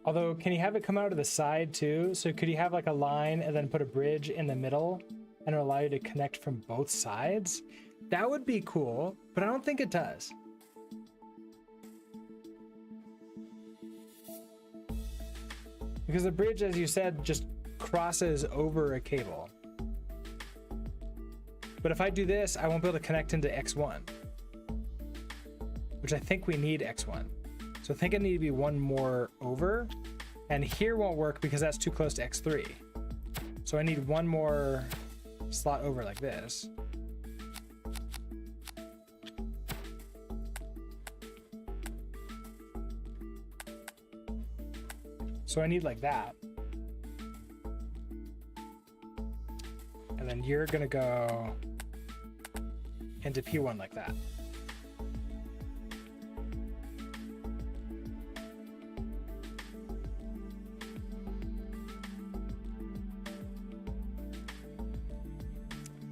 Although, can you have it come out of the side too? So could you have like a line and then put a bridge in the middle and allow you to connect from both sides? That would be cool, but I don't think it does. Because the bridge, as you said, just crosses over a cable. But if I do this, I won't be able to connect into X1, which I think we need X1. So I think I need to be one more over, and here won't work because that's too close to X3. So I need one more slot over like this. So I need like that. And then you're gonna go into P1 like that.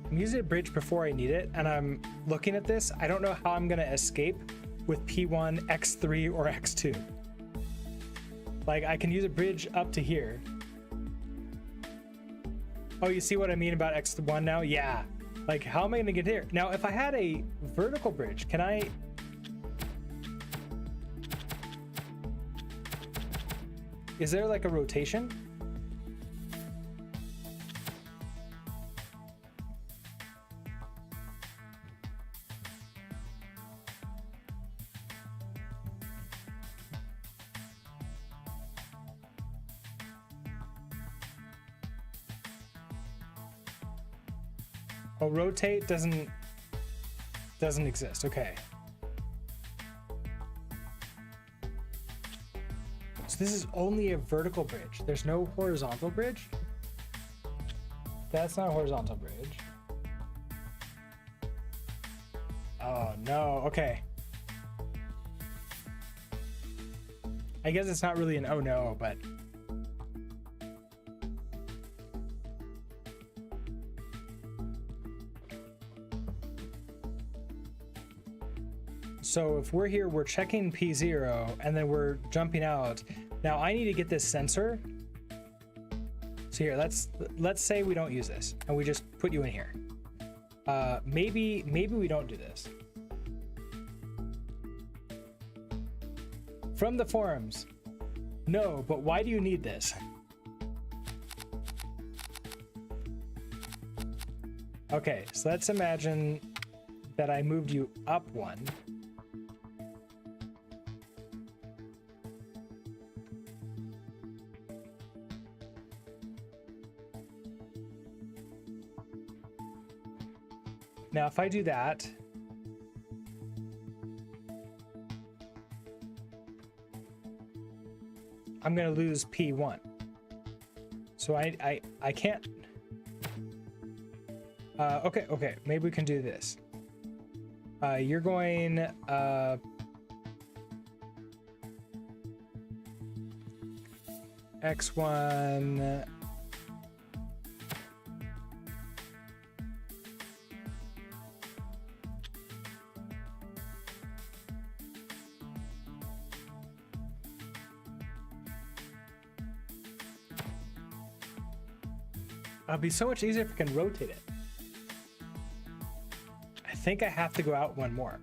I'm using a bridge before I need it, and I'm looking at this. I don't know how I'm gonna escape with P1, X3, or X2. Like, I can use a bridge up to here. Oh, you see what I mean about X1 now? Yeah. Like, how am I gonna get here? Now, if I had a vertical bridge, can I... Is there like a rotation? Oh, rotate doesn't exist. Okay. So this is only a vertical bridge. There's no horizontal bridge. That's not a horizontal bridge. Oh no. Okay. I guess it's not really an oh no, but So if we're here, we're checking P0 and then we're jumping out. Now I need to get this sensor. So here, let's say we don't use this and we just put you in here. Maybe we don't do this. From the forums. No, but why do you need this? Okay, so let's imagine that I moved you up one. Now, if I do that, I'm going to lose P1. So I can't. Okay, maybe we can do this. You're going X1. It'll be so much easier if we can rotate it. I think I have to go out one more.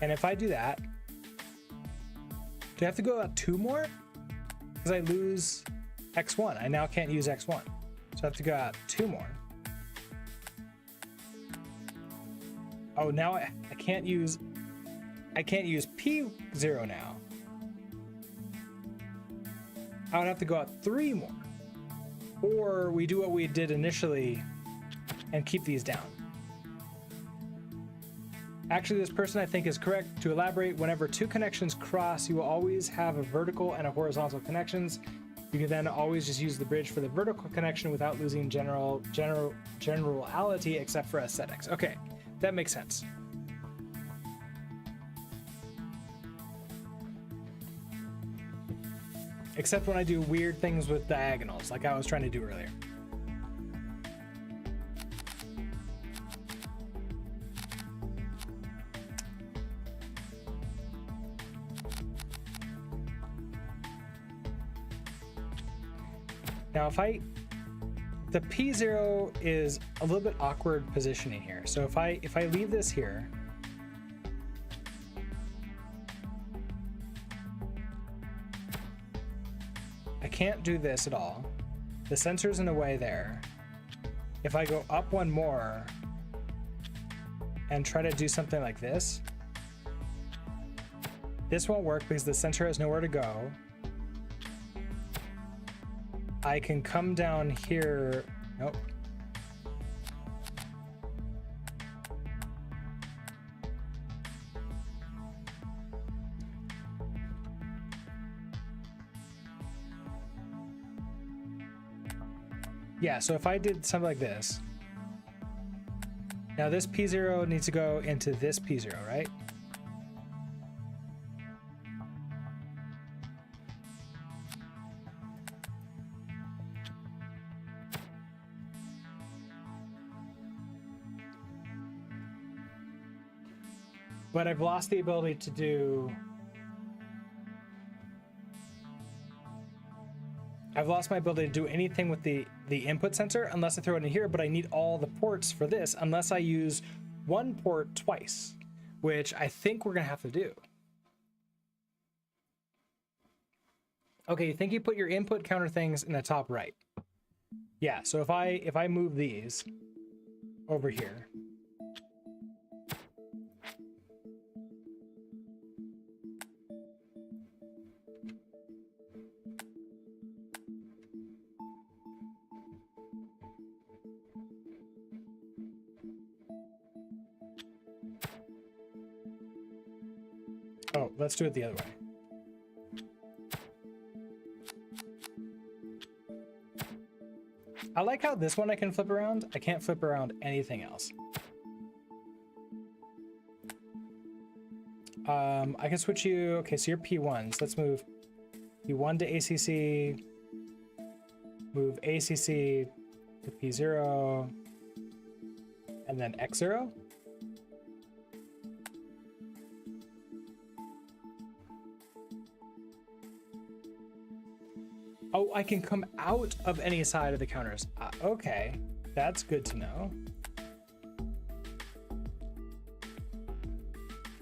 And if I do that, do I have to go out two more? Because I lose X1. I now can't use X1. So I have to go out two more. Oh, now I can't use P0 now. I would have to go out three more. Or we do what we did initially and keep these down. Actually, this person I think is correct. To elaborate, whenever two connections cross, you will always have a vertical and a horizontal connections. You can then always just use the bridge for the vertical connection without losing generality except for aesthetics. Okay, that makes sense. Except when I do weird things with diagonals, like I was trying to do earlier. Now, the P0 is a little bit awkward positioning here. So if I leave this here, I can't do this at all. The sensor's in a way there. If I go up one more and try to do something like this, this won't work because the sensor has nowhere to go. I can come down here. Nope. Yeah, so if I did something like this, now this P0 needs to go into this P0, right? But I've lost the ability to do... I've lost my ability to do anything with the input sensor unless I throw it in here, but I need all the ports for this unless I use one port twice, which I think we're gonna have to do. Okay, you think you put your input counter things in the top right. Yeah, so if I move these over here, oh, let's do it the other way. I like how this one I can flip around. I can't flip around anything else. I can switch you. Okay, so you're P1s. Let's move P1 to ACC. Move ACC to P0. and then X0. Oh, I can come out of any side of the counters. Okay, that's good to know.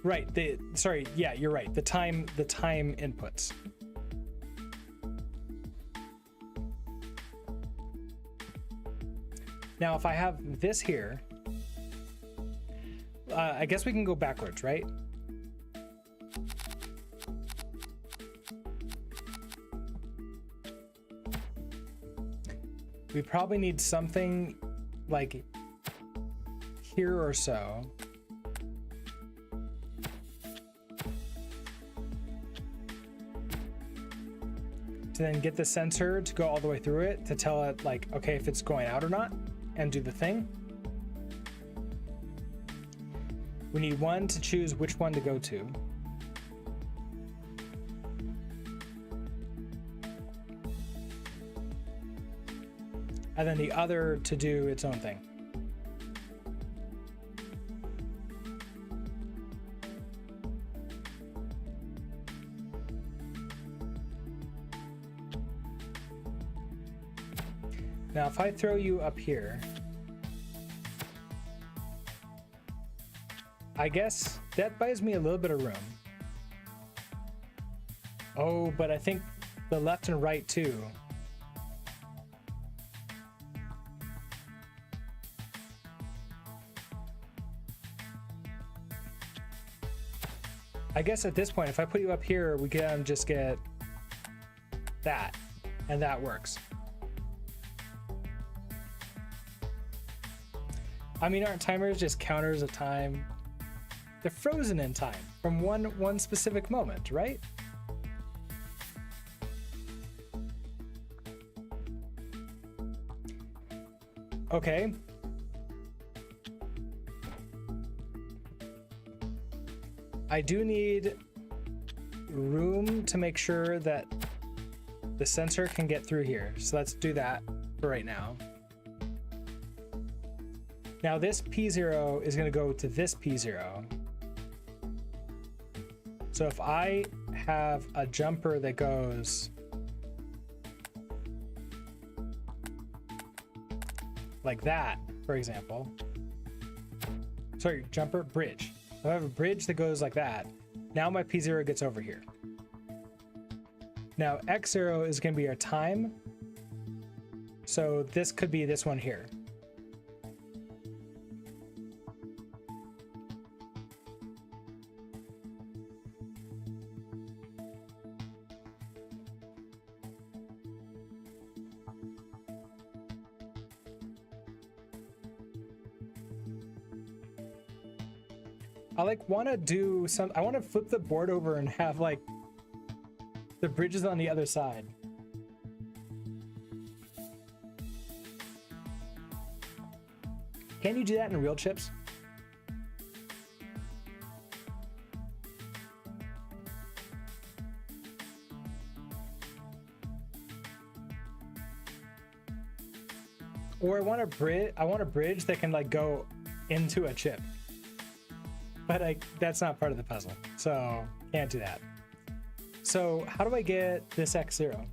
Right, sorry, yeah, you're right. The time inputs. Now, if I have this here, I guess we can go backwards, right? We probably need something like here or so. To then get the sensor to go all the way through it to tell it like, okay, if it's going out or not, and do the thing. We need one to choose which one to go to. And then the other to do its own thing. Now, if I throw you up here, I guess that buys me a little bit of room. Oh, but I think the left and right too. I guess at this point, if I put you up here, we can just get that, and that works. I mean, aren't timers just counters of time? They're frozen in time from one specific moment, right? Okay. I do need room to make sure that the sensor can get through here. So let's do that for right now. Now this P0 is going to go to this P0. So if I have a jumper that goes like that, for example. Sorry, jumper, bridge. If I have a bridge that goes like that, now my P0 gets over here. Now X0 is going to be our time. So this could be this one here. I like want to do some, I want to flip the board over and have like the bridges on the other side. Can you do that in real chips? Or I want a bridge that can like go into a chip. But that's not part of the puzzle, so can't do that. So how do I get this X0?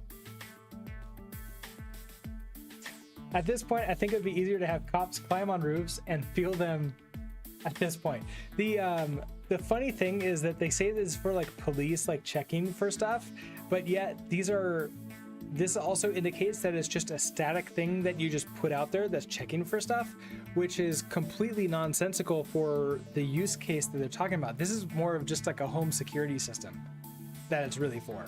At this point, I think it would be easier to have cops climb on roofs and feel them at this point. The funny thing is that they say this is for like police, like checking for stuff, but yet this also indicates that it's just a static thing that you just put out there that's checking for stuff, which is completely nonsensical for the use case that they're talking about. This is more of just like a home security system that it's really for.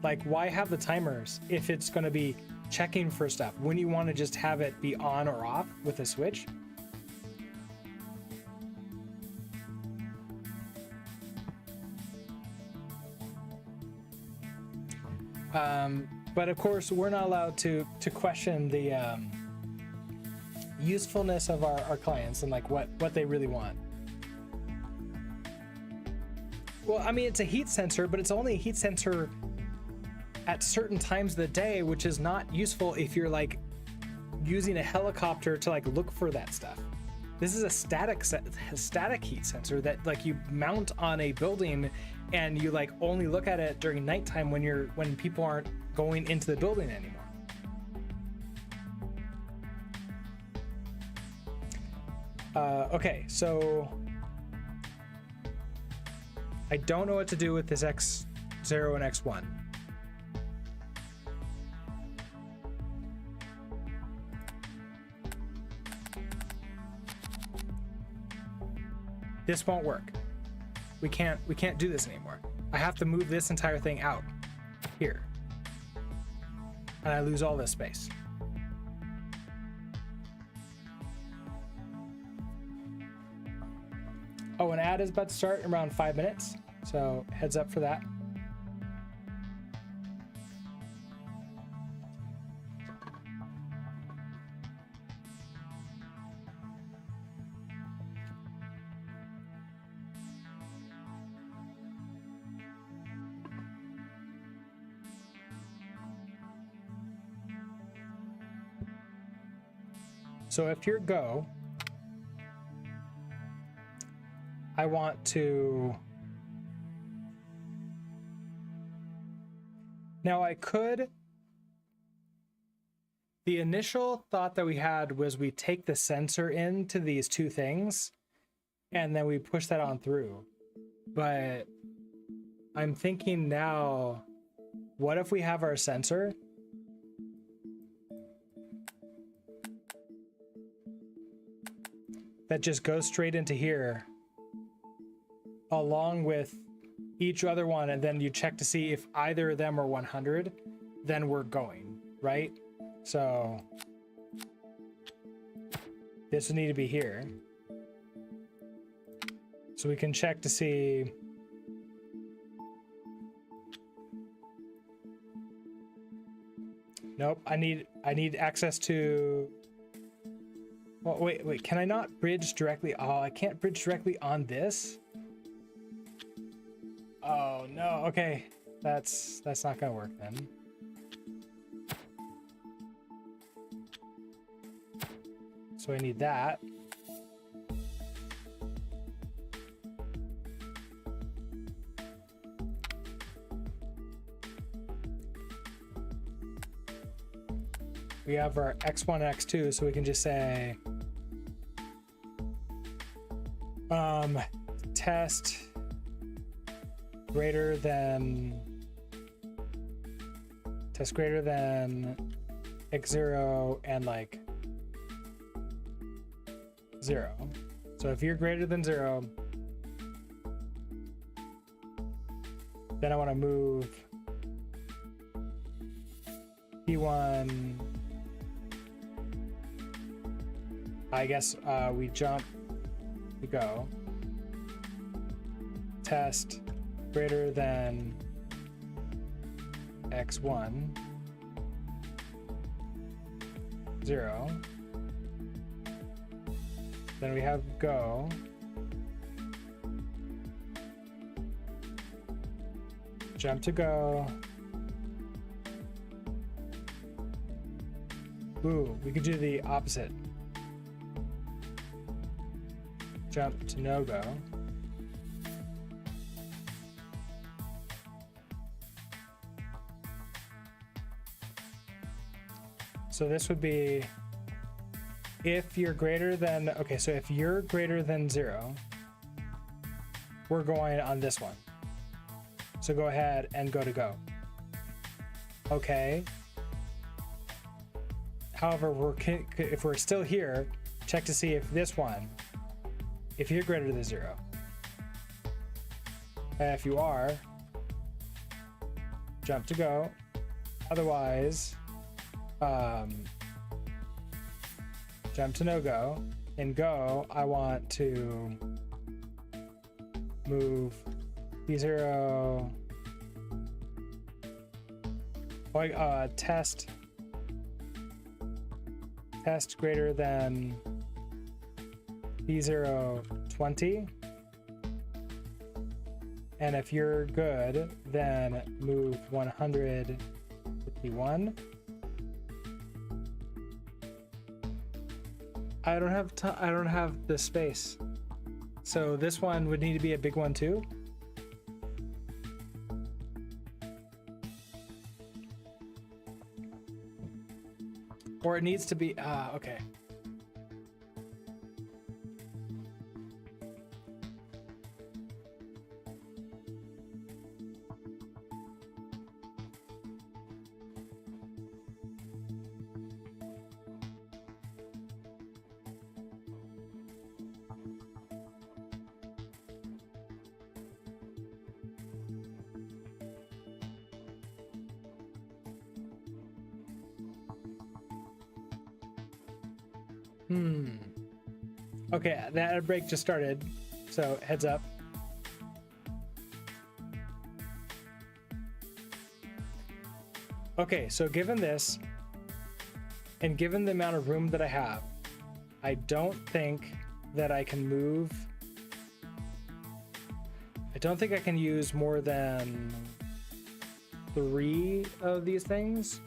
Like, why have the timers if it's going to be checking for stuff when you want to just have it be on or off with a switch? But of course, we're not allowed to question the usefulness of our clients and like what they really want. Well, I mean, it's a heat sensor, but it's only a heat sensor at certain times of the day, which is not useful if you're like using a helicopter to like look for that stuff. This is a static heat sensor that like you mount on a building, and you like only look at it during nighttime when people aren't going into the building anymore. Okay, so I don't know what to do with this X0 and X1. This won't work. We can't do this anymore. I have to move this entire thing out here. And I lose all this space. Oh, an ad is about to start in around 5 minutes. So heads up for that. So if you're Go, I want to... Now I could... The initial thought that we had was we take the sensor into these two things and then we push that on through. But I'm thinking now, what if we have our sensor that just goes straight into here along with each other one, and then you check to see if either of them are 100, then we're going, right? So this would need to be here. So we can check to see. Nope, I need access to... Well, wait, can I not bridge directly? Oh, I can't bridge directly on this? Oh, no, okay. That's not gonna work then. So I need that. We have our X1 and X2, so we can just say test greater than X0 and like 0. So if you're greater than 0, then I want to move P1. I guess we jump, we go. Test greater than X1, 0. Then we have go. Jump to go. Ooh, we could do the opposite. Jump to no go. So this would be if you're greater than, okay, so if you're greater than 0, we're going on this one. So go ahead and go to go. Okay. However, if we're still here, check to see if this one, if you're greater than 0. If you are, jump to go. Otherwise, jump to no go. In go, I want to move B0. Test greater than B0 20. And if you're good, then move 151. I don't have the space. So this one would need to be a big one too. Or it needs to be, okay. Okay, that break just started, so heads up. Okay, so given this, and given the amount of room that I have, I don't think that I can move. I don't think I can use more than 3 of these things.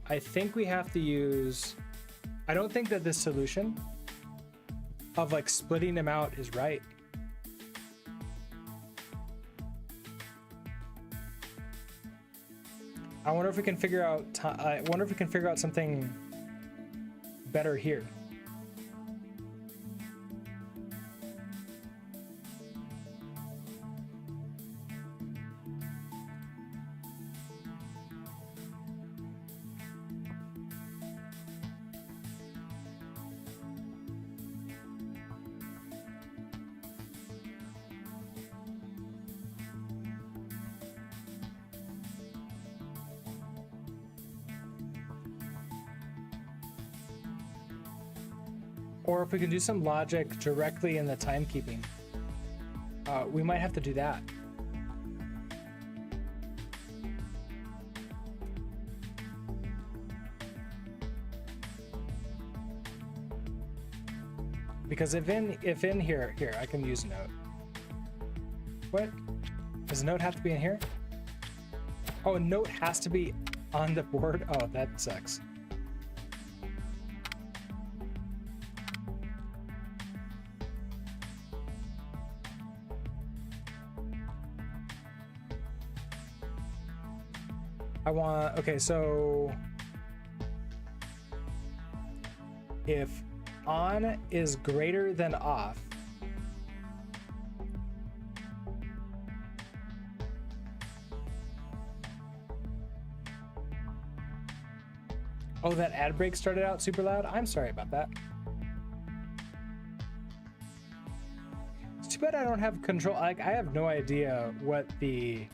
I think we have to use, I don't think that this solution of like splitting them out is right. I wonder if we can figure out, something better here. Or if we can do some logic directly in the timekeeping, we might have to do that. Because if in here, I can use a note. What? Does a note have to be in here? Oh, a note has to be on the board? Oh, that sucks. Okay, so if on is greater than off, oh, that ad break started out super loud. I'm sorry about that. It's too bad I don't have control. Like, I have no idea what the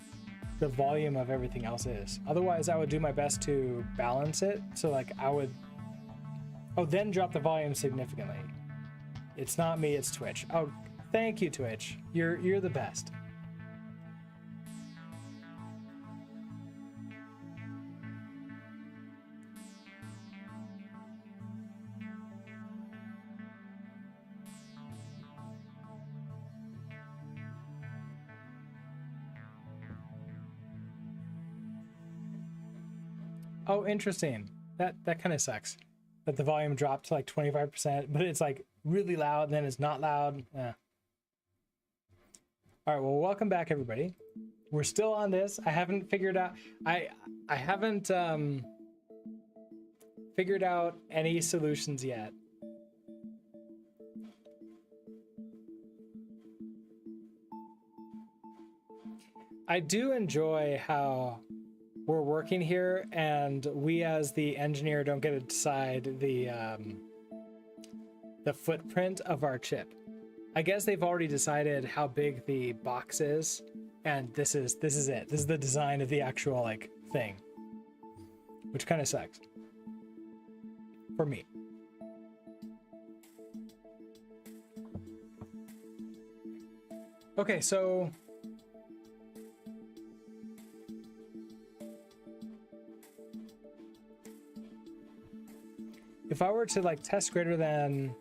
volume of everything else is. Otherwise, I would do my best to balance it. So like I would, oh, then drop the volume significantly. It's not me, it's Twitch. Oh, thank you, Twitch. You're the best. Oh, interesting. That kind of sucks. That the volume dropped to like 25%, but it's like really loud, and then it's not loud. All right, well, welcome back, everybody. We're still on this. I haven't figured out. I haven't figured out any solutions yet. I do enjoy how we're working here, and we as the engineer don't get to decide the footprint of our chip. I guess they've already decided how big the box is, and this is it. This is the design of the actual like thing, which kind of sucks for me. Okay, so if I were to like test greater than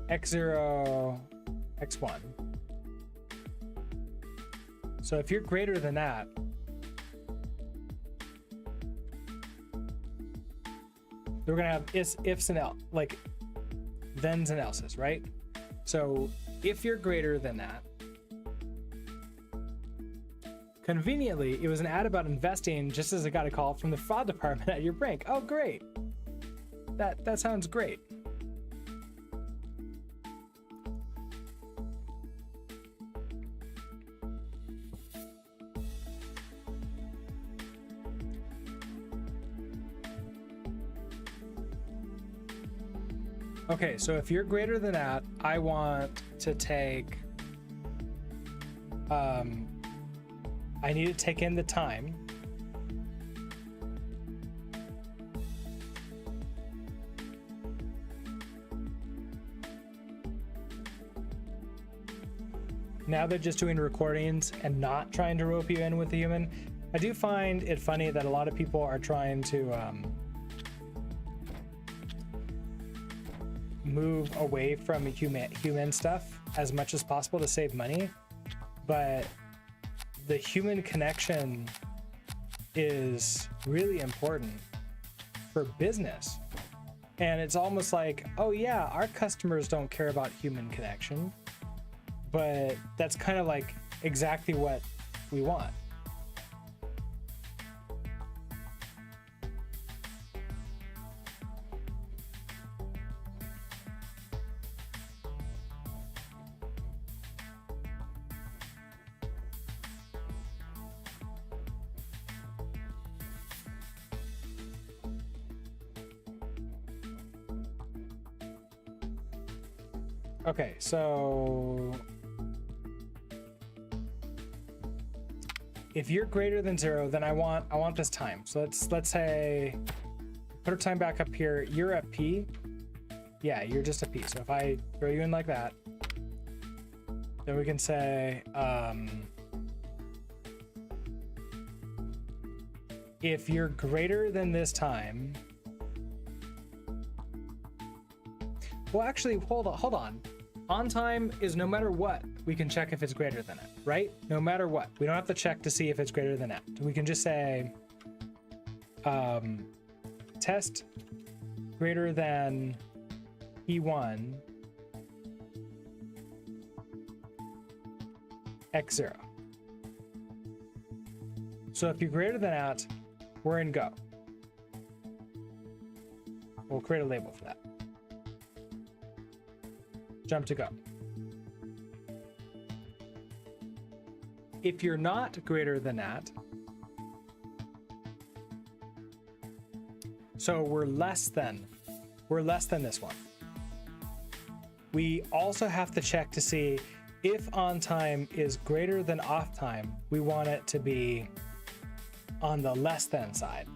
x0, x1, So if you're greater than that, we're gonna have ifs and else, like thens and else's, right? So if you're greater than that, conveniently, it was an ad about investing just as I got a call from the fraud department at your bank. Oh, great. That sounds great. Okay, so if you're greater than that, I want to take, I need to take in the time. Now they're just doing recordings and not trying to rope you in with the human. I do find it funny that a lot of people are trying to move away from human stuff as much as possible to save money, but the human connection is really important for business. And it's almost like, oh yeah, our customers don't care about human connection, but that's kind of like exactly what we want. Okay, so if you're greater than 0, then I want this time. So let's say, put our time back up here. You're a P. Yeah, you're just a P. So if I throw you in like that, then we can say, if you're greater than this time, well, actually, hold on. On time is no matter what, we can check if it's greater than it, right? No matter what. We don't have to check to see if it's greater than that. We can just say, test greater than P1 X0. So if you're greater than that, we're in go. We'll create a label for that. Jump to go. If you're not greater than that, so we're less than this one. We also have to check to see if on time is greater than off time, we want it to be on the less than side.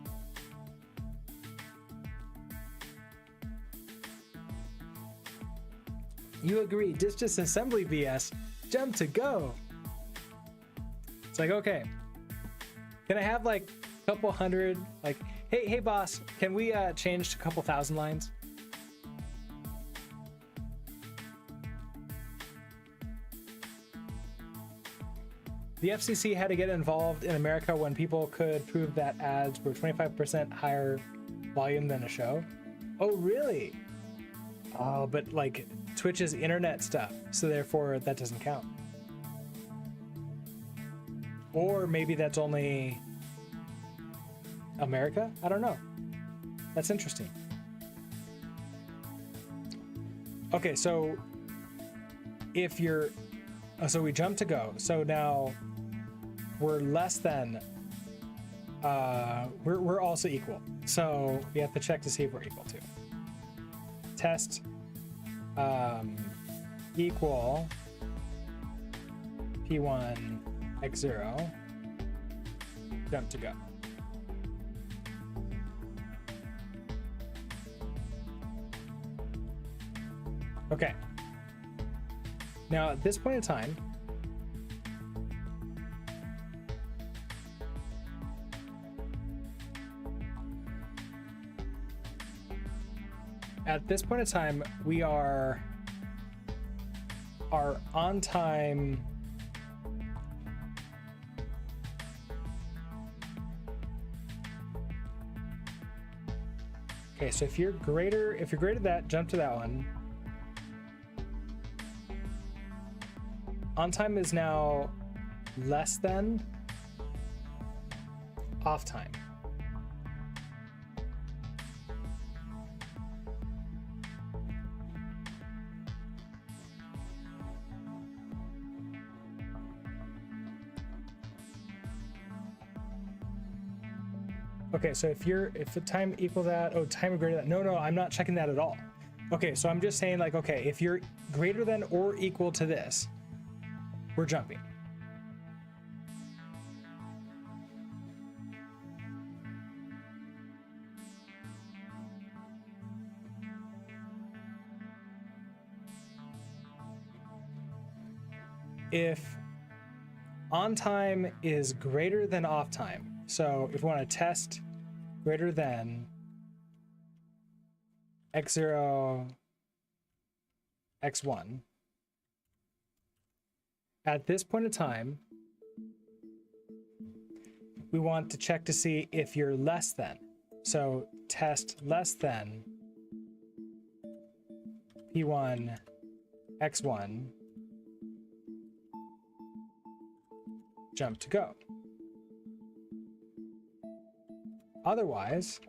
You agree, disassembly BS, jump to go. It's like, okay, can I have like a couple hundred, like, hey boss, can we change to a couple thousand lines? The FCC had to get involved in America when people could prove that ads were 25% higher volume than a show. Oh, really? Oh, but like Twitch is internet stuff, so therefore that doesn't count. Or maybe that's only America? I don't know. That's interesting. Okay, so if you're, so we jump to go. So now we're less than, we're also equal. So we have to check to see if we're equal to. Test equal P1 X0, jump to go. Okay. Now at this point in time, we are on time Okay, so if you're greater than that, jump to that one. On time is now less than off time. Okay, so if the time equal that, oh, time greater than, no, I'm not checking that at all. Okay, so I'm just saying like, okay, if you're greater than or equal to this, we're jumping. If on time is greater than off time, so if we want to test greater than x0, x1, at this point in time, we want to check to see if you're less than. So test less than p1, x1, jump to go. Otherwise,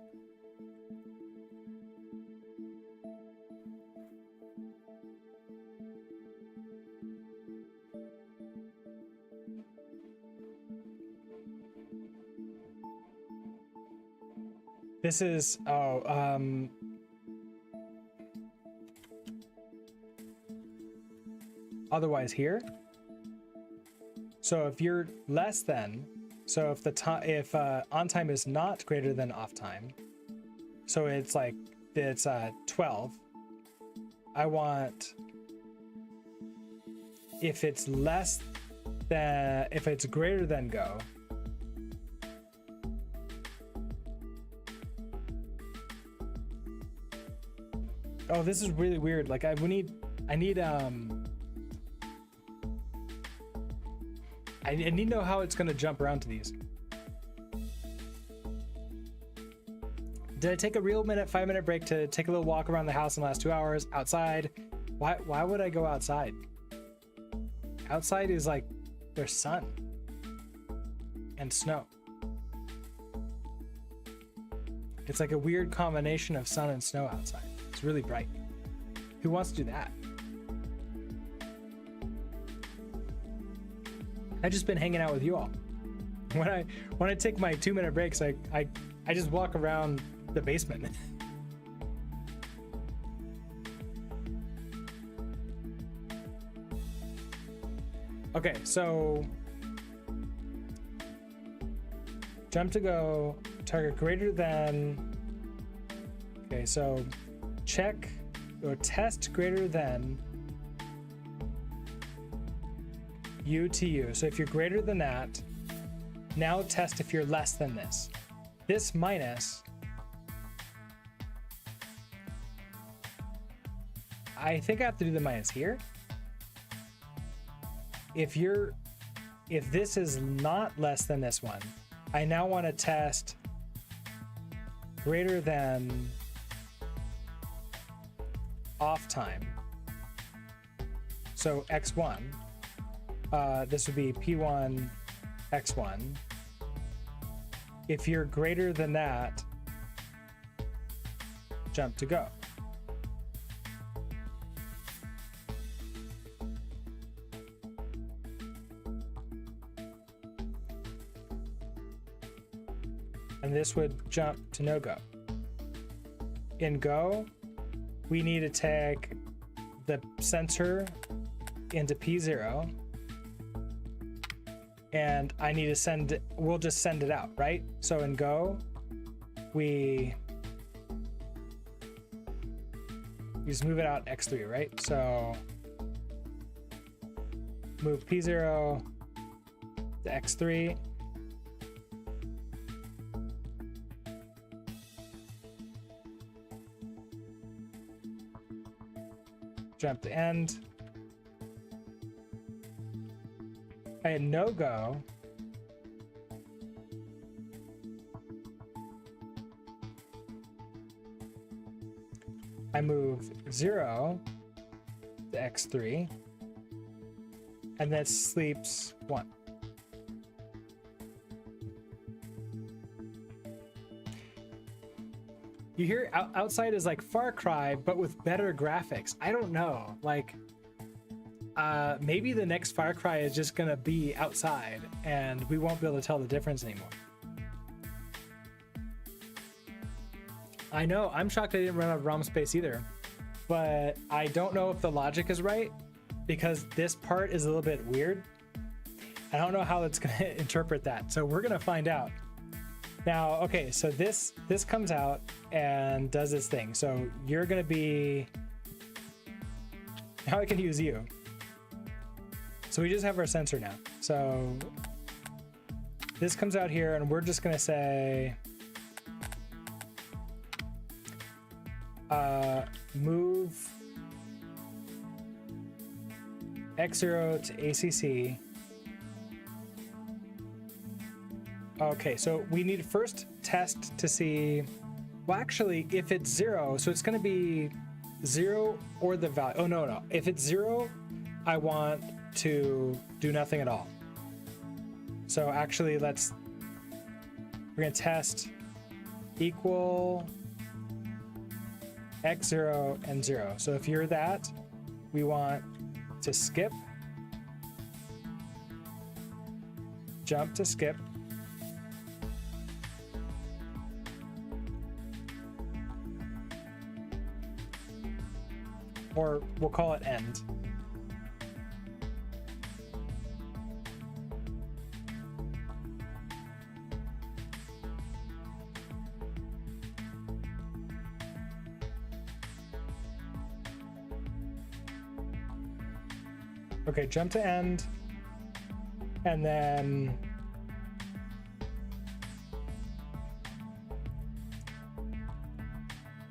this is, otherwise here. So if you're less than, so if the time, if on time is not greater than off time, so it's like, it's 12, I want, if it's less than, if it's greater than go, oh, this is really weird. Like I need to know how it's gonna jump around to these. Did I take a real 5-minute break to take a little walk around the house in the last 2 hours outside? Why would I go outside? Outside is like, there's sun and snow. It's like a weird combination of sun and snow outside. It's really bright. Who wants to do that? I've just been hanging out with you all. When I take my 2-minute breaks, I just walk around the basement. Okay, so jump to go, target greater than. Okay, so check or test greater than U to U. So if you're greater than that, now test if you're less than this. This minus, I think I have to do the minus here. If this is not less than this one, I now want to test greater than off time. So x1, this would be p1, x1. If you're greater than that, jump to go. And this would jump to no go. In go, we need to take the sensor into P0, and I need to we'll just send it out, right? So in go, we just move it out X3, right? So move P0 to X3. Jump to end. I had no go. I move 0 to x3, and then sleeps 1. You hear outside is like Far Cry, but with better graphics. I don't know. Like, maybe the next Far Cry is just gonna be outside, and we won't be able to tell the difference anymore. I know. I'm shocked I didn't run out of ROM space either, but I don't know if the logic is right because this part is a little bit weird. I don't know how it's gonna interpret that, so we're gonna find out. Now, okay, so this comes out and does this thing. So you're gonna be, now I can use you. So we just have our sensor now. So this comes out here and we're just gonna say, move X0 to ACC. Okay, so we need to first test to see, well, actually, if it's 0, so it's going to be 0 or the value. Oh, no. If it's 0, I want to do nothing at all. So actually, we're going to test equal X0 and 0. So if you're that, we want to skip, jump to skip, or we'll call it end. Okay, jump to end, and then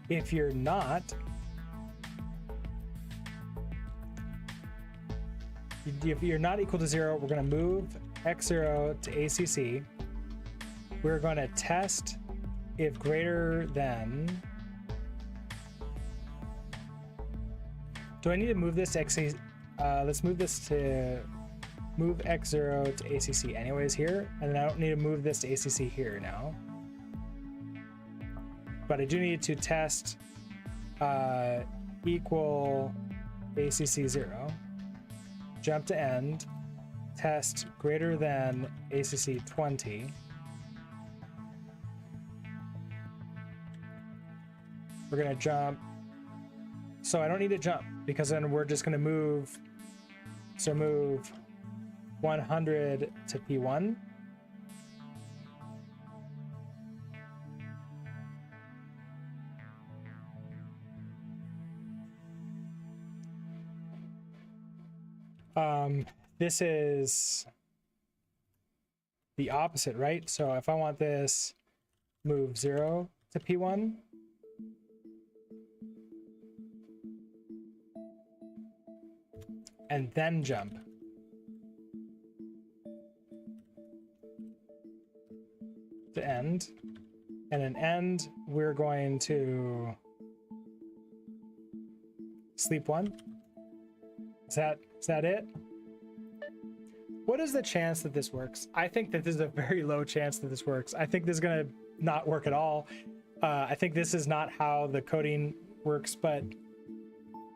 if you're not, if you're not equal to 0, we're going to move X0 to ACC. We're going to test if greater than. Do I need to move this to ACC? Let's move this to move X0 to ACC anyways here, and then I don't need to move this to ACC here now. But I do need to test equal ACC 0. Jump to end, test greater than ACC 20. We're gonna jump. So I don't need to jump because then we're just gonna move. So move 100 to P1. This is the opposite, right? So if I want this, move 0 to P1. And then jump. To end. And in end, we're going to sleep 1. Is that it? What is the chance that this works? I think that this is a very low chance that this works. I think this is gonna not work at all. I think this is not how the coding works, but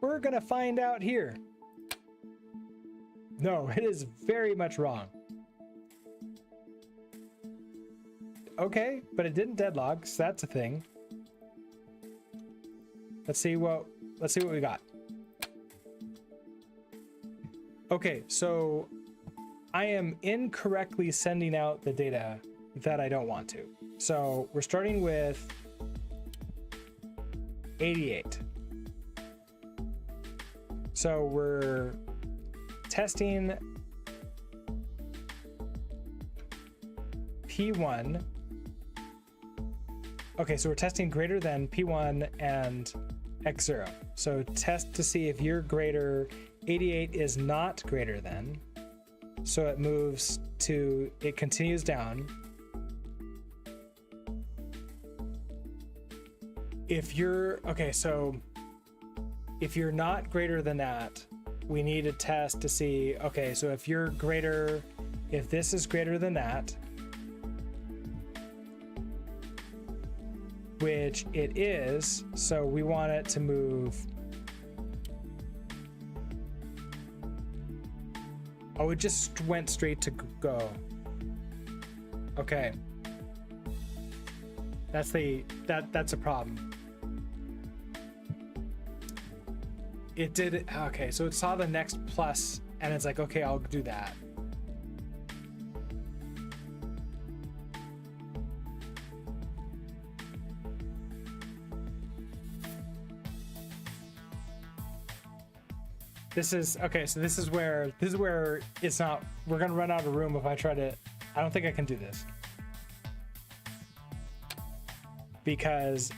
we're gonna find out here. No, it is very much wrong. Okay, but it didn't deadlock, so that's a thing. Let's see what we got. Okay, so I am incorrectly sending out the data that I don't want to. So we're starting with 88. So we're testing P1. Okay, so we're testing greater than P1 and X0. So test to see if you're greater. 88 is not greater than. So it moves to, it continues down. If you're, okay, so if you're not greater than that, we need to test to see, okay, so if this is greater than that, which it is, so we want it to move. Oh, it just went straight to go. Okay. That's a problem. It did, okay, so it saw the next plus and it's like, okay, I'll do that. This is, okay, so this is where it's not, we're gonna run out of room if I try to, I don't think I can do this. Because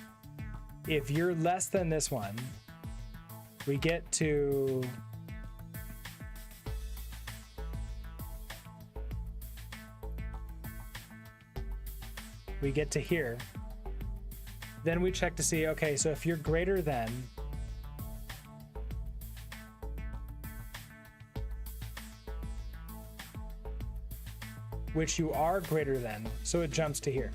if you're less than this one, we get to here. Then we check to see, okay, so if you're greater than, which you are greater than, so it jumps to here.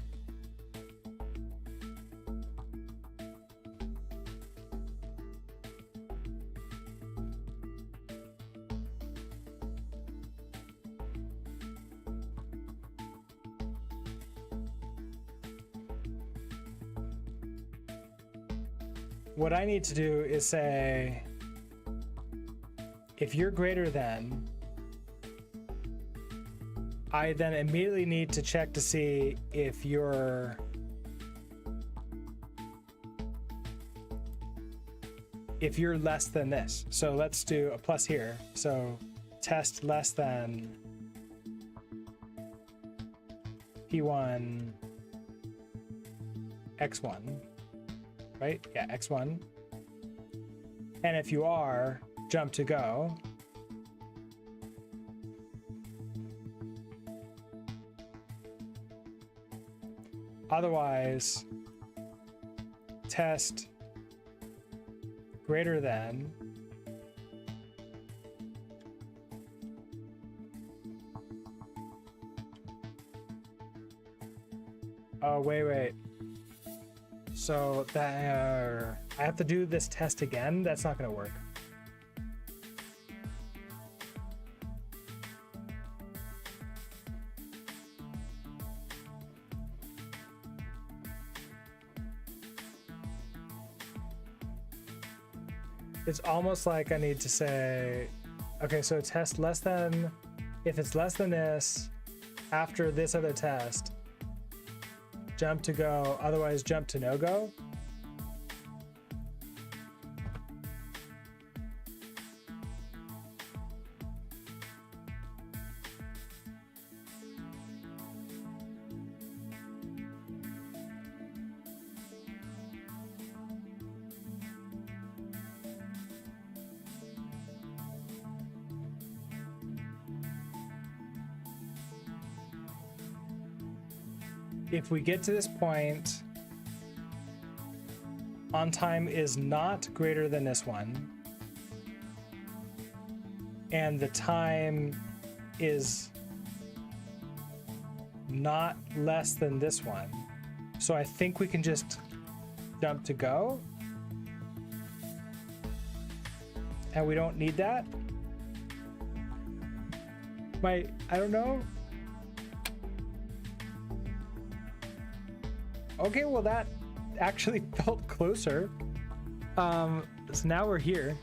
What I need to do is say, if you're greater than, I then immediately need to check to see if you're less than this. So let's do a plus here. So test less than P1 X1, right? Yeah, X1. And if you are, jump to go. Otherwise, test greater than oh wait, so that I have to do this test again. That's not going to work. It's almost like I need to say, okay, so test less than, if it's less than this, after this other test, jump to go, otherwise jump to no go. If we get to this point, on time is not greater than this one, and the time is not less than this one. So I think we can just jump to go. And we don't need that. I don't know. Okay, well that actually felt closer. So now we're here.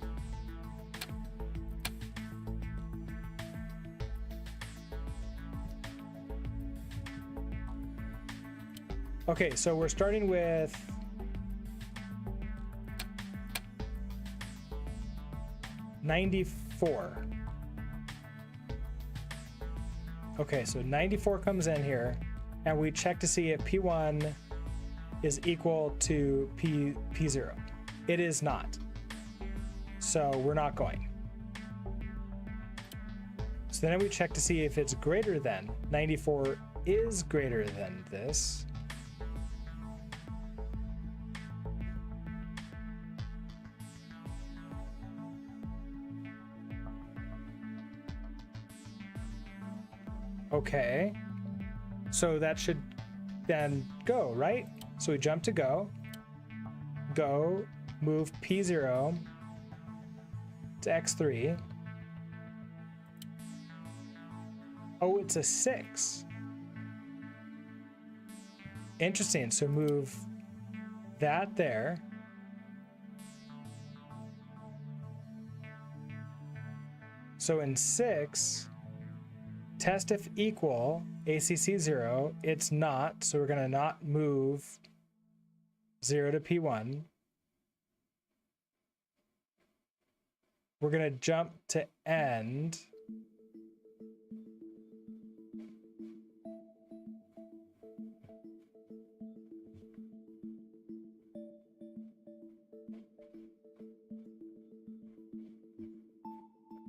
Okay, so we're starting with $94. Okay, so 94 comes in here, and we check to see if P1 is equal to P0. It is not. So we're not going. So then we check to see if it's greater than. 94 is greater than this. Okay. So that should then go, right? So we jump to go. Go, move P0 to X3. Oh, it's a 6. Interesting. So move that there. So in 6, test if equal ACC 0. It's not, so we're going to not move 0 to P1. We're going to jump to end.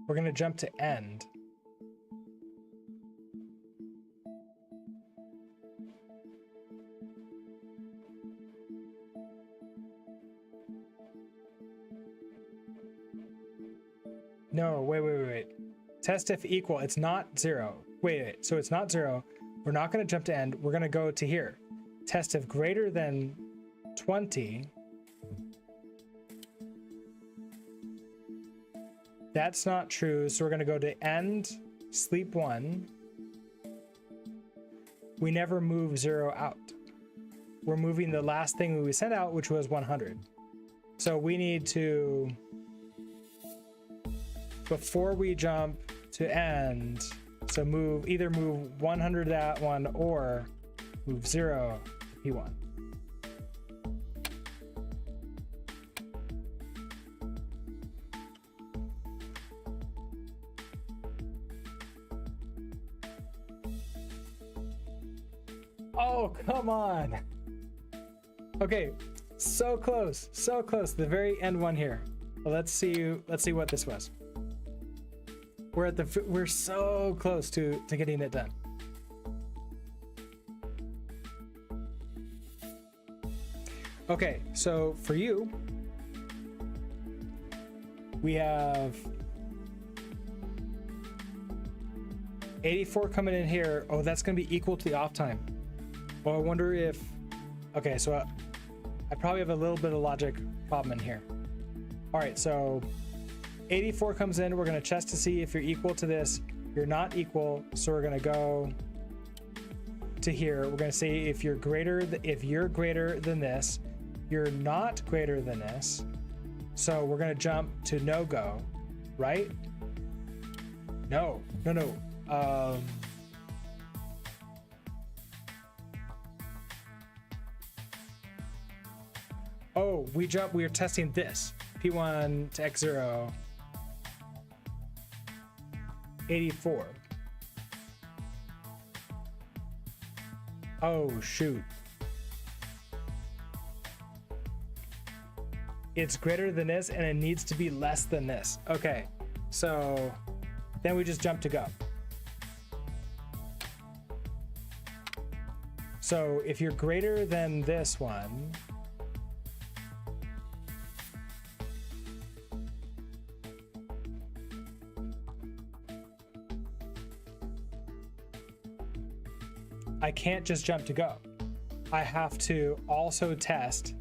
We're going to jump to end. No, wait. Test if equal. It's not 0. Wait. So it's not 0. We're not going to jump to end. We're going to go to here. Test if greater than 20. That's not true. So we're going to go to end, sleep 1. We never move 0 out. We're moving the last thing we sent out, which was 100. So we need to, before we jump to end, so either move 100 to that one or move 0 to P1. Oh, come on. Okay, so close, the very end one here. Well, let's see what this was. We're so close to getting it done. Okay, so for you, we have 84 coming in here. Oh, that's gonna be equal to the off time. Well, I wonder if, okay, so I probably have a little bit of logic problem in here. All right, so 84 comes in. We're gonna test to see if you're equal to this. You're not equal, so we're gonna go to here. We're gonna see if you're greater than this. You're not greater than this. So we're gonna jump to no go, right? No. Oh, we are testing this. P1 to X0. 84. Oh, shoot. It's greater than this and it needs to be less than this. Okay, so then we just jump to go. So if you're greater than this one, I can't just jump to go. I have to also test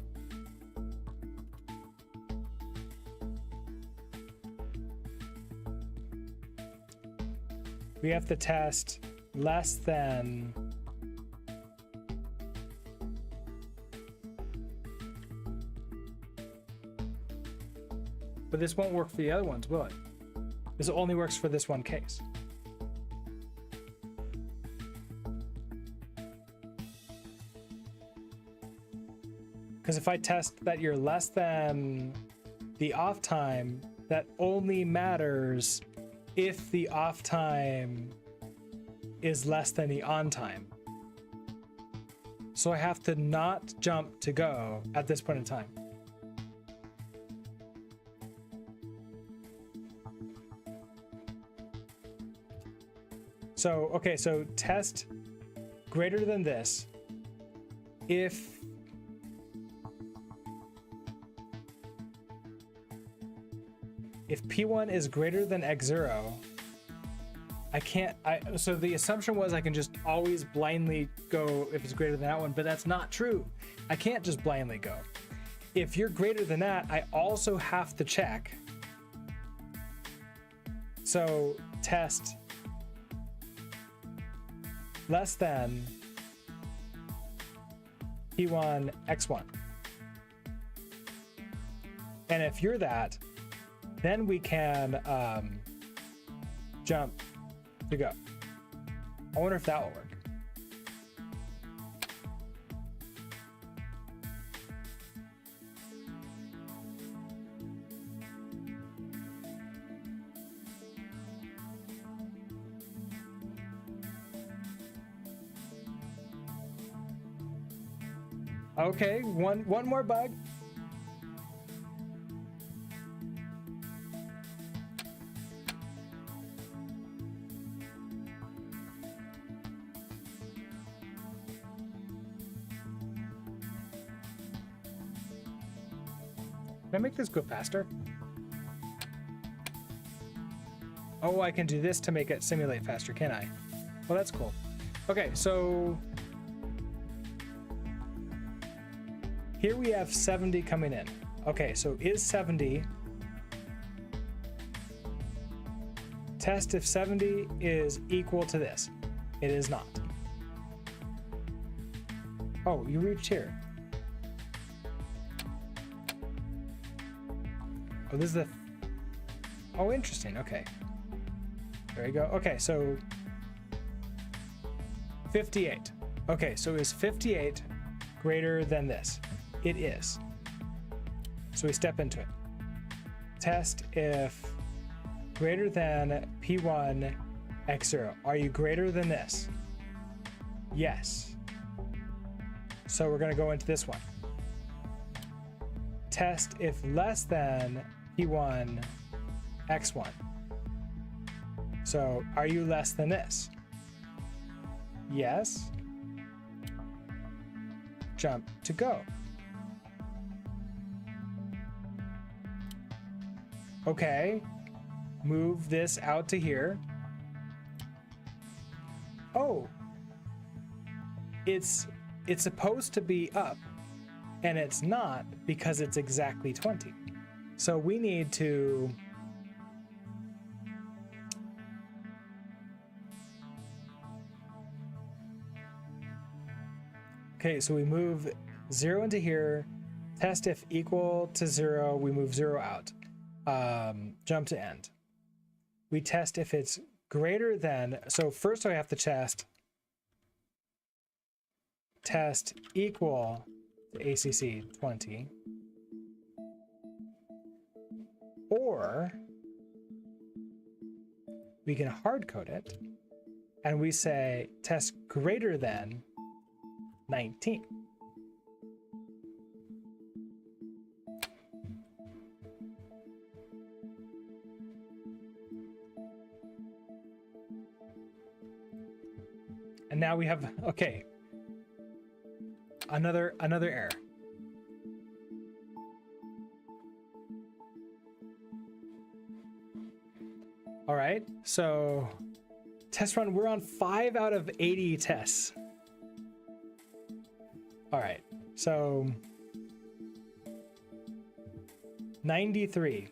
we have to test less than but this won't work for the other ones, will it? This only works for this one case. Because if I test that you're less than the off time, that only matters if the off time is less than the on time. So I have to not jump to go at this point in time. So, okay, so test greater than this if P1 is greater than X0, I can't, so the assumption was I can just always blindly go if it's greater than that one, but that's not true. I can't just blindly go. If you're greater than that, I also have to check. So test less than P1 X1. And if you're that, then we can jump to go. I wonder if that will work. Okay, one more bug. Can I make this go faster? Oh, I can do this to make it simulate faster, can I? Well, that's cool. Okay, so here we have 70 coming in. Okay, so is 70, test if 70 is equal to this. It is not. Oh, you reached here. Oh, this is the, oh, interesting, okay. There you go. Okay, so 58. Okay, so is 58 greater than this? It is. So we step into it. Test if greater than P1 X0. Are you greater than this? Yes. So we're going to go into this one. Test if less than P1 X1. So are you less than this? Yes. Jump to go. Okay, move this out to here. Oh, it's supposed to be up, and it's not because it's exactly 20. So we need to okay, so we move 0 into here, test if equal to 0, we move 0 out. Jump to end. We test if it's greater than, so first I have to test equal to ACC 20, or we can hard code it and we say test greater than 19. And now we have, okay, another error. All right, so test run, we're on 5 out of 80 tests. All right, so 93,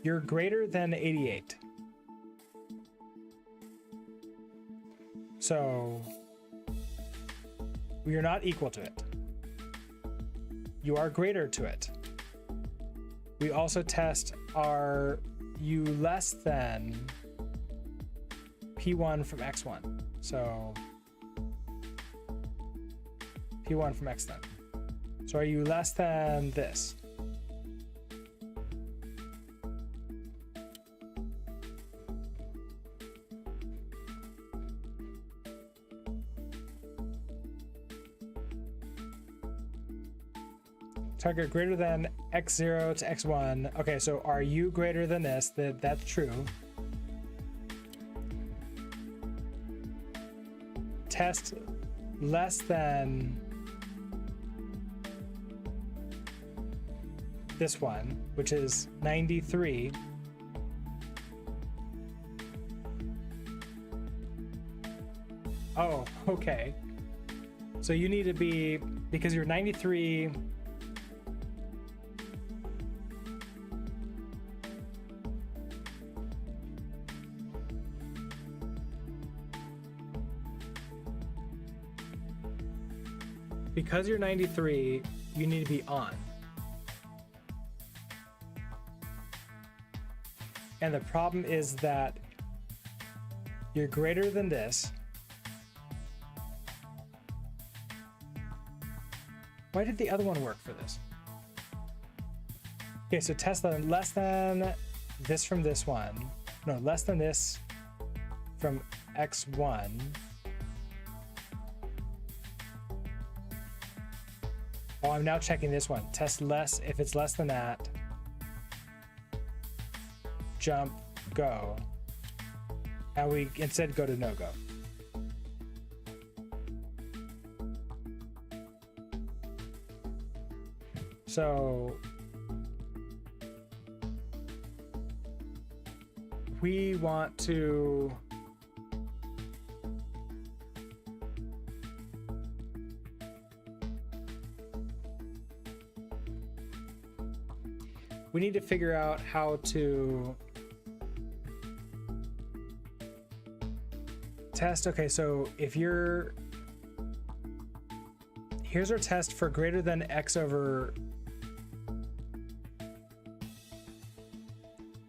you're greater than 88. So we are not equal to it. You are greater to it. We also test, are you less than P1 from X1? So P1 from X then. So are you less than this? Target greater than X0 to X1. Okay, so are you greater than this? That's true. Test less than this one, which is 93. Oh, okay. So you need to be, because you're 93. Because you're 93, you need to be on. And the problem is that you're greater than this. Why did the other one work for this? Okay, so test the less than this from this one. No, less than this from X1. Oh, I'm now checking this one. Test less if it's less than that. Jump, go. And we instead go to no-go. So we want to need to figure out how to test. Okay, so if you're, here's our test for greater than X over,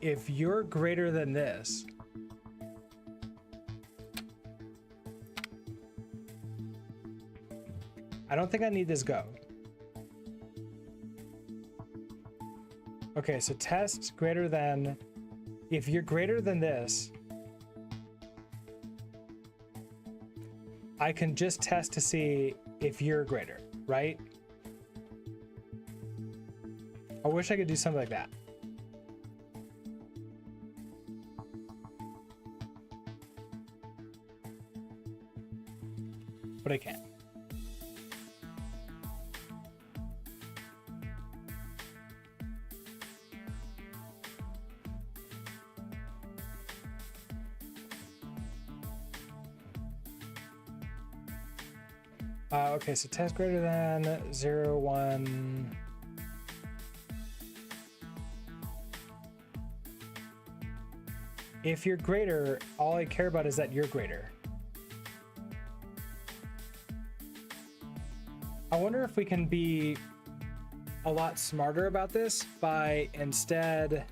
if you're greater than this, I don't think I need this go. Okay, so test greater than, if you're greater than this, I can just test to see if you're greater, right? I wish I could do something like that. But I can't. Okay, so test greater than 0, 1. If you're greater, all I care about is that you're greater. I wonder if we can be a lot smarter about this by instead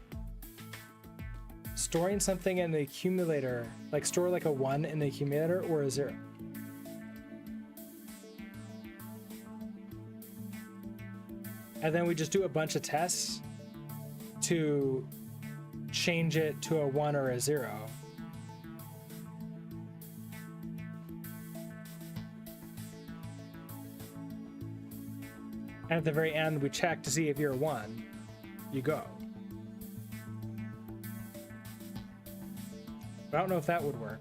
storing something in the accumulator, like store like a 1 in the accumulator or a 0. And then we just do a bunch of tests to change it to a 1 or a 0. And at the very end, we check to see if you're a 1, you go. But I don't know if that would work.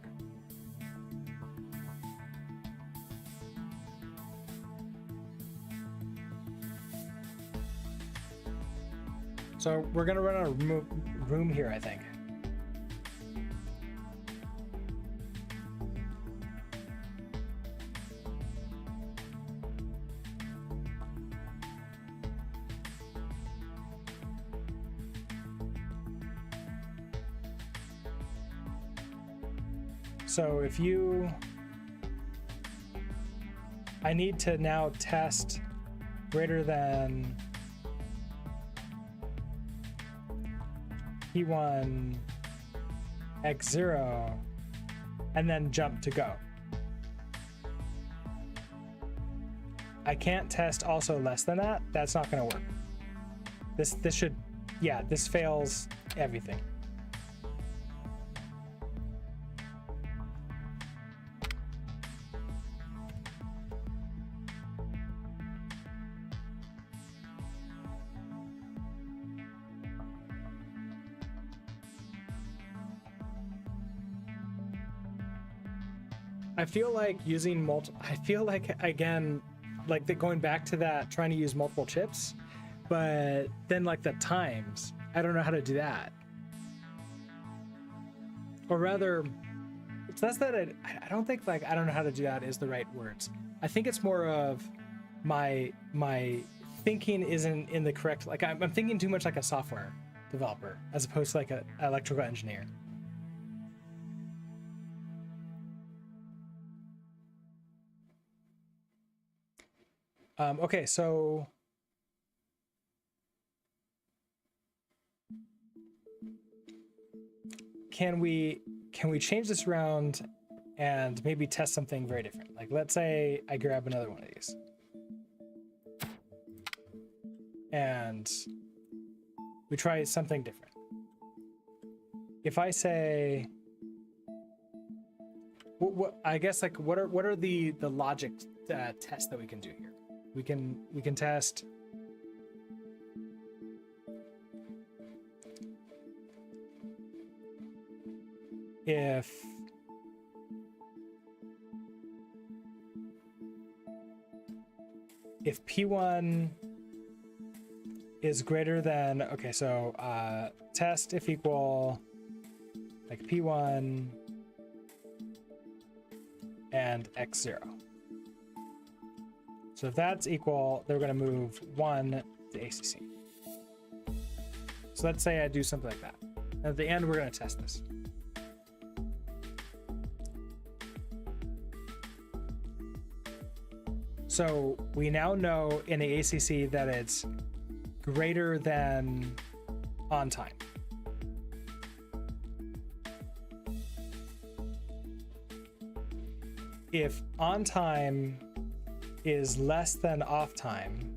So we're gonna run out of room here, I think. So if you, I need to now test greater than P1 X0 and then jump to go. I can't test also less than that. That's not going to work. This should, yeah, this fails everything. I feel like using I feel like, again, like going back to that, trying to use multiple chips, but then like the times, I don't know how to do that. Or rather, So that's that. I don't think like I don't know how to do that is the right words. I think it's more of my thinking isn't in the correct. Like I'm thinking too much like a software developer as opposed to like an electrical engineer. Okay, so can we change this around and maybe test something very different? Like let's say I grab another one of these and we try something different. If I say, what I guess like what are the logic tests that we can do here? We can test if P1 is greater than, okay, so test if equal like P1 and X0. So if that's equal, they're going to move 1 to ACC. So let's say I do something like that. At the end, we're going to test this. So we now know in the ACC that it's greater than on time. If on time is less than off time,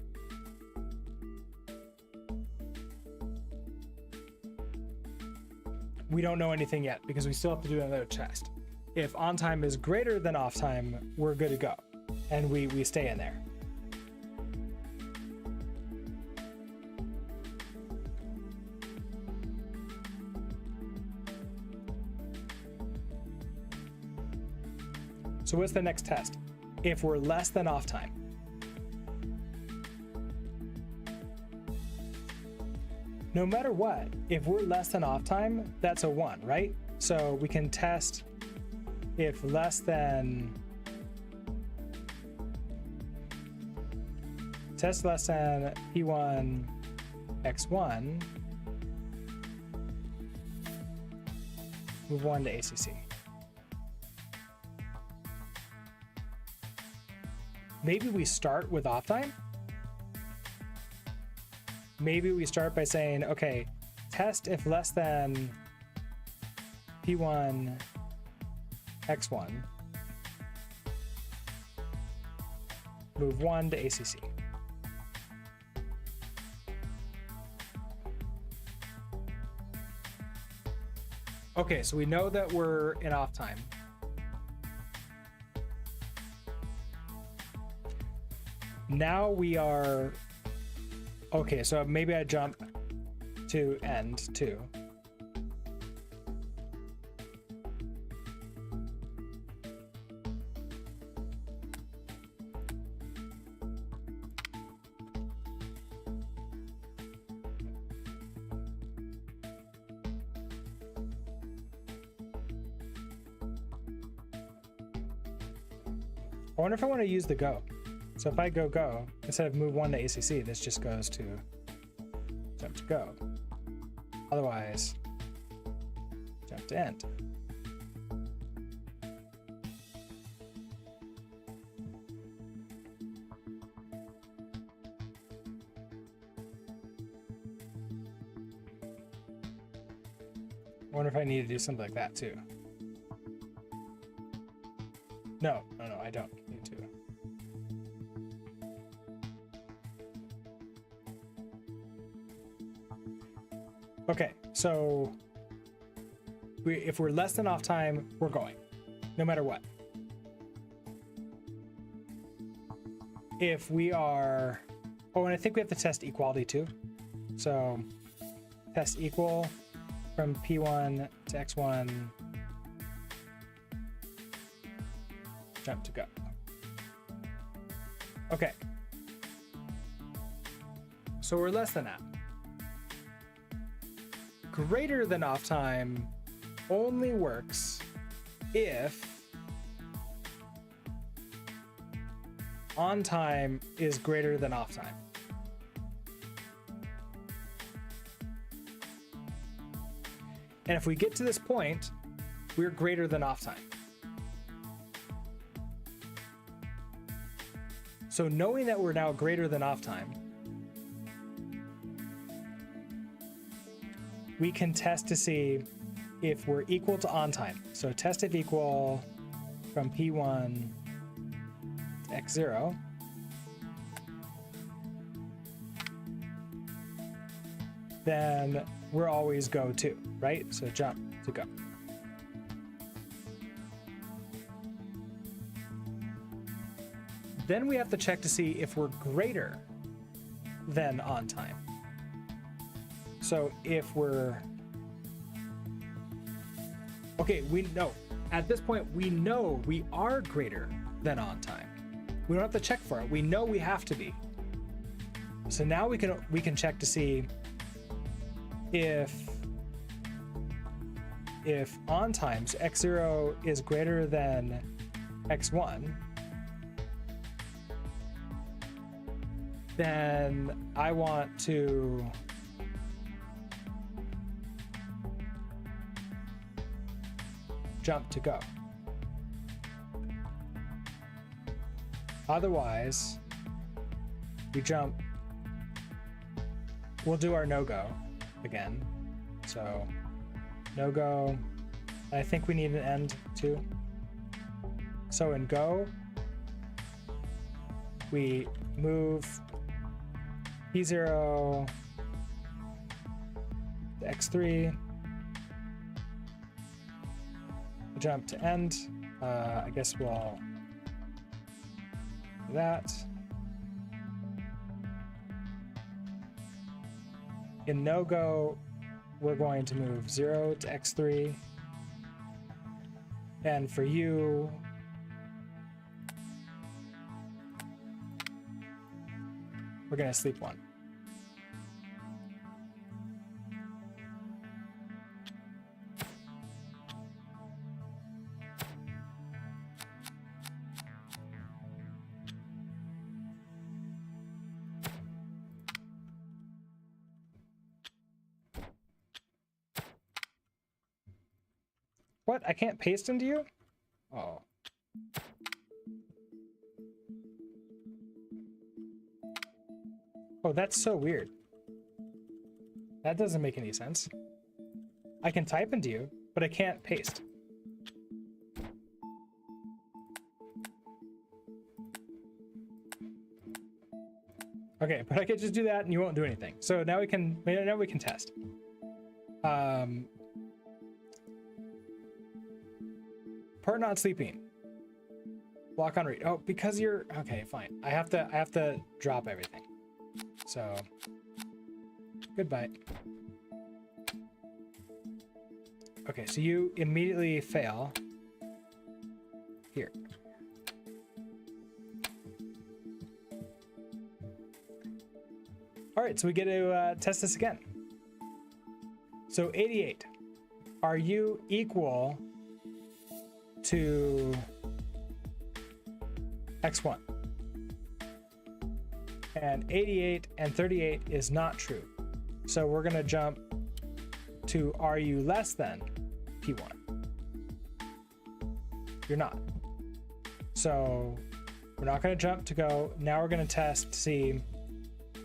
we don't know anything yet because we still have to do another test. If on time is greater than off time, we're good to go. And we stay in there. So what's the next test? If we're less than off time. No matter what, if we're less than off time, that's a 1, right? So we can test if less than P1 X1, move 1 to ACC. Maybe we start with off time. Maybe we start by saying, okay, test if less than P1 X1, move 1 to ACC. Okay, so we know that we're in off time. Now we are, okay, so maybe I jump to end too. I wonder if I want to use the go. So if I go, instead of move 1 to ACC, this just goes to jump to go. Otherwise, jump to end. I wonder if I need to do something like that too. No, I don't need to. Okay, so if we're less than off time, we're going, no matter what. If we are, oh, and I think we have to test equality too. So test equal from P1 to X1, jump to go. Okay. So we're less than that. Greater than off time only works if on time is greater than off time. And if we get to this point, we're greater than off time. So knowing that we're now greater than off time, we can test to see if we're equal to on time. So test if equal from P1 to X0. Then we're always go to, right? So jump to go. Then we have to check to see if we're greater than on time. So if we're, okay, we know, at this point, we know we are greater than on time. We don't have to check for it. We know we have to be. So now we can check to see if on times X0 is greater than X1, then I want to jump to go. Otherwise, we jump, we'll do our no-go again. So no-go, I think we need an end too. So in go, we move P0 to X3, jump to end. I guess we'll do that. In no-go, we're going to move 0 to X3. And for you, we're going to sleep 1. What? I can't paste into you? Oh. Oh, that's so weird. That doesn't make any sense. I can type into you, but I can't paste. Okay, but I could just do that and you won't do anything. So now we can test. Part not sleeping. Block on read. Oh, because you're okay, fine. I have to drop everything. So goodbye. Okay, so you immediately fail here. All right, so we get to test this again. So 88, are you equal to X1? And 88 and 38 is not true. So we're gonna jump to are you less than P1? You're not. So we're not gonna jump to go. Now we're gonna test to see,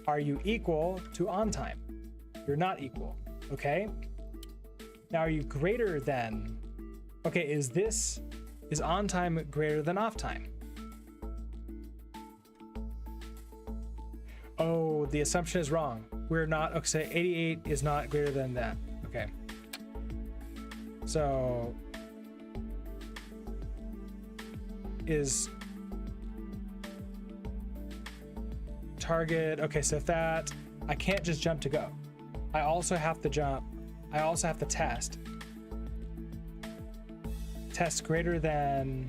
are you equal to on time? You're not equal, okay? Now are you greater than, okay, is on time greater than off time? Oh, the assumption is wrong. We're not, okay, so 88 is not greater than that. Okay. So is target, okay, so if that, I can't just jump to go. I also have to jump, I also have to test. Test greater than,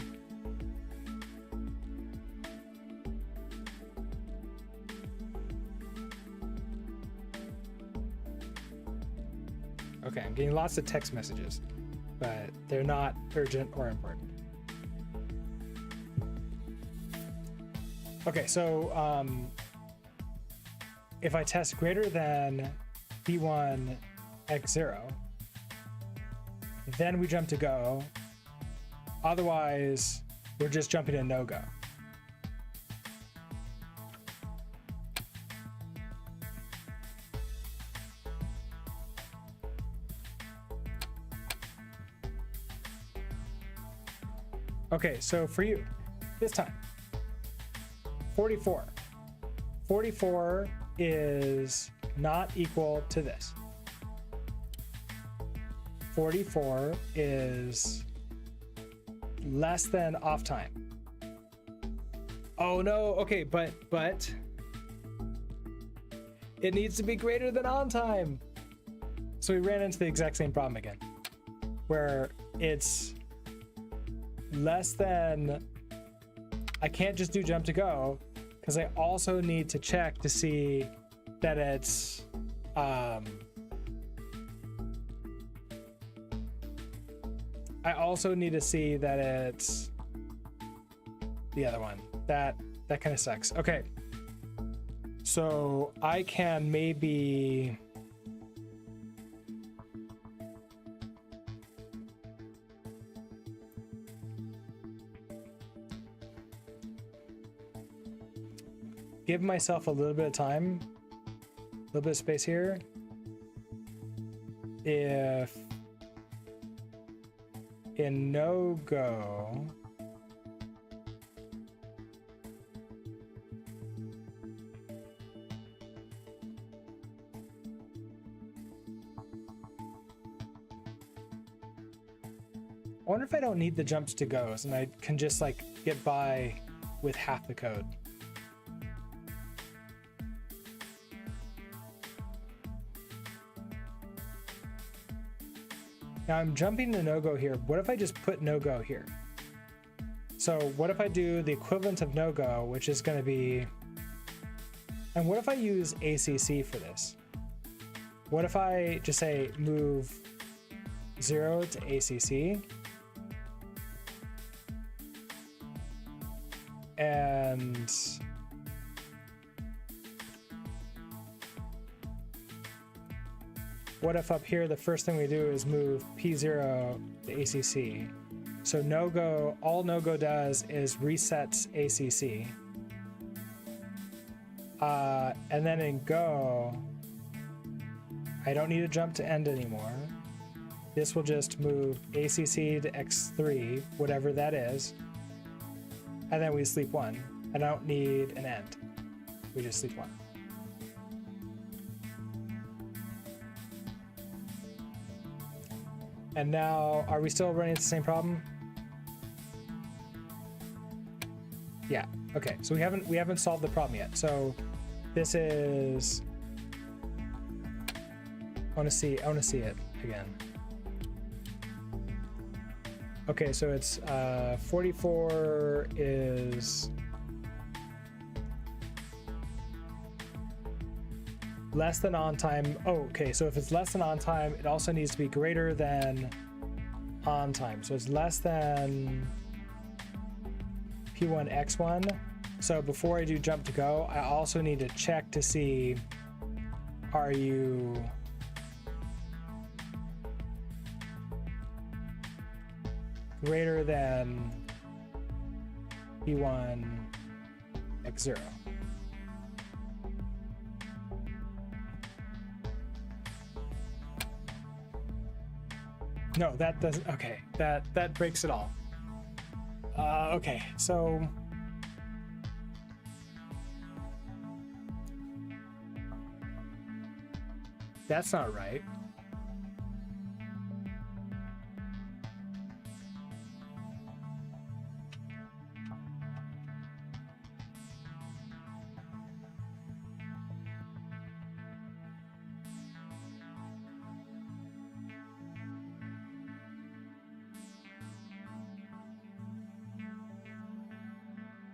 okay, I'm getting lots of text messages. but they're not urgent or important. Okay, so if I test greater than P1 X0, then we jump to go. Otherwise, we're just jumping to no-go. Okay, so for you, this time, 44. 44 is not equal to this. 44 is less than off time. Oh no, okay, but it needs to be greater than on time. So we ran into the exact same problem again, where it's less than, I can't just do jump to go, because I also need to check to see that it's I also need to see that it's the other one. That kind of sucks. Okay, so I can maybe give myself a little bit of time, a little bit of space here. If in no-go, I wonder if I don't need the jumps to goes and I can just like get by with half the code. Now I'm jumping to no-go here. What if I just put no-go here? So what if I do the equivalent of no-go, which is going to be, and what if I use ACC for this? What if I just say move 0 to ACC? And what if up here the first thing we do is move P0 to ACC? So no-go, all no-go does is resets ACC. And then in go, I don't need to jump to end anymore. This will just move ACC to X3, whatever that is. And then we sleep 1. I don't need an end. We just sleep 1. And now, are we still running into the same problem? Yeah. Okay. So we haven't solved the problem yet. So this is. I want to see it again. Okay. So it's 44 is less than on time. Oh, okay. So if it's less than on time, it also needs to be greater than on time. So it's less than P1 X1. So before I do jump to go, I also need to check to see, are you greater than P1 X0? No, that doesn't. Okay, that breaks it all. Okay, so that's not right.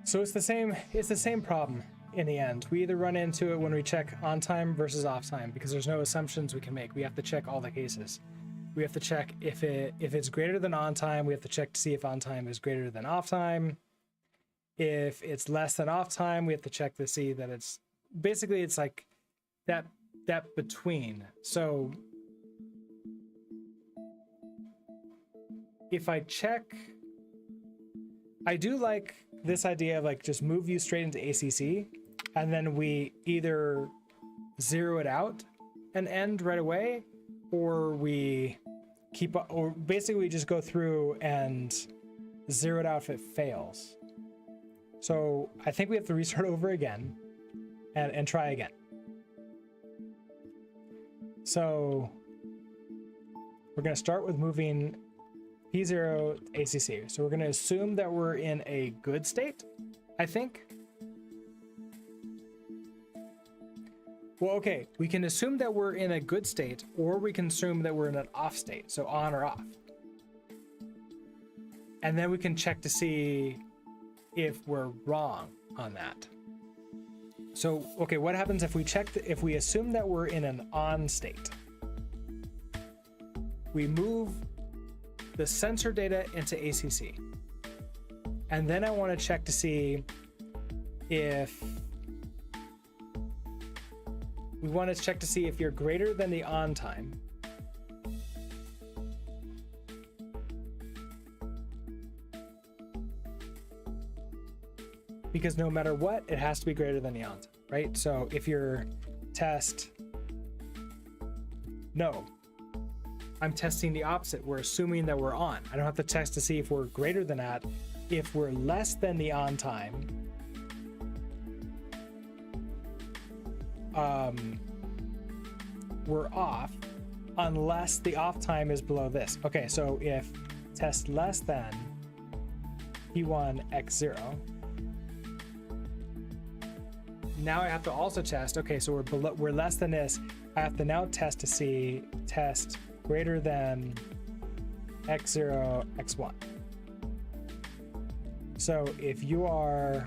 So it's the same problem in the end. We either run into it when we check on time versus off time, because there's no assumptions we can make. We have to check all the cases. We have to check if it's greater than on time. We have to check to see if on time is greater than off time. If it's less than off time, we have to check to see that it's basically it's like that between. So if I check, I do like this idea of like just move you straight into ACC, and then we either zero it out and end right away, or we keep, or basically we just go through and zero it out if it fails. So I think we have to restart over again and try again. So we're going to start with moving P0 to ACC. So we're going to assume that we're in a good state, I think. Well, okay, we can assume that we're in a good state, or we can assume that we're in an off state, so on or off. And then we can check to see if we're wrong on that. So, okay, what happens if we check, if we assume that we're in an on state? We move the sensor data into ACC. And then I want to check to see if we want to check to see if you're greater than the on time. Because no matter what, it has to be greater than the on time, right? So if your test, no, I'm testing the opposite. We're assuming that we're on. I don't have to test to see if we're greater than that. If we're less than the on time, we're off unless the off time is below this. Okay, so if test less than P1 X0, now I have to also test, okay, so we're less than this. I have to now test to see test greater than X0, X1. So if you are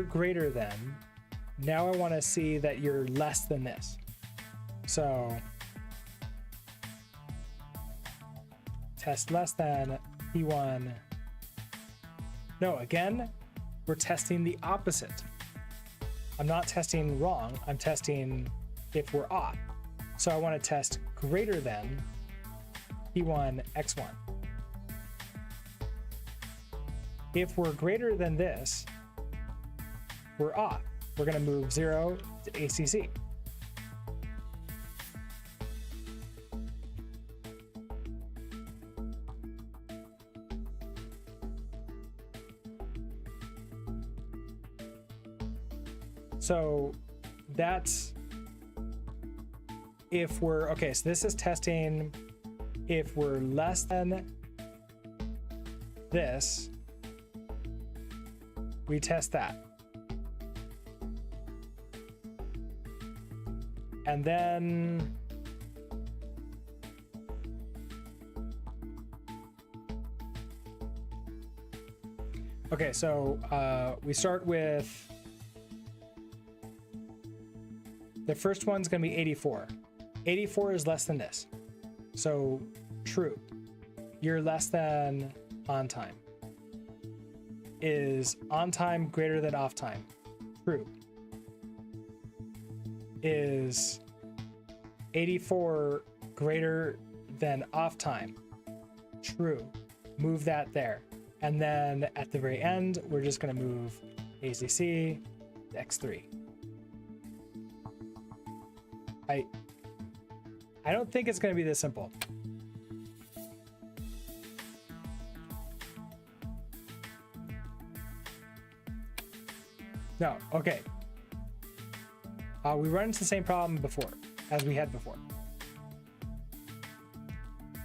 greater than, now I want to see that you're less than this. So test less than P1. No, again, we're testing the opposite. I'm not testing wrong, I'm testing if we're off. So I want to test greater than P1 X1. If we're greater than this, we're off. We're going to move 0 to ACC. So that's if we're, okay, so this is testing if we're less than this, we test that. And then okay, so we start with the first one's going to be 84. 84 is less than this. So true. You're less than on time. Is on time greater than off time? True. Is 84 greater than off time? True. Move that there. And then at the very end, we're just going to move ACC to X3. I don't think it's going to be this simple. No, okay. We run into the same problem before, as we had before.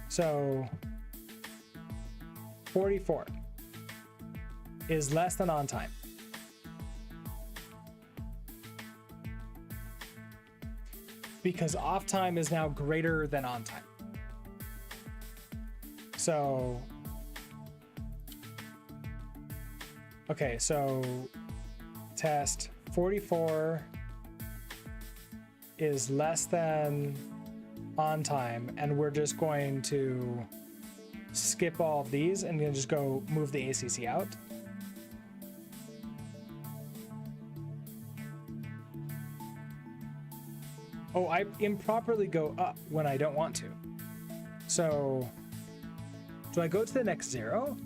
So 44 is less than on time. Because off time is now greater than on time. So, Okay, so test 44 is less than on time, and we're just going to skip all of these and then just go move the ACC out. Oh, I improperly go up when I don't want to. So do I go to the next 0?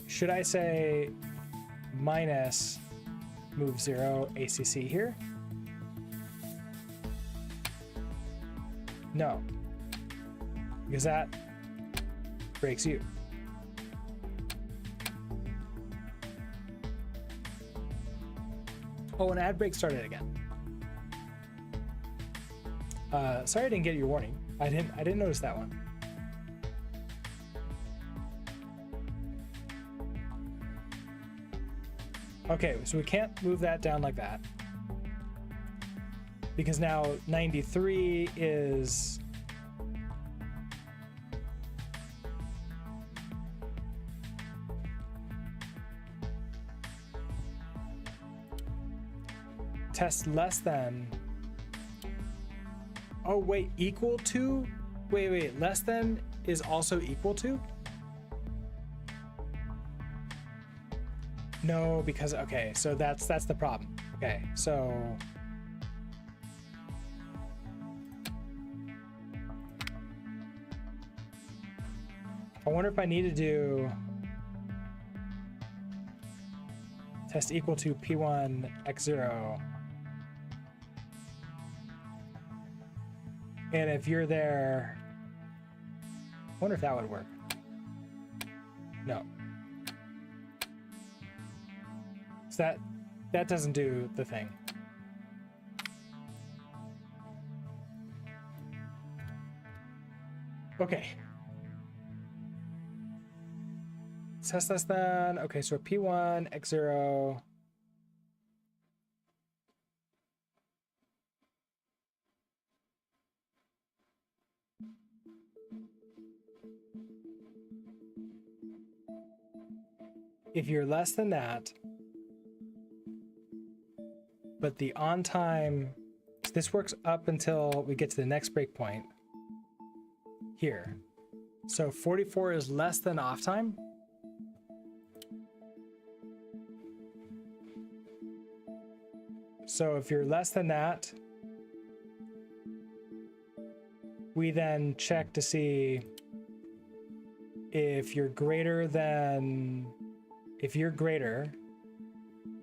Should I say minus move 0 ACC here? No, because that breaks you. Oh, an ad break started again. Sorry I didn't get your warning. I didn't notice that one. Okay, so we can't move that down like that, because now 93 is test less than. Oh wait, equal to? Wait, less than is also equal to? No, because, okay, so that's the problem. Okay, so I wonder if I need to do test equal to P1 X0. And if you're there, I wonder if that would work. No. So that doesn't do the thing. Okay. Test less than. Okay, so P1 X0. If you're less than that, but the on time, this works up until we get to the next breakpoint here. So 44 is less than off time. So if you're less than that, we then check to see if you're greater than, if you're greater,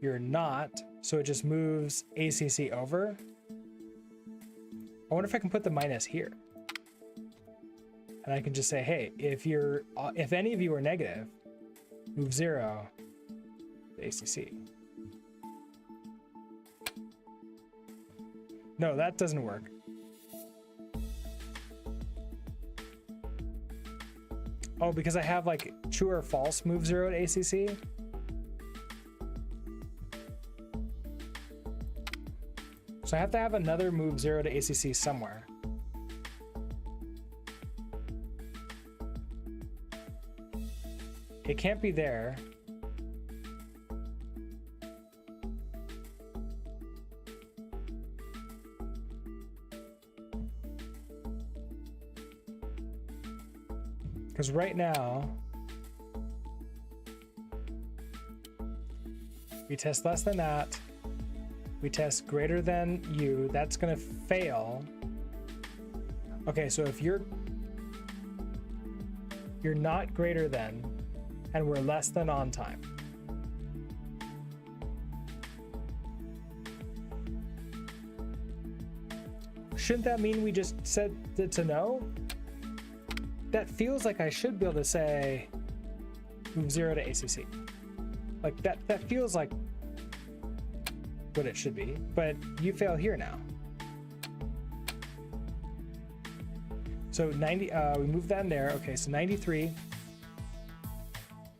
you're not, so it just moves ACC over. I wonder if I can put the minus here. And I can just say, hey, if any of you are negative, move 0 to ACC. No, that doesn't work. Oh, because I have like true or false move 0 to ACC. So I have to have another move 0 to ACC somewhere. It can't be there. Because right now, we test less than that. We test greater than you. That's going to fail. Okay, so if you're not greater than, and we're less than on time. Shouldn't that mean we just set it to no? That feels like I should be able to say move 0 to ACC. Like that feels like what it should be, but you fail here now. So 90, we move that in there. Okay, so 93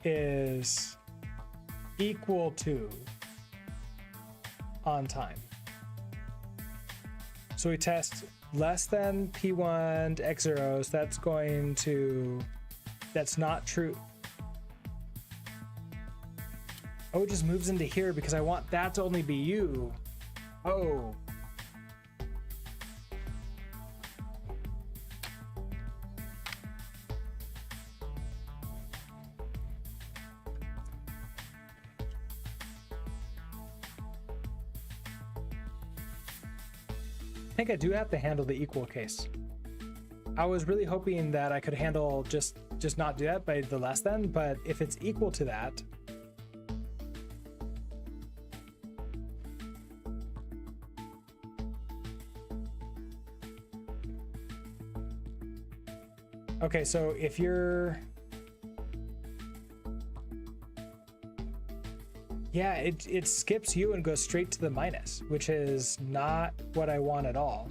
is equal to on time. So we test less than P1 to X0, so that's going to, that's not true. Oh, it just moves into here because I want that to only be U. Oh. I think I do have to handle the equal case. I was really hoping that I could handle just not do that by the less than, but if it's equal to that, okay, so if you're, yeah, it skips you and goes straight to the minus, which is not what I want at all.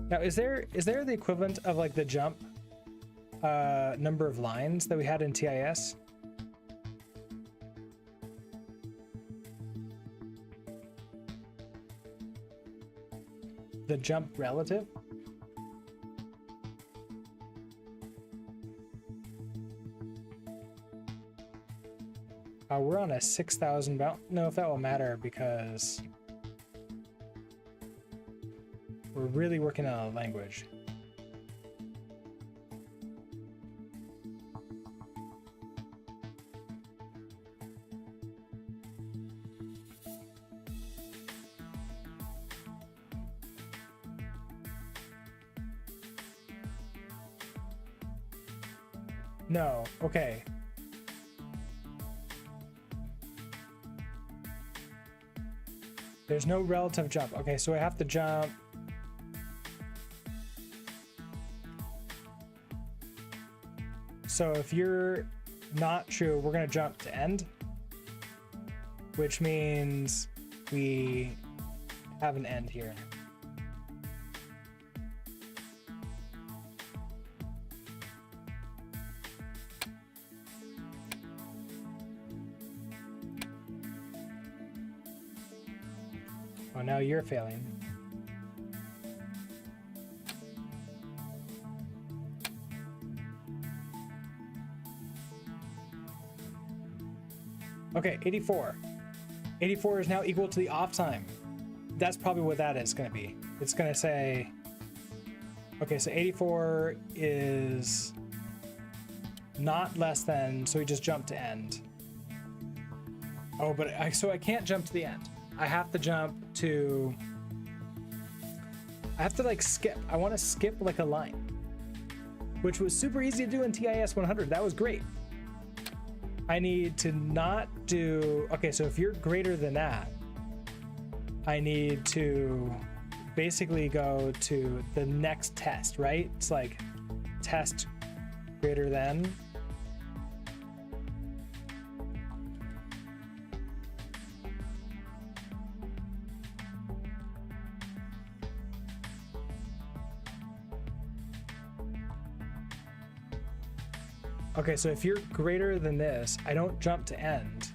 Now, is there the equivalent of like the jump number of lines that we had in TIS? The jump relative? We're on a 6,000 bound. No, if that will matter because we're really working on a language. No, okay. There's no relative jump. Okay, so I have to jump. So if you're not true, we're gonna jump to end, which means we have an end here. Oh, now you're failing. Okay, 84. 84 is now equal to the off time. That's probably what that is going to be. It's going to say, okay, so 84 is not less than, so we just jump to end. Oh, but so I can't jump to the end. I have to jump to, I have to like skip. I want to skip like a line, which was super easy to do in TIS 100. That was great. I need to not do, okay, so if you're greater than that, I need to basically go to the next test, right? It's like test greater than. Okay, so if you're greater than this, I don't jump to end.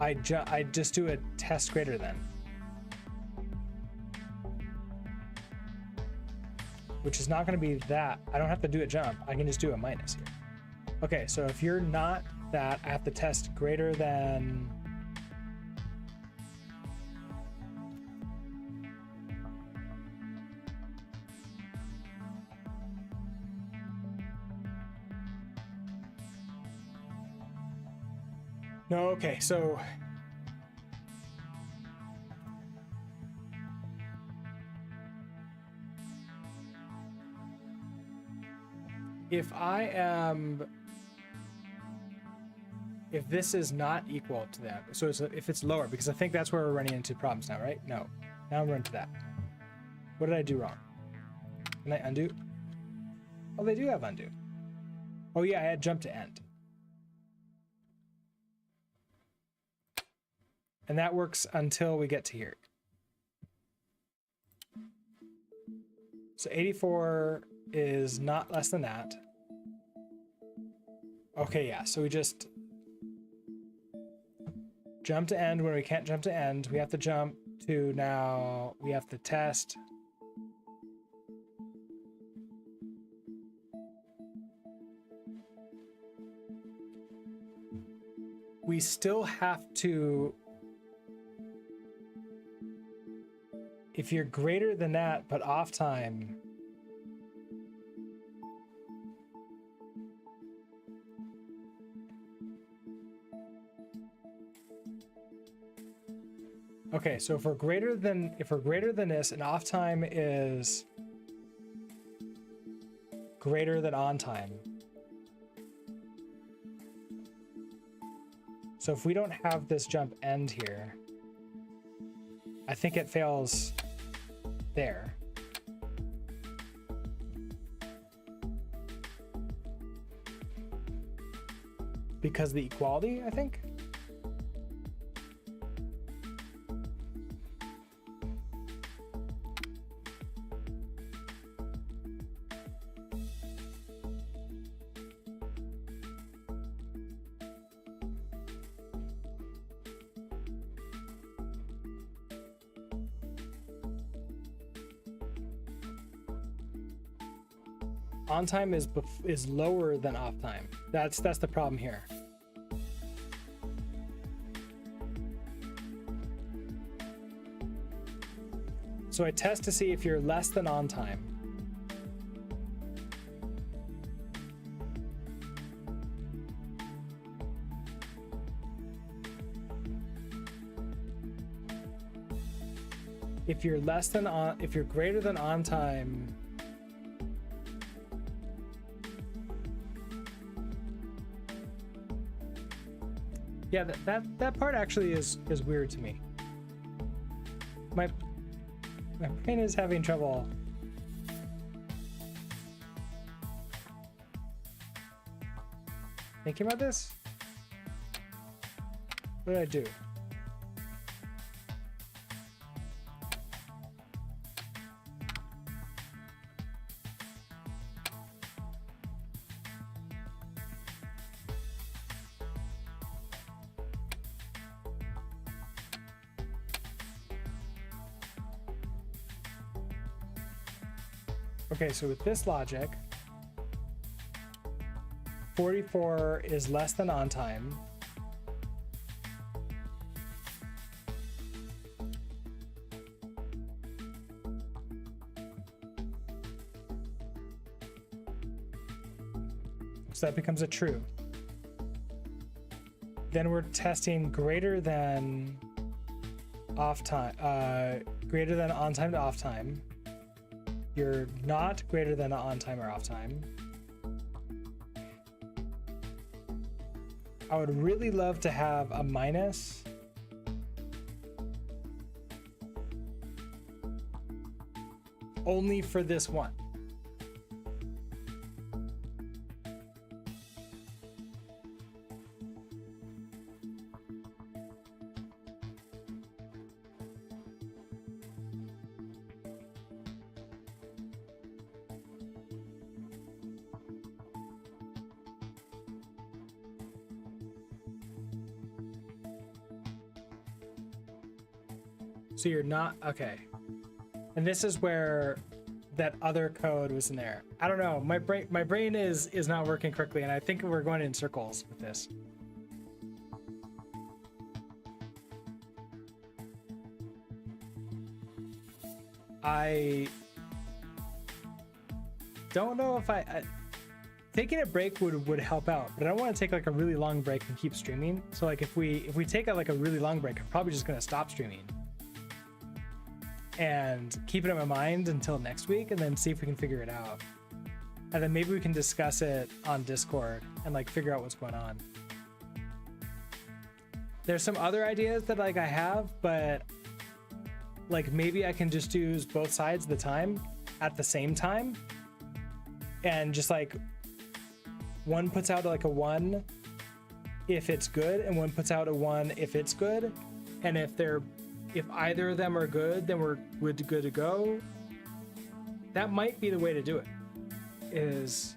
I just do a test greater than. Which is not going to be that. I don't have to do a jump. I can just do a minus here. Okay, so if you're not that, I have to test greater than. No, okay, so if this is not equal to that, so if it's lower, because I think that's where we're running into problems now, right? No, now I'm running to that. What did I do wrong? Can I undo? Oh, they do have undo. Oh yeah, I had jump to end. And that works until we get to here. So 84 is not less than that. Okay, yeah, so we just jump to end when we can't jump to end. We have to jump to now, we have to test. We still have to, if you're greater than that, but off time. Okay, so if we're greater than this and off time is greater than on time. So if we don't have this jump end here, I think it fails there. Because of the equality, I think. On time is lower than off time. That's the problem here. So I test to see if you're less than on time. If you're greater than on time, yeah, that part actually is weird to me. My brain is having trouble thinking about this. What did I do? Okay, so with this logic, 44 is less than on time. So that becomes a true. Then we're testing greater than off time, greater than on time to off time. You're not greater than on time or off time. I would really love to have a minus. Only for this one. So you're not, okay. And this is where that other code was in there. I don't know, my brain is not working correctly, and I think we're going in circles with this. I don't know if taking a break would help out, but I don't want to take like a really long break and keep streaming. So like if we take like a really long break, I'm probably just gonna stop streaming and keep it in my mind until next week, and then see if we can figure it out. And then maybe we can discuss it on Discord and like figure out what's going on. There's some other ideas that like I have, but like maybe I can just use both sides of the time at the same time, and just like one puts out like a 1 if it's good, and one puts out a 1 if it's good. And if either of them are good, then we're good to go. That might be the way to do it, is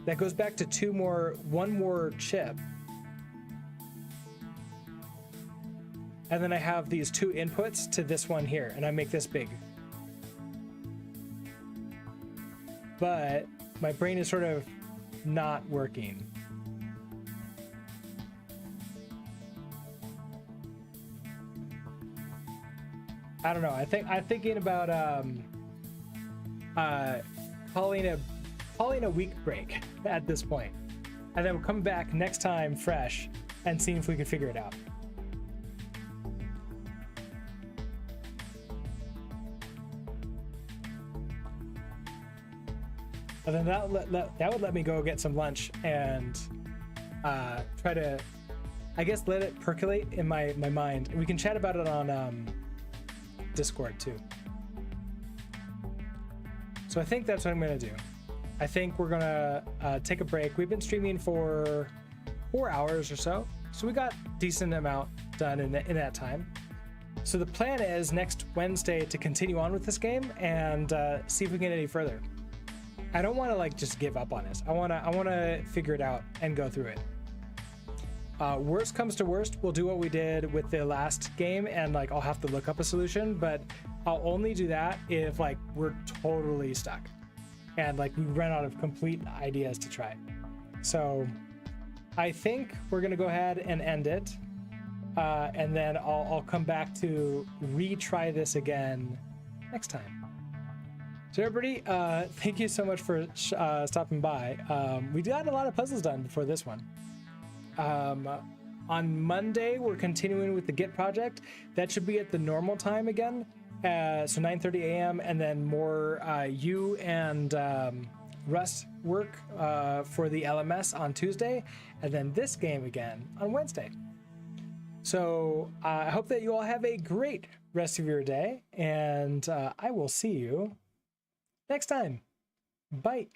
That goes back to one more chip. And then I have these 2 inputs to this one here, and I make this big. But my brain is sort of not working. I don't know. I'm thinking about calling a week break at this point, and then we'll come back next time fresh and see if we can figure it out. And then that would let me go get some lunch and try to, I guess, let it percolate in my mind. We can chat about it on Discord too. So I think that's what I'm gonna do. I think we're gonna take a break. We've been streaming for 4 hours or so we got a decent amount done in that time. So the plan is next Wednesday to continue on with this game and see if we can get any further. I don't want to like just give up on this. I want to figure it out and go through it. Worst comes to worst, we'll do what we did with the last game, and like I'll have to look up a solution, but I'll only do that if like we're totally stuck and like we run out of complete ideas to try. So I think we're gonna go ahead and end it, and then I'll come back to retry this again next time. So everybody, thank you so much for stopping by. We got a lot of puzzles done before this one. On Monday, we're continuing with the Git project. That should be at the normal time again, so 9:30 a.m. and then more you and Russ work for the LMS on Tuesday, and then this game again on Wednesday. So I hope that you all have a great rest of your day, and I will see you next time. Bye.